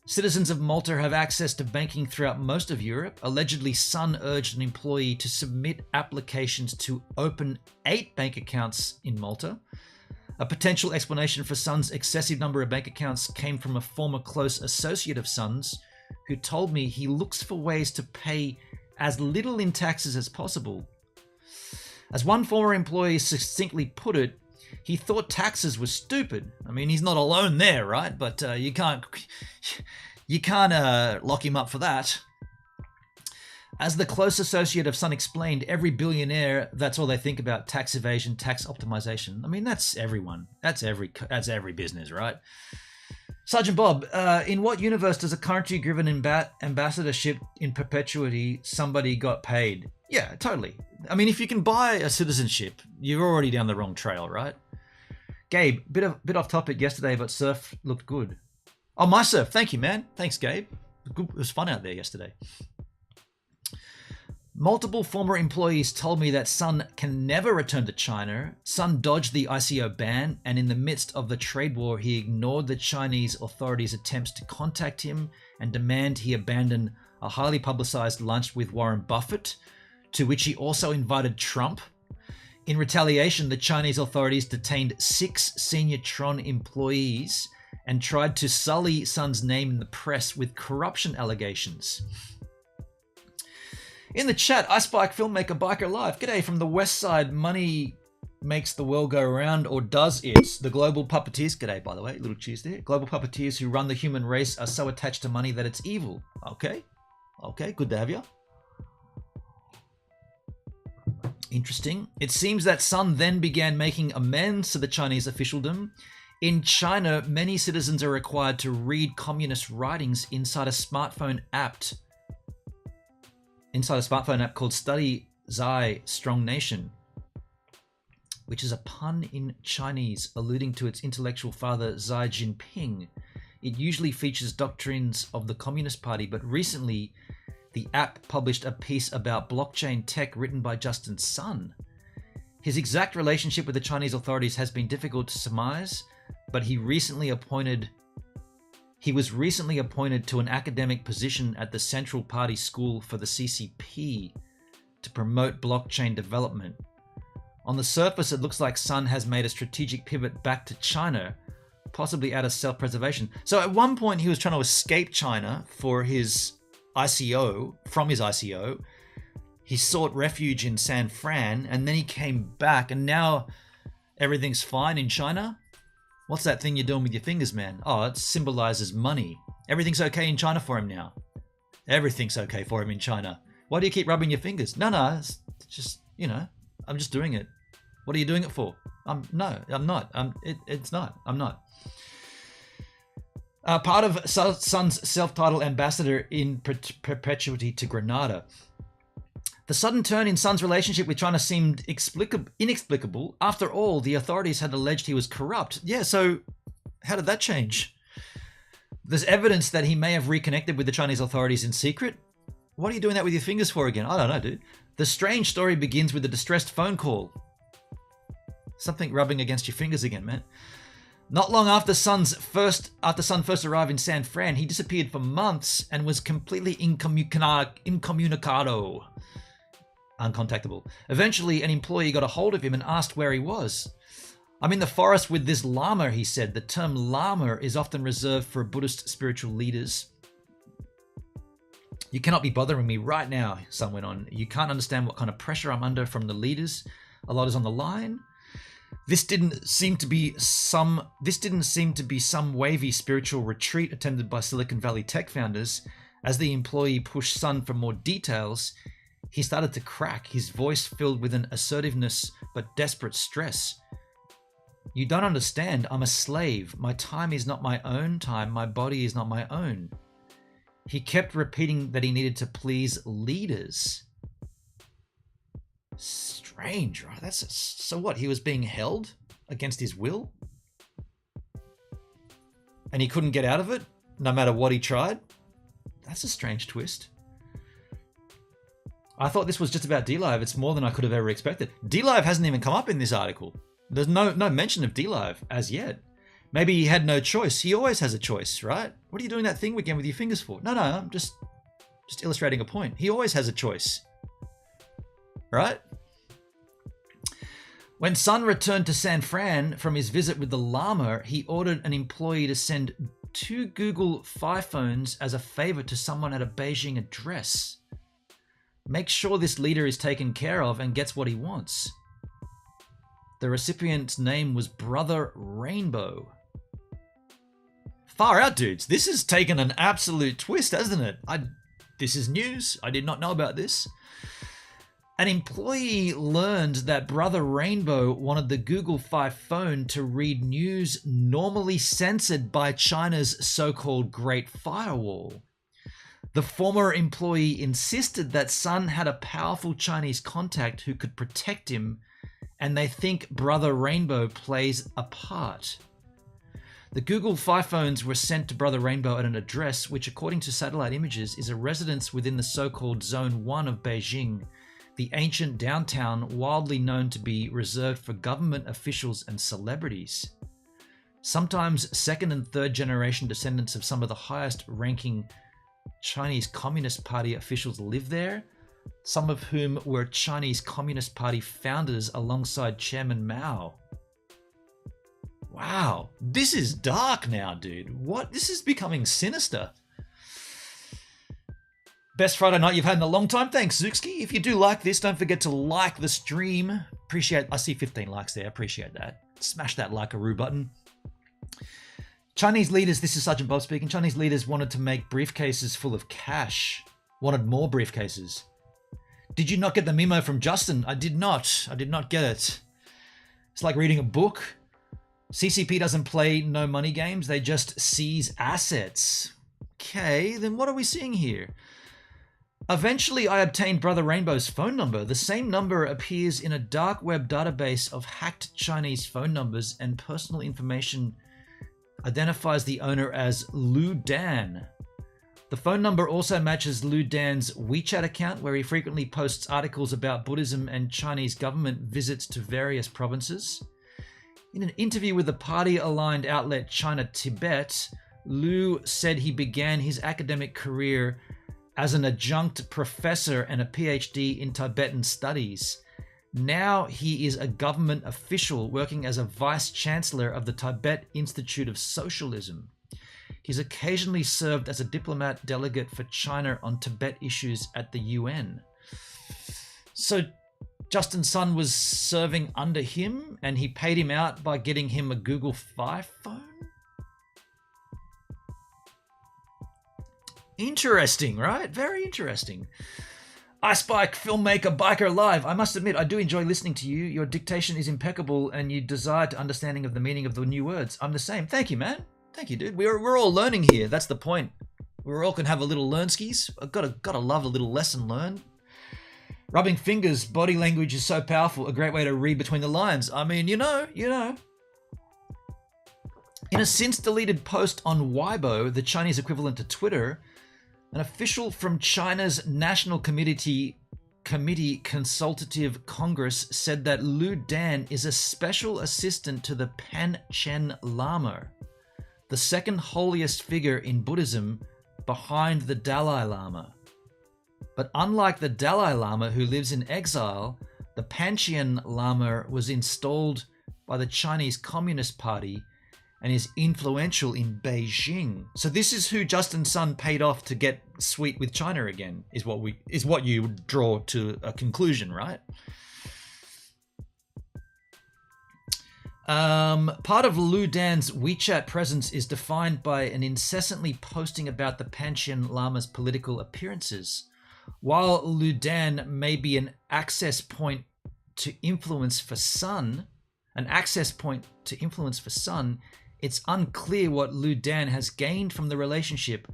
Citizens of Malta have access to banking throughout most of Europe. Allegedly, Sun urged an employee to submit applications to open 8 bank accounts in Malta. A potential explanation for Sun's excessive number of bank accounts came from a former close associate of Sun's, who told me he looks for ways to pay as little in taxes as possible. As one former employee succinctly put it, he thought taxes were stupid. I mean, he's not alone there, right? But you can't lock him up for that. As the close associate of Sun explained, every billionaire, that's all they think about: tax evasion, tax optimization. I mean, that's everyone. That's every business, right? Sergeant Bob, in what universe does a currency-driven ambassadorship in perpetuity somebody got paid? Yeah, totally. I mean, if you can buy a citizenship, you're already down the wrong trail, right? Gabe, bit off topic yesterday, but surf looked good. Oh, my surf. Thank you, man. Thanks, Gabe. It was fun out there yesterday. Multiple former employees told me that Sun can never return to China. Sun dodged the ICO ban, and in the midst of the trade war, he ignored the Chinese authorities' attempts to contact him and demand he abandon a highly publicized lunch with Warren Buffett, to which he also invited Trump. In retaliation, the Chinese authorities detained 6 senior Tron employees and tried to sully Sun's name in the press with corruption allegations. In the chat, I Spike filmmaker Biker Live. G'day from the West Side. Money makes the world go round, or does it? The global puppeteers. G'day, by the way. Little cheers there. Global puppeteers who run the human race are so attached to money that it's evil. Okay. Good to have you. Interesting. It seems that Sun then began making amends to the Chinese officialdom. In China, many citizens are required to read communist writings inside a smartphone app called Study Zai Strong Nation, which is a pun in Chinese alluding to its intellectual father Xi Jinping. It usually features doctrines of the Communist Party, but recently the app published a piece about blockchain tech written by Justin Sun. His exact relationship with the Chinese authorities has been difficult to surmise, but he was recently appointed to an academic position at the Central Party School for the CCP to promote blockchain development. On the surface, it looks like Sun has made a strategic pivot back to China, possibly out of self-preservation. So at one point, he was trying to escape China for his ICO, from his ICO. He sought refuge in San Fran, and then he came back, and now everything's fine in China? What's that thing you're doing with your fingers, man? Oh, it symbolizes money. Everything's okay in China for him now. Everything's okay for him in China. Why do you keep rubbing your fingers? No, it's just, I'm just doing it. What are you doing it for? No, I'm not. It's not. I'm not. Part of Sun's self-titled ambassador in perpetuity to Grenada. The sudden turn in Sun's relationship with China seemed inexplicable. After all, the authorities had alleged he was corrupt. Yeah, so how did that change? There's evidence that he may have reconnected with the Chinese authorities in secret. What are you doing that with your fingers for again? I don't know, dude. The strange story begins with a distressed phone call. Something rubbing against your fingers again, man. Not long after Sun first arrived in San Fran, he disappeared for months and was completely incommunicado. Uncontactable. Eventually, an employee got a hold of him and asked where he was. I'm in the forest with this lama, he said. The term lama is often reserved for Buddhist spiritual leaders. You cannot be bothering me right now, Sun went on. You can't understand what kind of pressure I'm under from the leaders. A lot is on the line. This didn't seem to be some wavy spiritual retreat attended by Silicon Valley tech founders. As the employee pushed Sun for more details, he started to crack, his voice filled with an assertiveness but desperate stress. You don't understand. I'm a slave. My time is not my own time. My body is not my own. He kept repeating that he needed to please leaders. Strange, right? So what? He was being held against his will? And he couldn't get out of it, no matter what he tried? That's a strange twist. I thought this was just about DLive. It's more than I could have ever expected. DLive hasn't even come up in this article. There's no mention of DLive as yet. Maybe he had no choice. He always has a choice, right? What are you doing that thing again with your fingers for? No, I'm just illustrating a point. He always has a choice, right? When Sun returned to San Fran from his visit with the Lama, he ordered an employee to send 2 Google Fi phones as a favor to someone at a Beijing address. Make sure this leader is taken care of and gets what he wants. The recipient's name was Brother Rainbow. Far out, dudes. This has taken an absolute twist, hasn't it? This is news. I did not know about this. An employee learned that Brother Rainbow wanted the Google Fi phone to read news normally censored by China's so-called Great Firewall. The former employee insisted that Sun had a powerful Chinese contact who could protect him, and they think Brother Rainbow plays a part. The Google Fi phones were sent to Brother Rainbow at an address which, according to satellite images, is a residence within the so-called Zone 1 of Beijing, the ancient downtown widely known to be reserved for government officials and celebrities. Sometimes second and third generation descendants of some of the highest ranking Chinese Communist Party officials live there, some of whom were Chinese Communist Party founders alongside Chairman Mao. Wow, this is dark now, dude. What? This is becoming sinister. Best Friday night you've had in a long time. Thanks, Zuxki. If you do like this, don't forget to like the stream. I see 15 likes there. Appreciate that. Smash that like-a-roo button. Chinese leaders, this is Sergeant Bob speaking. Chinese leaders wanted to make briefcases full of cash. Wanted more briefcases. Did you not get the memo from Justin? I did not. I did not get it. It's like reading a book. CCP doesn't play no money games. They just seize assets. Okay, then what are we seeing here? Eventually, I obtained Brother Rainbow's phone number. The same number appears in a dark web database of hacked Chinese phone numbers, and personal information identifies the owner as Lu Dan. The phone number also matches Lu Dan's WeChat account, where he frequently posts articles about Buddhism and Chinese government visits to various provinces. In an interview with the party-aligned outlet China Tibet, Lu said he began his academic career as an adjunct professor and a PhD in Tibetan studies. Now he is a government official working as a vice chancellor of the Tibet Institute of Socialism. He's occasionally served as a diplomat delegate for China on Tibet issues at the UN. So Justin Sun was serving under him and he paid him out by getting him a Google Fi phone? Interesting, right? Very interesting. iSpike, filmmaker, biker live. I must admit, I do enjoy listening to you. Your dictation is impeccable and you desire to understanding of the meaning of the new words. I'm the same. Thank you, man. Thank you, dude. We're all learning here. That's the point. We all can have a little learn skis. I've gotta love a little lesson learned. Rubbing fingers, body language is so powerful. A great way to read between the lines. I mean, you know. In a since deleted post on Weibo, the Chinese equivalent to Twitter, an official from China's National Committee Consultative Congress said that Lu Dan is a special assistant to the Panchen Lama, the second holiest figure in Buddhism behind the Dalai Lama. But unlike the Dalai Lama, who lives in exile, the Panchen Lama was installed by the Chinese Communist Party and is influential in Beijing. So this is who Justin Sun paid off to get sweet with China again, is what you would draw to a conclusion, right? Part of Lu Dan's WeChat presence is defined by an incessantly posting about the Panchen Lama's political appearances. While Lu Dan may be an access point to influence for Sun, it's unclear what Lu Dan has gained from the relationship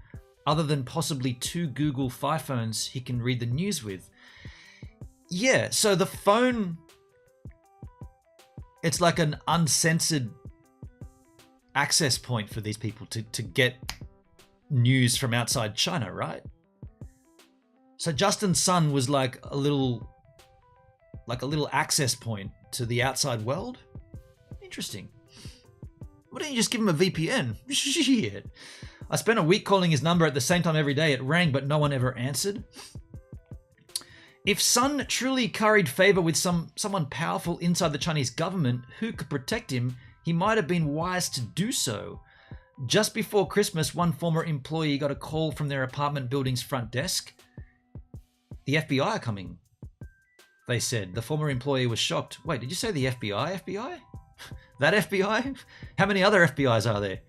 other than possibly 2 Google Fi phones he can read the news with. Yeah, so the phone, it's like an uncensored access point for these people to get news from outside China, right? So Justin Sun was like a little access point to the outside world. Interesting. Why don't you just give him a VPN? Shit. I spent a week calling his number at the same time every day. It rang, but no one ever answered. If Sun truly curried favor with someone powerful inside the Chinese government who could protect him, he might have been wise to do so. Just before Christmas, one former employee got a call from their apartment building's front desk. The FBI are coming, they said. The former employee was shocked. Wait, did you say the FBI? FBI? That FBI? How many other FBIs are there?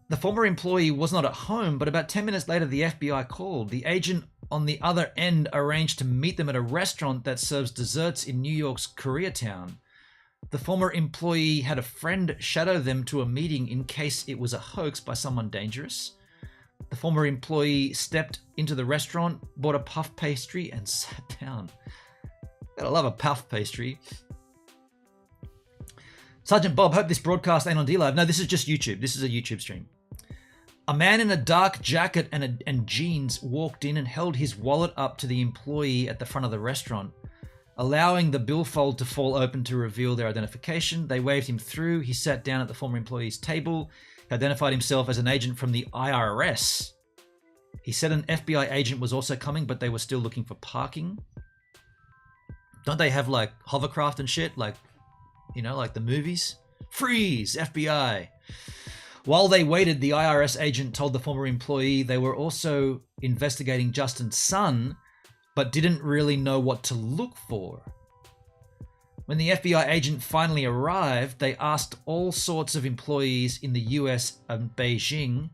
The former employee was not at home, but about 10 minutes later, the FBI called. The agent on the other end arranged to meet them at a restaurant that serves desserts in New York's Koreatown. The former employee had a friend shadow them to a meeting in case it was a hoax by someone dangerous. The former employee stepped into the restaurant, bought a puff pastry, and sat down. Gotta love a puff pastry. Sergeant Bob, hope this broadcast ain't on DLive. No, this is just YouTube. This is a YouTube stream. A man in a dark jacket and jeans walked in and held his wallet up to the employee at the front of the restaurant, allowing the billfold to fall open to reveal their identification. They waved him through. He sat down at the former employee's table. He identified himself as an agent from the IRS. He said an FBI agent was also coming, but they were still looking for parking. Don't they have like hovercraft and shit? Like, you know, like the movies? Freeze, FBI. While they waited, the IRS agent told the former employee they were also investigating Justin Sun, but didn't really know what to look for. When the FBI agent finally arrived, they asked all sorts of employees in the US and Beijing.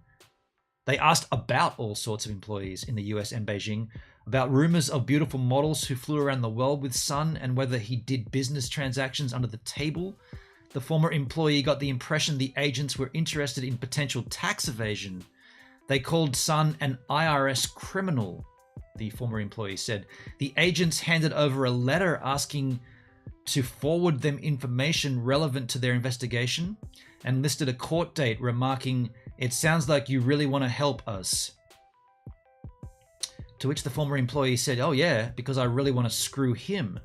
They asked about all sorts of employees in the US and Beijing about rumors of beautiful models who flew around the world with Sun and whether he did business transactions under the table. The former employee got the impression the agents were interested in potential tax evasion. They called Sun an IRS criminal, the former employee said. The agents handed over a letter asking to forward them information relevant to their investigation and listed a court date, remarking, "It sounds like you really want to help us." To which the former employee said, "Oh yeah, because I really want to screw him."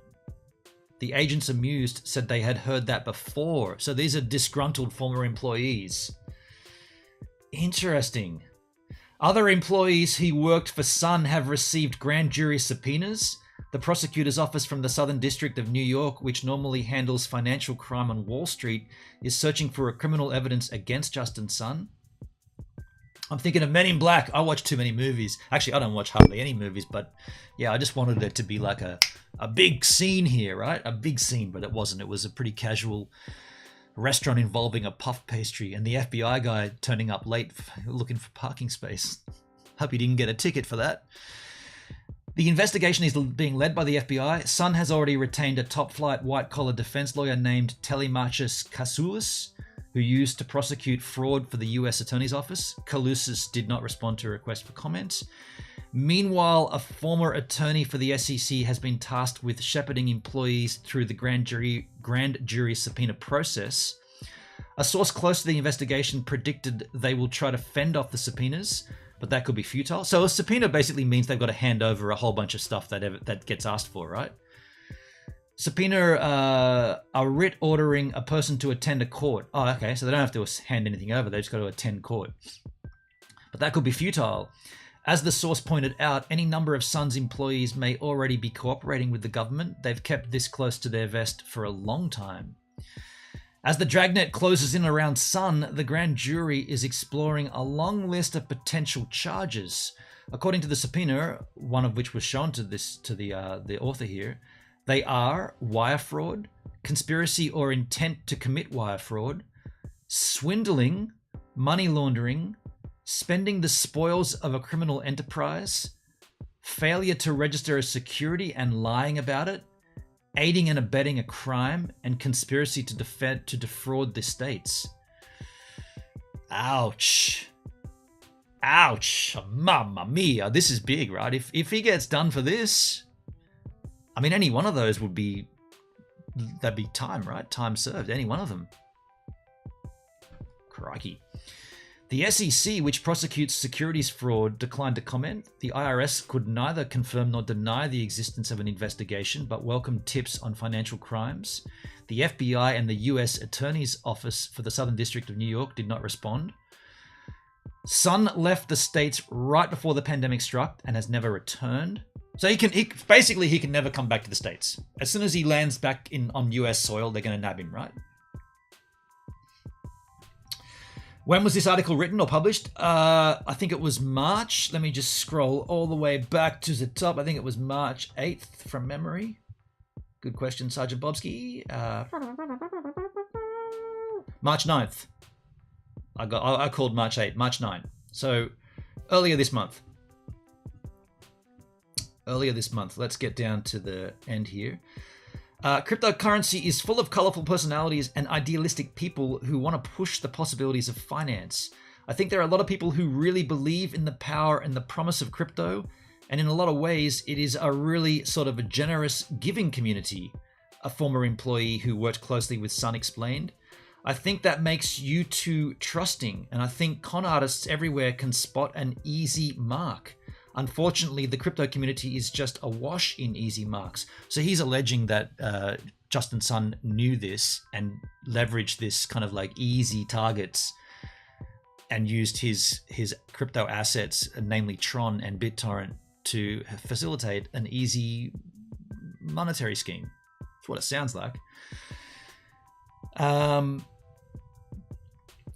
The agents, amused, said they had heard that before. So these are disgruntled former employees. Interesting. Other employees who worked for Sun have received grand jury subpoenas. The prosecutor's office from the Southern District of New York, which normally handles financial crime on Wall Street, is searching for a criminal evidence against Justin Sun. I'm thinking of Men in Black. I watch too many movies. Actually, I don't watch hardly any movies, but yeah, I just wanted it to be like a big scene here, right? A big scene, but it wasn't. It was a pretty casual restaurant involving a puff pastry and the FBI guy turning up late looking for parking space. Hope he didn't get a ticket for that. The investigation is being led by the FBI. Sun has already retained a top-flight white-collar defense lawyer named Telemachus Kasoulis, who used to prosecute fraud for the U.S. Attorney's Office. Kalousis did not respond to a request for comment. Meanwhile, a former attorney for the SEC has been tasked with shepherding employees through the grand jury subpoena process. A source close to the investigation predicted they will try to fend off the subpoenas, but that could be futile. So a subpoena basically means they've got to hand over a whole bunch of stuff that gets asked for, right? Subpoena a writ ordering a person to attend a court. Oh, okay, so they don't have to hand anything over. They've just got to attend court. But that could be futile. As the source pointed out, any number of Sun's employees may already be cooperating with the government. They've kept this close to their vest for a long time. As the dragnet closes in around Sun, the grand jury is exploring a long list of potential charges. According to the subpoena, one of which was shown to the author here, they are wire fraud, conspiracy or intent to commit wire fraud, swindling, money laundering, spending the spoils of a criminal enterprise, failure to register a security and lying about it, aiding and abetting a crime, and conspiracy to defraud the states. Ouch. Ouch. Mamma mia. This is big, right? If he gets done for this, I mean, any one of those that'd be time, right? Time served, any one of them. Crikey. The SEC, which prosecutes securities fraud, declined to comment. The IRS could neither confirm nor deny the existence of an investigation, but welcomed tips on financial crimes. The FBI and the U.S. Attorney's Office for the Southern District of New York did not respond. Sun left the States right before the pandemic struck and has never returned. So he can never come back to the States. As soon as he lands back on US soil, they're going to nab him, right? When was this article written or published? I think it was March. Let me just scroll all the way back to the top. I think it was March 8th from memory. Good question, Sergeant Bobsky. March 9th. I called March 8th, March 9th. So earlier this month. Let's get down to the end here. Cryptocurrency is full of colorful personalities and idealistic people who want to push the possibilities of finance. I think there are a lot of people who really believe in the power and the promise of crypto, and in a lot of ways, it is a really sort of a generous giving community, a former employee who worked closely with Sun explained. I think that makes you too trusting, and I think con artists everywhere can spot an easy mark. Unfortunately, the crypto community is just awash in easy marks. So he's alleging that Justin Sun knew this and leveraged this kind of like easy targets and used his crypto assets, namely Tron and BitTorrent, to facilitate an easy monetary scheme. That's what it sounds like.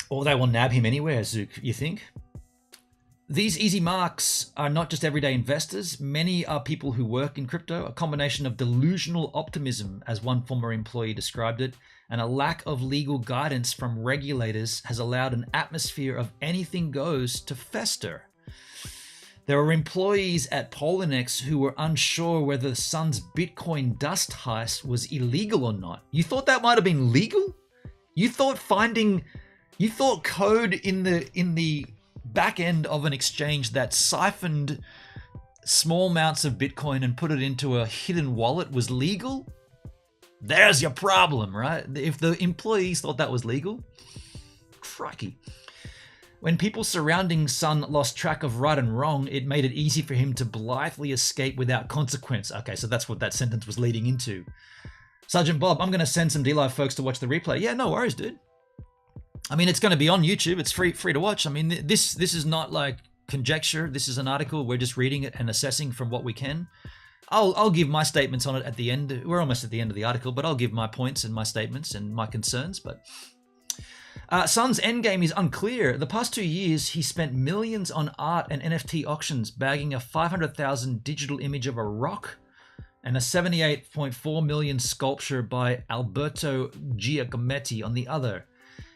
Or they will nab him anywhere, Zook, you think? These easy marks are not just everyday investors. Many are people who work in crypto, a combination of delusional optimism, as one former employee described it, and a lack of legal guidance from regulators has allowed an atmosphere of anything goes to fester. There were employees at Poloniex who were unsure whether Sun's Bitcoin dust heist was illegal or not. You thought that might have been legal? You thought code in the back end of an exchange that siphoned small amounts of Bitcoin and put it into a hidden wallet was legal? There's your problem, right? If the employees thought that was legal, crikey. When people surrounding Sun lost track of right and wrong, it made it easy for him to blithely escape without consequence. Okay, so that's what that sentence was leading into. Sergeant Bob, I'm going to send some DLive folks to watch the replay. Yeah, no worries, dude. I mean, it's going to be on YouTube. It's free to watch. I mean, this is not like conjecture. This is an article. We're just reading it and assessing from what we can. I'll give my statements on it at the end. We're almost at the end of the article, but I'll give my points and my statements and my concerns. But Sun's endgame is unclear. The past 2 years, he spent millions on art and NFT auctions, bagging a 500,000 digital image of a rock and a 78.4 million sculpture by Alberto Giacometti on the other.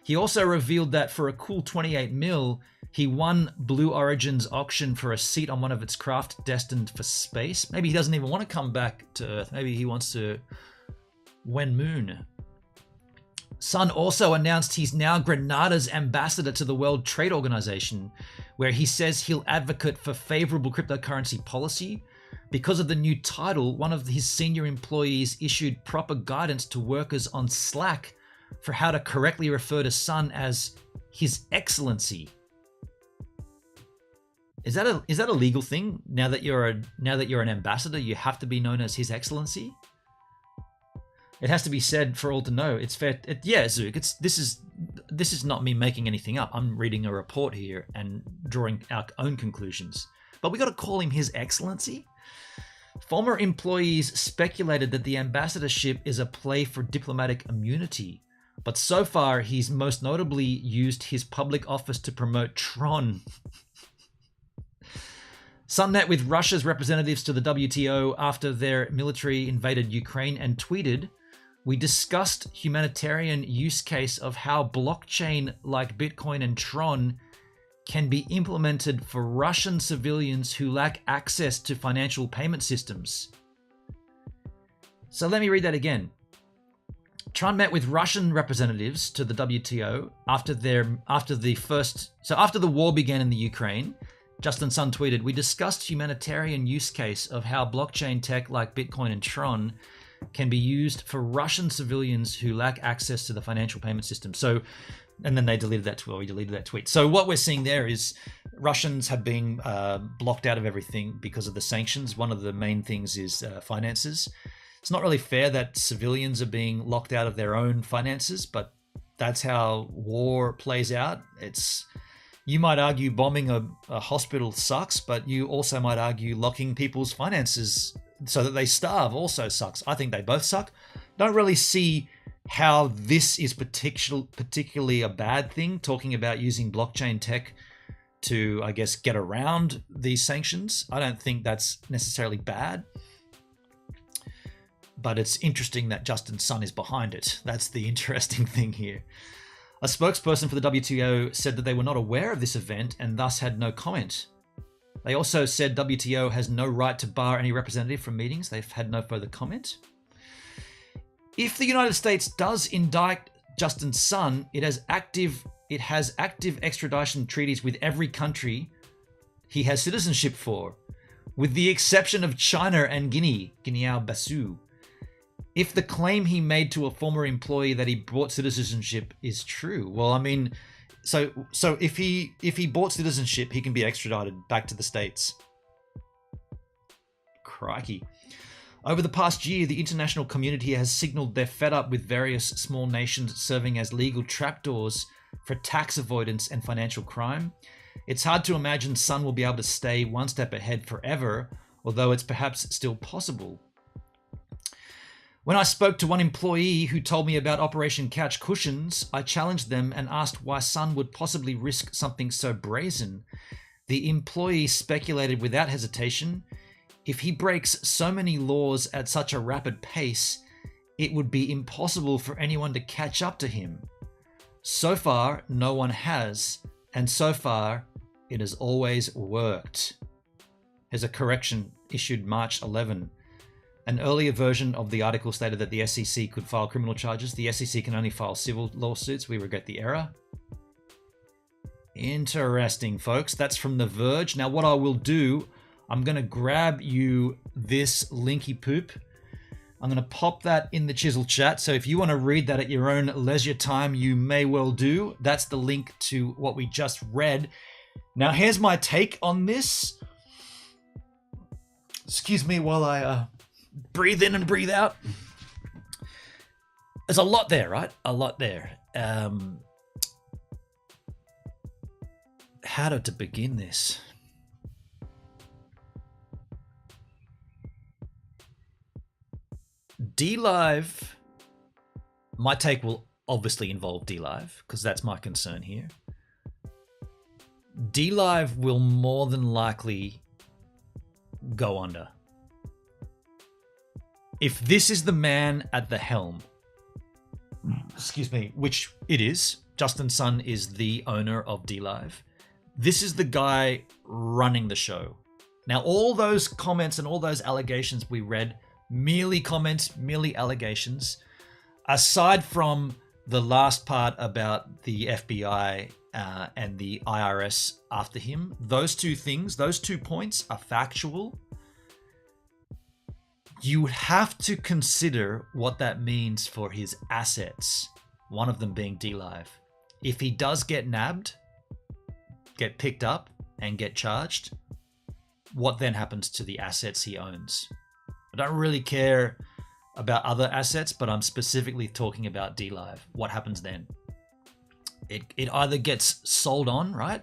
He also revealed that for a cool 28 mil, he won Blue Origin's auction for a seat on one of its craft destined for space. Maybe he doesn't even want to come back to Earth. Maybe he wants to Wen Moon. Sun also announced he's now Grenada's ambassador to the World Trade Organization, where he says he'll advocate for favorable cryptocurrency policy. Because of the new title, one of his senior employees issued proper guidance to workers on Slack for how to correctly refer to Sun as His Excellency. Is that a legal thing? Now that you're an ambassador, you have to be known as His Excellency? It has to be said for all to know. It's fair. Yeah, Zook. This is not me making anything up. I'm reading a report here and drawing our own conclusions. But we got to call him His Excellency. Former employees speculated that the ambassadorship is a play for diplomatic immunity, but so far he's most notably used his public office to promote Tron. Sun met with Russia's representatives to the WTO after their military invaded Ukraine and tweeted, "We discussed humanitarian use case of how blockchain like Bitcoin and Tron can be implemented for Russian civilians who lack access to financial payment systems." So let me read that again. Tron met with Russian representatives to the WTO after the war began in the Ukraine. Justin Sun tweeted, "We discussed humanitarian use case of how blockchain tech like Bitcoin and Tron can be used for Russian civilians who lack access to the financial payment system." So, and then they deleted that tweet. We deleted that tweet. So what we're seeing there is Russians have been blocked out of everything because of the sanctions. One of the main things is finances. It's not really fair that civilians are being locked out of their own finances, but that's how war plays out. You might argue bombing a hospital sucks, but you also might argue locking people's finances so that they starve also sucks. I think they both suck. Don't really see how this is particularly a bad thing, talking about using blockchain tech to, I guess, get around these sanctions. I don't think that's necessarily bad. But it's interesting that Justin Sun is behind it. That's the interesting thing here. A spokesperson for the WTO said that they were not aware of this event and thus had no comment. They also said WTO has no right to bar any representative from meetings. They've had no further comment. If the United States does indict Justin Sun, it has active extradition treaties with every country he has citizenship for, with the exception of China and Guinea-Bissau. If the claim he made to a former employee that he bought citizenship is true, well, I mean, so if he bought citizenship, he can be extradited back to the States. Crikey. Over the past year, the international community has signaled they're fed up with various small nations serving as legal trapdoors for tax avoidance and financial crime. It's hard to imagine Sun will be able to stay one step ahead forever, although it's perhaps still possible. When I spoke to one employee who told me about Operation Couch Cushions, I challenged them and asked why Sun would possibly risk something so brazen. The employee speculated without hesitation, if he breaks so many laws at such a rapid pace, it would be impossible for anyone to catch up to him. So far, no one has, and so far, it has always worked. Here's a correction issued March 11. An earlier version of the article stated that the SEC could file criminal charges. The SEC can only file civil lawsuits. We regret the error. Interesting, folks. That's from The Verge. Now, what I will do, I'm going to grab you this linky poop. I'm going to pop that in the Chisel chat. So if you want to read that at your own leisure time, you may well do. That's the link to what we just read. Now, here's my take on this. Excuse me while I breathe in and breathe out. There's a lot there, right? A lot there. How to begin this? DLive, my take will obviously involve DLive because that's my concern here. DLive will more than likely go under. If this is the man at the helm, excuse me, which it is, Justin Sun is the owner of DLive. This is the guy running the show. Now, all those comments and all those allegations we read, merely comments, merely allegations, aside from the last part about the FBI and the IRS after him, those two things, those 2 points are factual. You would have to consider what that means for his assets, one of them being DLive. If he does get nabbed, get picked up, and get charged, what then happens to the assets he owns? I don't really care about other assets, but I'm specifically talking about DLive. What happens then? It either gets sold on, right?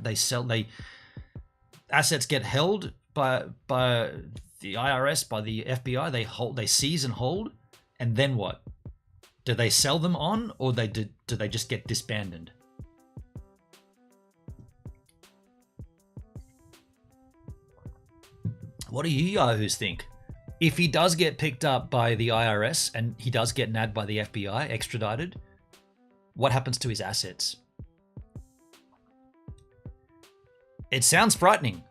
Assets get held by the IRS, by the FBI. They seize and hold, and then what? Do they sell them on, or do they just get disbanded? What do you yahoos think? If he does get picked up by the IRS and he does get nabbed by the FBI, extradited, what happens to his assets? It sounds frightening.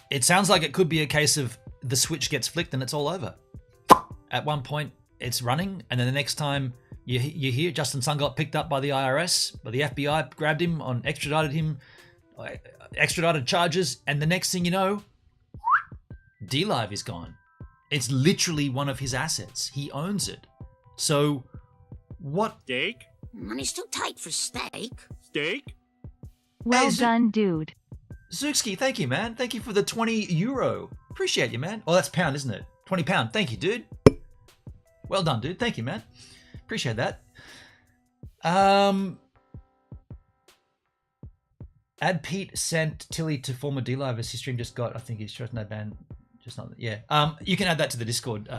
It sounds like it could be a case of the switch gets flicked and it's all over. At one point, it's running, and then the next time you hear Justin Sun got picked up by the IRS, but the FBI grabbed him on extradited charges, and the next thing you know, DLive is gone. It's literally one of his assets. He owns it. So, what? Steak? Money's too tight for steak. Steak? Well Hey, done, dude. Zuxki, thank you, man. Thank you for the €20. Appreciate you, man. Oh, that's pound, isn't it? £20. Thank you, dude. Well done, dude. Thank you, man. Appreciate that. Add Pete sent Tilly to former DLive as his stream just got. I think he's chosen no ban. Just not. Yeah. You can add that to the Discord,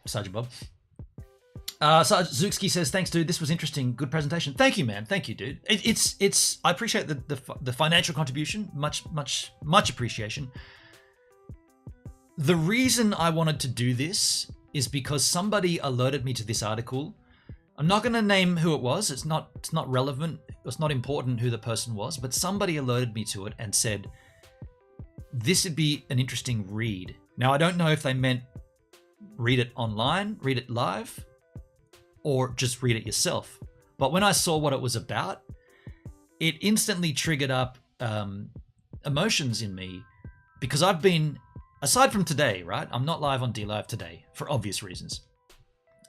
Sergeant Bob. Zuxki says, thanks, dude. This was interesting. Good presentation. Thank you, man. Thank you, dude. It's. I appreciate the financial contribution. Much appreciation. The reason I wanted to do this is because somebody alerted me to this article. I'm not going to name who it was. It's not relevant. It's not important who the person was, but somebody alerted me to it and said, this would be an interesting read. Now, I don't know if they meant read it online, read it live, or just read it yourself. But when I saw what it was about, it instantly triggered up emotions in me, because I've been, aside from today, right? I'm not live on DLive today for obvious reasons.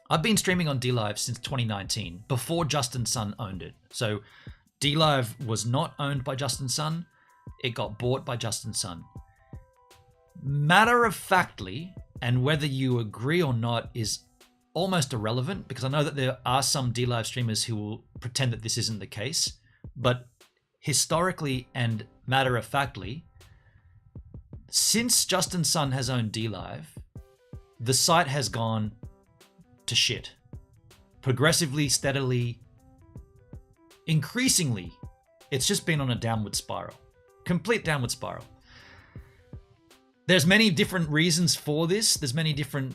I've been streaming on DLive since 2019, before Justin Sun owned it. So DLive was not owned by Justin Sun. It got bought by Justin Sun. Matter of factly, and whether you agree or not is almost irrelevant, because I know that there are some DLive streamers who will pretend that this isn't the case. But historically and matter of factly, since Justin Sun has owned DLive, the site has gone to shit. Progressively, steadily, increasingly, it's just been on a downward spiral. Complete downward spiral. There's many different reasons for this. There's many different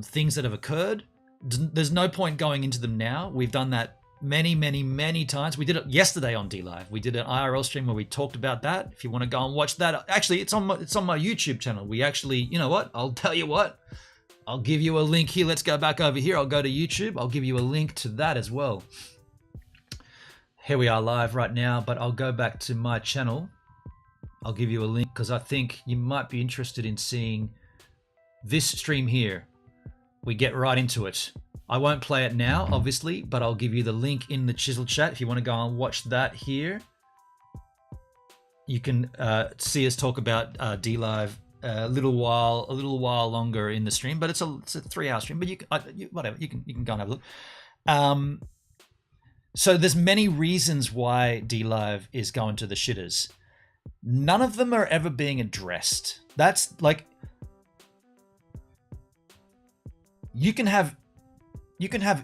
things that have occurred. There's no point going into them now. We've done that many times. We did it yesterday on DLive. We did an IRL stream where we talked about that. If you want to go and watch that, actually, it's on my YouTube channel. We actually, you know what? I'll tell you what. I'll give you a link here. Let's go back over here. I'll go to YouTube. I'll give you a link to that as well. Here we are live right now, but I'll go back to my channel. I'll give you a link because I think you might be interested in seeing this stream here. We get right into it. I won't play it now, obviously, but I'll give you the link in the Chisel chat if you want to go and watch that here. You can see us talk about DLive a little while longer in the stream, but it's a 3-hour stream. But whatever, you can go and have a look. So there's many reasons why DLive is going to the shitters. None of them are ever being addressed. That's like, You can have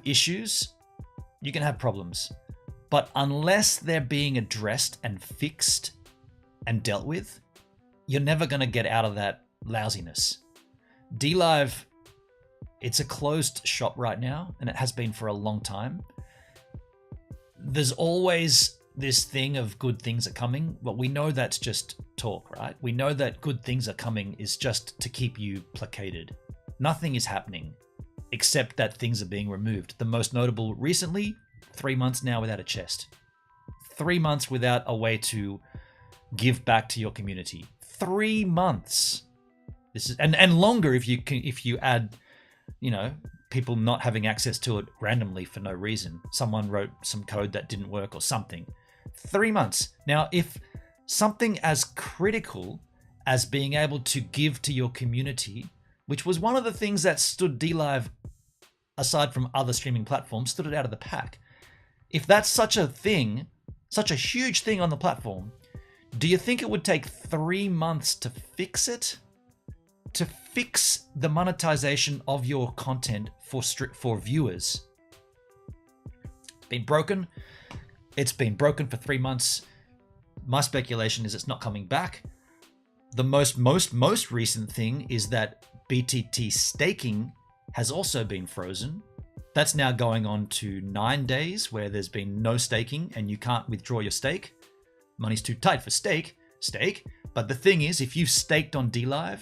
issues, you can have problems, but unless they're being addressed and fixed and dealt with, you're never going to get out of that lousiness. DLive, it's a closed shop right now, and it has been for a long time. There's always this thing of good things are coming, but we know that's just talk, right? We know that good things are coming is just to keep you placated. Nothing is happening except that things are being removed. The most notable recently, 3 months now without a chest. 3 months without a way to give back to your community. 3 months. This is and longer if you add, you know, people not having access to it randomly for no reason. Someone wrote some code that didn't work or something. 3 months. Now, if something as critical as being able to give to your community, which was one of the things that stood DLive, aside from other streaming platforms, stood it out of the pack. If that's such a thing, such a huge thing on the platform, do you think it would take 3 months to fix it? To fix the monetization of your content for viewers? Been broken. It's been broken for 3 months. My speculation is it's not coming back. The most recent thing is that BTT staking has also been frozen. That's now going on to 9 days where there's been no staking and you can't withdraw your stake. Money's too tight for stake. But the thing is, if you've staked on DLive,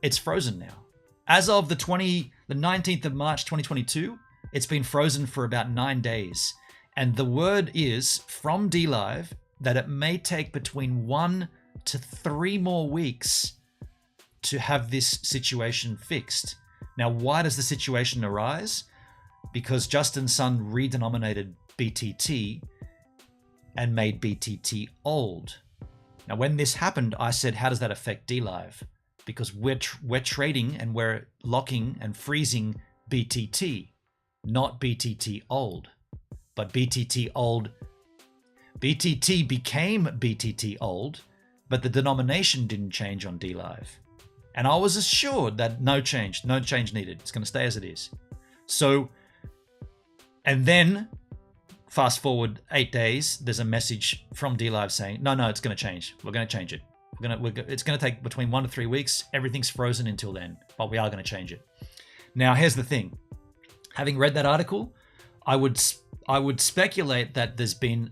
it's frozen now. As of the 19th of March 2022, it's been frozen for about 9 days. And the word is from DLive that it may take between 1 to 3 more weeks to have this situation fixed. Now, why does the situation arise? Because Justin Sun redenominated BTT and made BTT old. Now, when this happened, I said, how does that affect DLive? Because we're trading and we're locking and freezing BTT, not BTT old. But BTT old, BTT became BTT old, but the denomination didn't change on DLive. And I was assured that no change needed. It's going to stay as it is. So, and then fast forward 8 days, there's a message from DLive saying, no, it's going to change. We're going to change it. It's going to take between 1 to 3 weeks. Everything's frozen until then, but we are going to change it. Now, here's the thing. Having read that article, I would speculate that there's been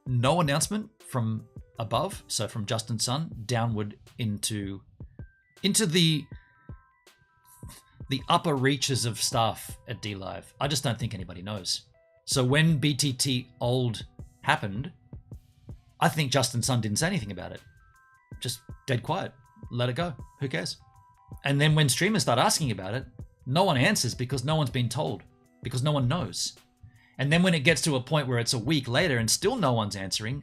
no announcement from above, so from Justin Sun downward into the upper reaches of staff at DLive. I just don't think anybody knows. So when BTT old happened, I think Justin Sun didn't say anything about it. Just dead quiet. Let it go. Who cares? And then when streamers start asking about it, no one answers because no one's been told, because no one knows. And then when it gets to a point where it's a week later and still no one's answering,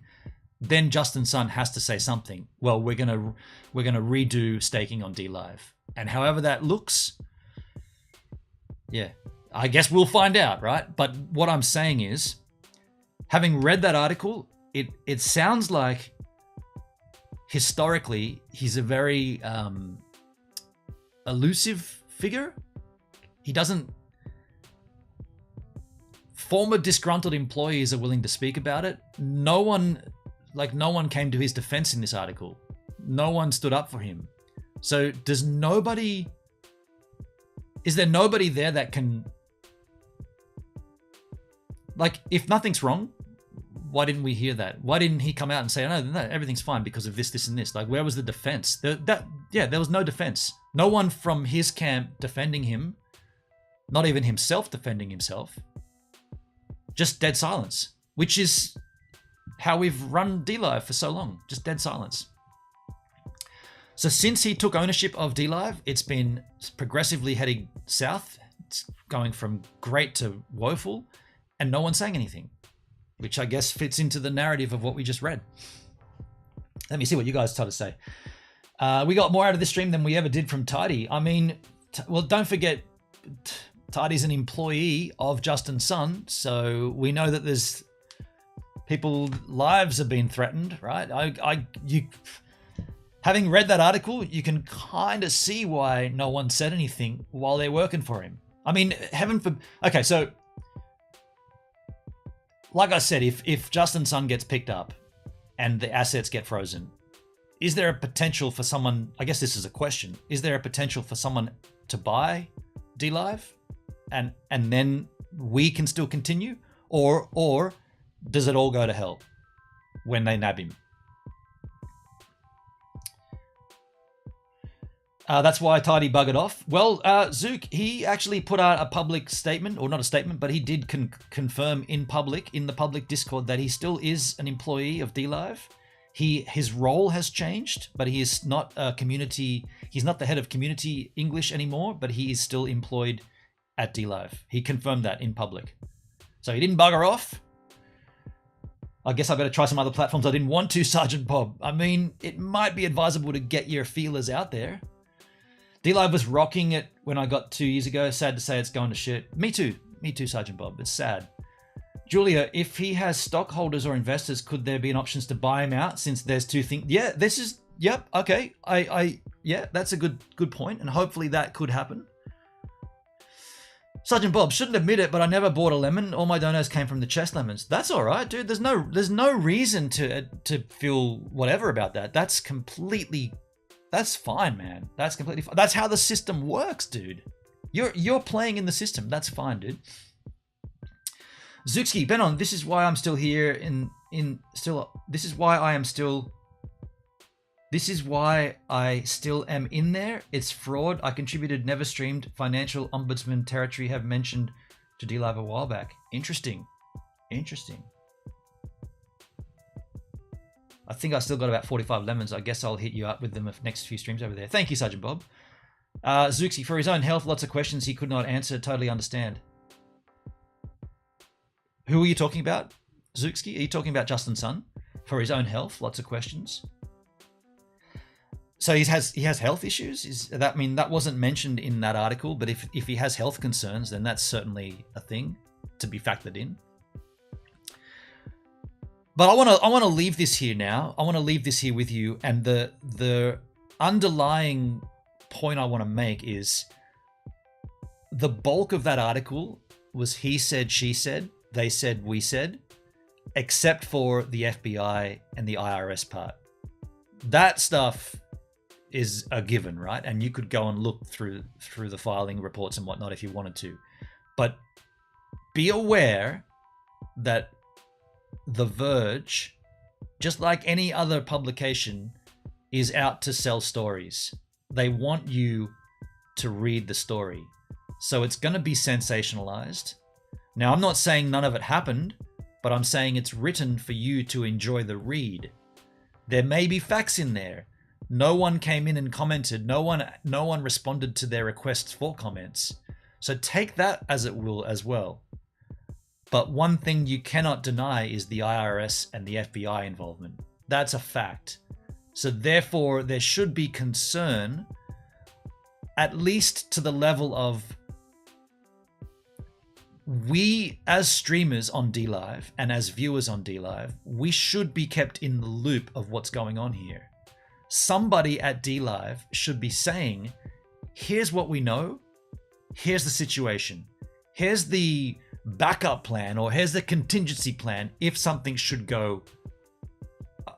then Justin Sun has to say something. Well, we're gonna redo staking on DLive. And however that looks, yeah, I guess we'll find out, right? But what I'm saying is, having read that article, it sounds like historically he's a very elusive figure. He doesn't. Former disgruntled employees are willing to speak about it. No one came to his defense in this article. No one stood up for him. So is there nobody there that can, like, if nothing's wrong, why didn't we hear that? Why didn't he come out and say, oh, no, everything's fine because of this, and this? Like, where was the defense? There was no defense. No one from his camp defending him, not even himself defending himself. Just dead silence, which is how we've run DLive for so long. Just dead silence. So since he took ownership of DLive, it's been progressively heading south. It's going from great to woeful, and no one's saying anything, which I guess fits into the narrative of what we just read. Let me see what you guys try to say. We got more out of this stream than we ever did from Tidy. I mean, well, don't forget, Tidy's an employee of Justin Sun, so we know that there's people's lives have been threatened, right? Having read that article, you can kind of see why no one said anything while they're working for him. I mean, heaven for... Okay, so... Like I said, if Justin Sun gets picked up and the assets get frozen, is there a potential for someone... I guess this is a question. Is there a potential for someone to buy DLive and then we can still continue? Or does it all go to hell when they nab him? That's why Tidy buggered off. Well, Zook, he actually put out a public statement, or not a statement, but he did confirm in the public Discord, that he still is an employee of DLive. His role has changed, but he is not he's not the head of community English anymore, but he is still employed at DLive. He confirmed that in public. So he didn't bugger off. I guess I better try some other platforms. I didn't want to, Sergeant Bob. I mean, it might be advisable to get your feelers out there. DLive was rocking it when I got 2 years ago. Sad to say it's going to shit. Me too, Sergeant Bob. It's sad. Julia, if he has stockholders or investors, could there be an option to buy him out since there's two things? Yeah, this is, yep, okay. Yeah, that's a good point, and hopefully that could happen. Sergeant Bob, shouldn't admit it, but I never bought a lemon. All my donos came from the chest lemons. That's all right, dude. There's no reason to feel whatever about that. That's fine, man. That's completely fine. That's how the system works, dude. You're playing in the system. That's fine, dude. Zuxki, Benon, this is why I'm still here this is why I still am in there. It's fraud. I contributed, never streamed. Financial ombudsman territory have mentioned to DLive a while back. Interesting. I think I still got about 45 lemons. I guess I'll hit you up with them next few streams over there. Thank you, Sergeant Bob. Zuxi, for his own health, lots of questions he could not answer. Totally understand. Who are you talking about, Zuxki? Are you talking about Justin Sun? For his own health, lots of questions. So he has health issues? That wasn't mentioned in that article, but if he has health concerns, then that's certainly a thing to be factored in. But I want to leave this here now. I want to leave this here with you, and the underlying point I want to make is the bulk of that article was he said, she said, they said, we said, except for the FBI and the IRS part. That stuff is a given, right? And you could go and look through the filing reports and whatnot if you wanted to. But be aware that The Verge, just like any other publication, is out to sell stories. They want you to read the story. So it's going to be sensationalized. Now, I'm not saying none of it happened, but I'm saying it's written for you to enjoy the read. There may be facts in there. No one came in and commented. No one responded to their requests for comments. So take that as it will as well. But one thing you cannot deny is the IRS and the FBI involvement. That's a fact. So therefore, there should be concern, at least to the level of we as streamers on DLive and as viewers on DLive, we should be kept in the loop of what's going on here. Somebody at DLive should be saying, here's what we know, here's the situation, here's the backup plan, or here's the contingency plan if something should go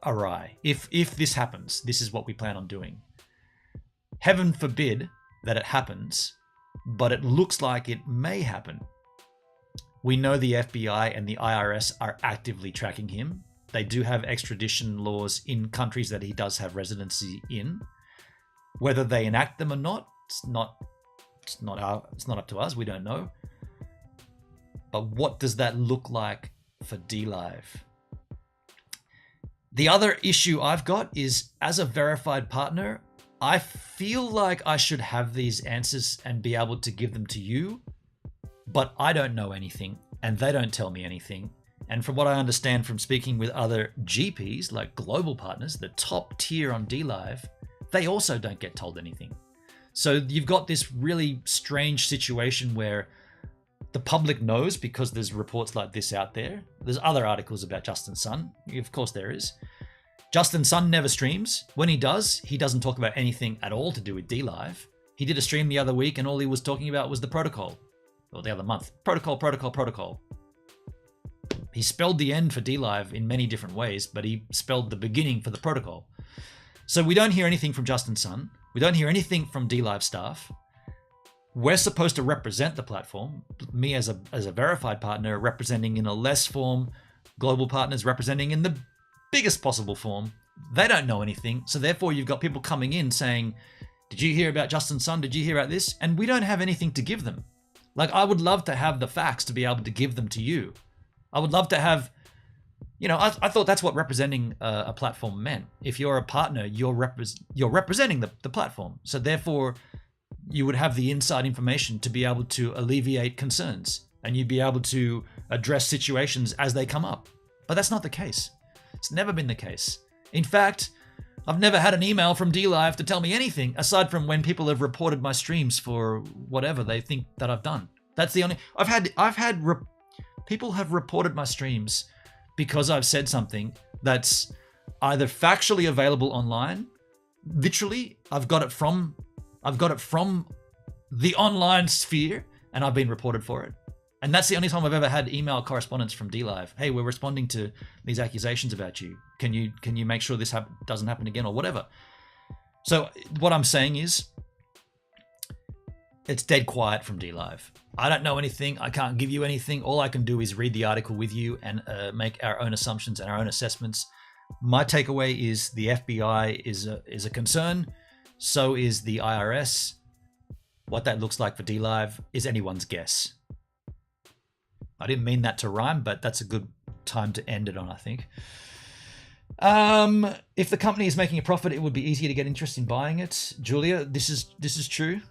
awry. If this happens, this is what we plan on doing. Heaven forbid that it happens, but it looks like it may happen. We know the FBI and the IRS are actively tracking him. They do have extradition laws in countries that he does have residency in. Whether they enact them or not, it's not up to us. We don't know. But what does that look like for DLive? The other issue I've got is, as a verified partner, I feel like I should have these answers and be able to give them to you, but I don't know anything and they don't tell me anything. And from what I understand from speaking with other GPs, like global partners, the top tier on DLive, they also don't get told anything. So you've got this really strange situation where the public knows because there's reports like this out there. There's other articles about Justin Sun. Of course there is. Justin Sun never streams. When he does, he doesn't talk about anything at all to do with DLive. He did a stream the other week and all he was talking about was the protocol. Or the other month. Protocol, protocol, protocol. He spelled the end for DLive in many different ways, but he spelled the beginning for the protocol. So we don't hear anything from Justin Sun. We don't hear anything from DLive staff. We're supposed to represent the platform. Me as a verified partner representing in a less form, global partners representing in the biggest possible form. They don't know anything. So therefore you've got people coming in saying, did you hear about Justin Sun? Did you hear about this? And we don't have anything to give them. Like, I would love to have the facts to be able to give them to you. I would love to have, I thought that's what representing a platform meant. If you're a partner, you're representing the platform. So therefore, you would have the inside information to be able to alleviate concerns. And you'd be able to address situations as they come up. But that's not the case. It's never been the case. In fact, I've never had an email from DLive to tell me anything aside from when people have reported my streams for whatever they think that I've done. That's the only. People have reported my streams because I've said something that's either factually available online. Literally, I've got it from the online sphere, and I've been reported for it. And that's the only time I've ever had email correspondence from DLive. Hey, we're responding to these accusations about you. Can you make sure this doesn't happen again or whatever? So what I'm saying is, it's dead quiet from DLive. I don't know anything. I can't give you anything. All I can do is read the article with you and make our own assumptions and our own assessments. My takeaway is the FBI is a concern. So is the IRS. What that looks like for DLive is anyone's guess. I didn't mean that to rhyme, but that's a good time to end it on, I think. If the company is making a profit, it would be easier to get interest in buying it. Julia, this is true.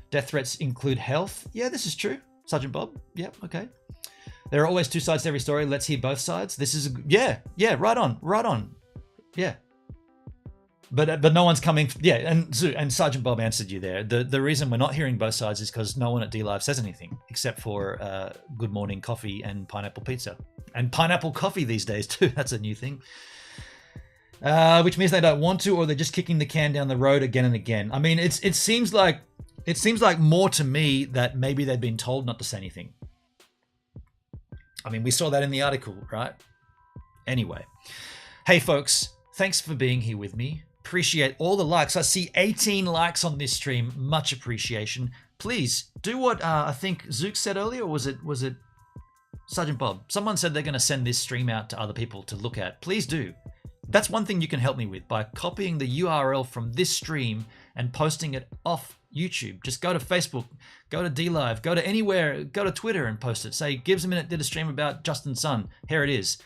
Death threats include health. Yeah, this is true. Sergeant Bob. Yep, okay. There are always two sides to every story. Let's hear both sides. This is yeah, right on. Yeah. But no one's coming. Yeah, and Sergeant Bob answered you there. The reason we're not hearing both sides is because no one at DLive says anything except for good morning coffee and pineapple pizza and pineapple coffee these days too. That's a new thing. Which means they don't want to, or they're just kicking the can down the road again and again. I mean, it seems like more to me that maybe they've been told not to say anything. I mean, we saw that in the article, right? Anyway, hey folks, thanks for being here with me. Appreciate all the likes. I see 18 likes on this stream. Much appreciation. Please do what I think Zook said earlier, or was it Sergeant Bob? Someone said they're going to send this stream out to other people to look at. Please do. That's one thing you can help me with, by copying the URL from this stream and posting it off YouTube. Just go to Facebook, go to DLive, go to anywhere, go to Twitter and post it. Say, Gives a Minute did a stream about Justin Sun. Here it is.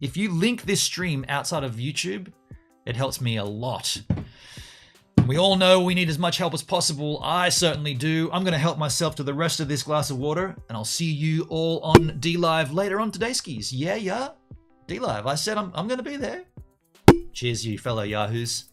If you link this stream outside of YouTube, it helps me a lot. We all know we need as much help as possible. I certainly do. I'm going to help myself to the rest of this glass of water, and I'll see you all on DLive later on today, skis. Yeah. DLive, I said I'm going to be there. Cheers, you fellow yahoos.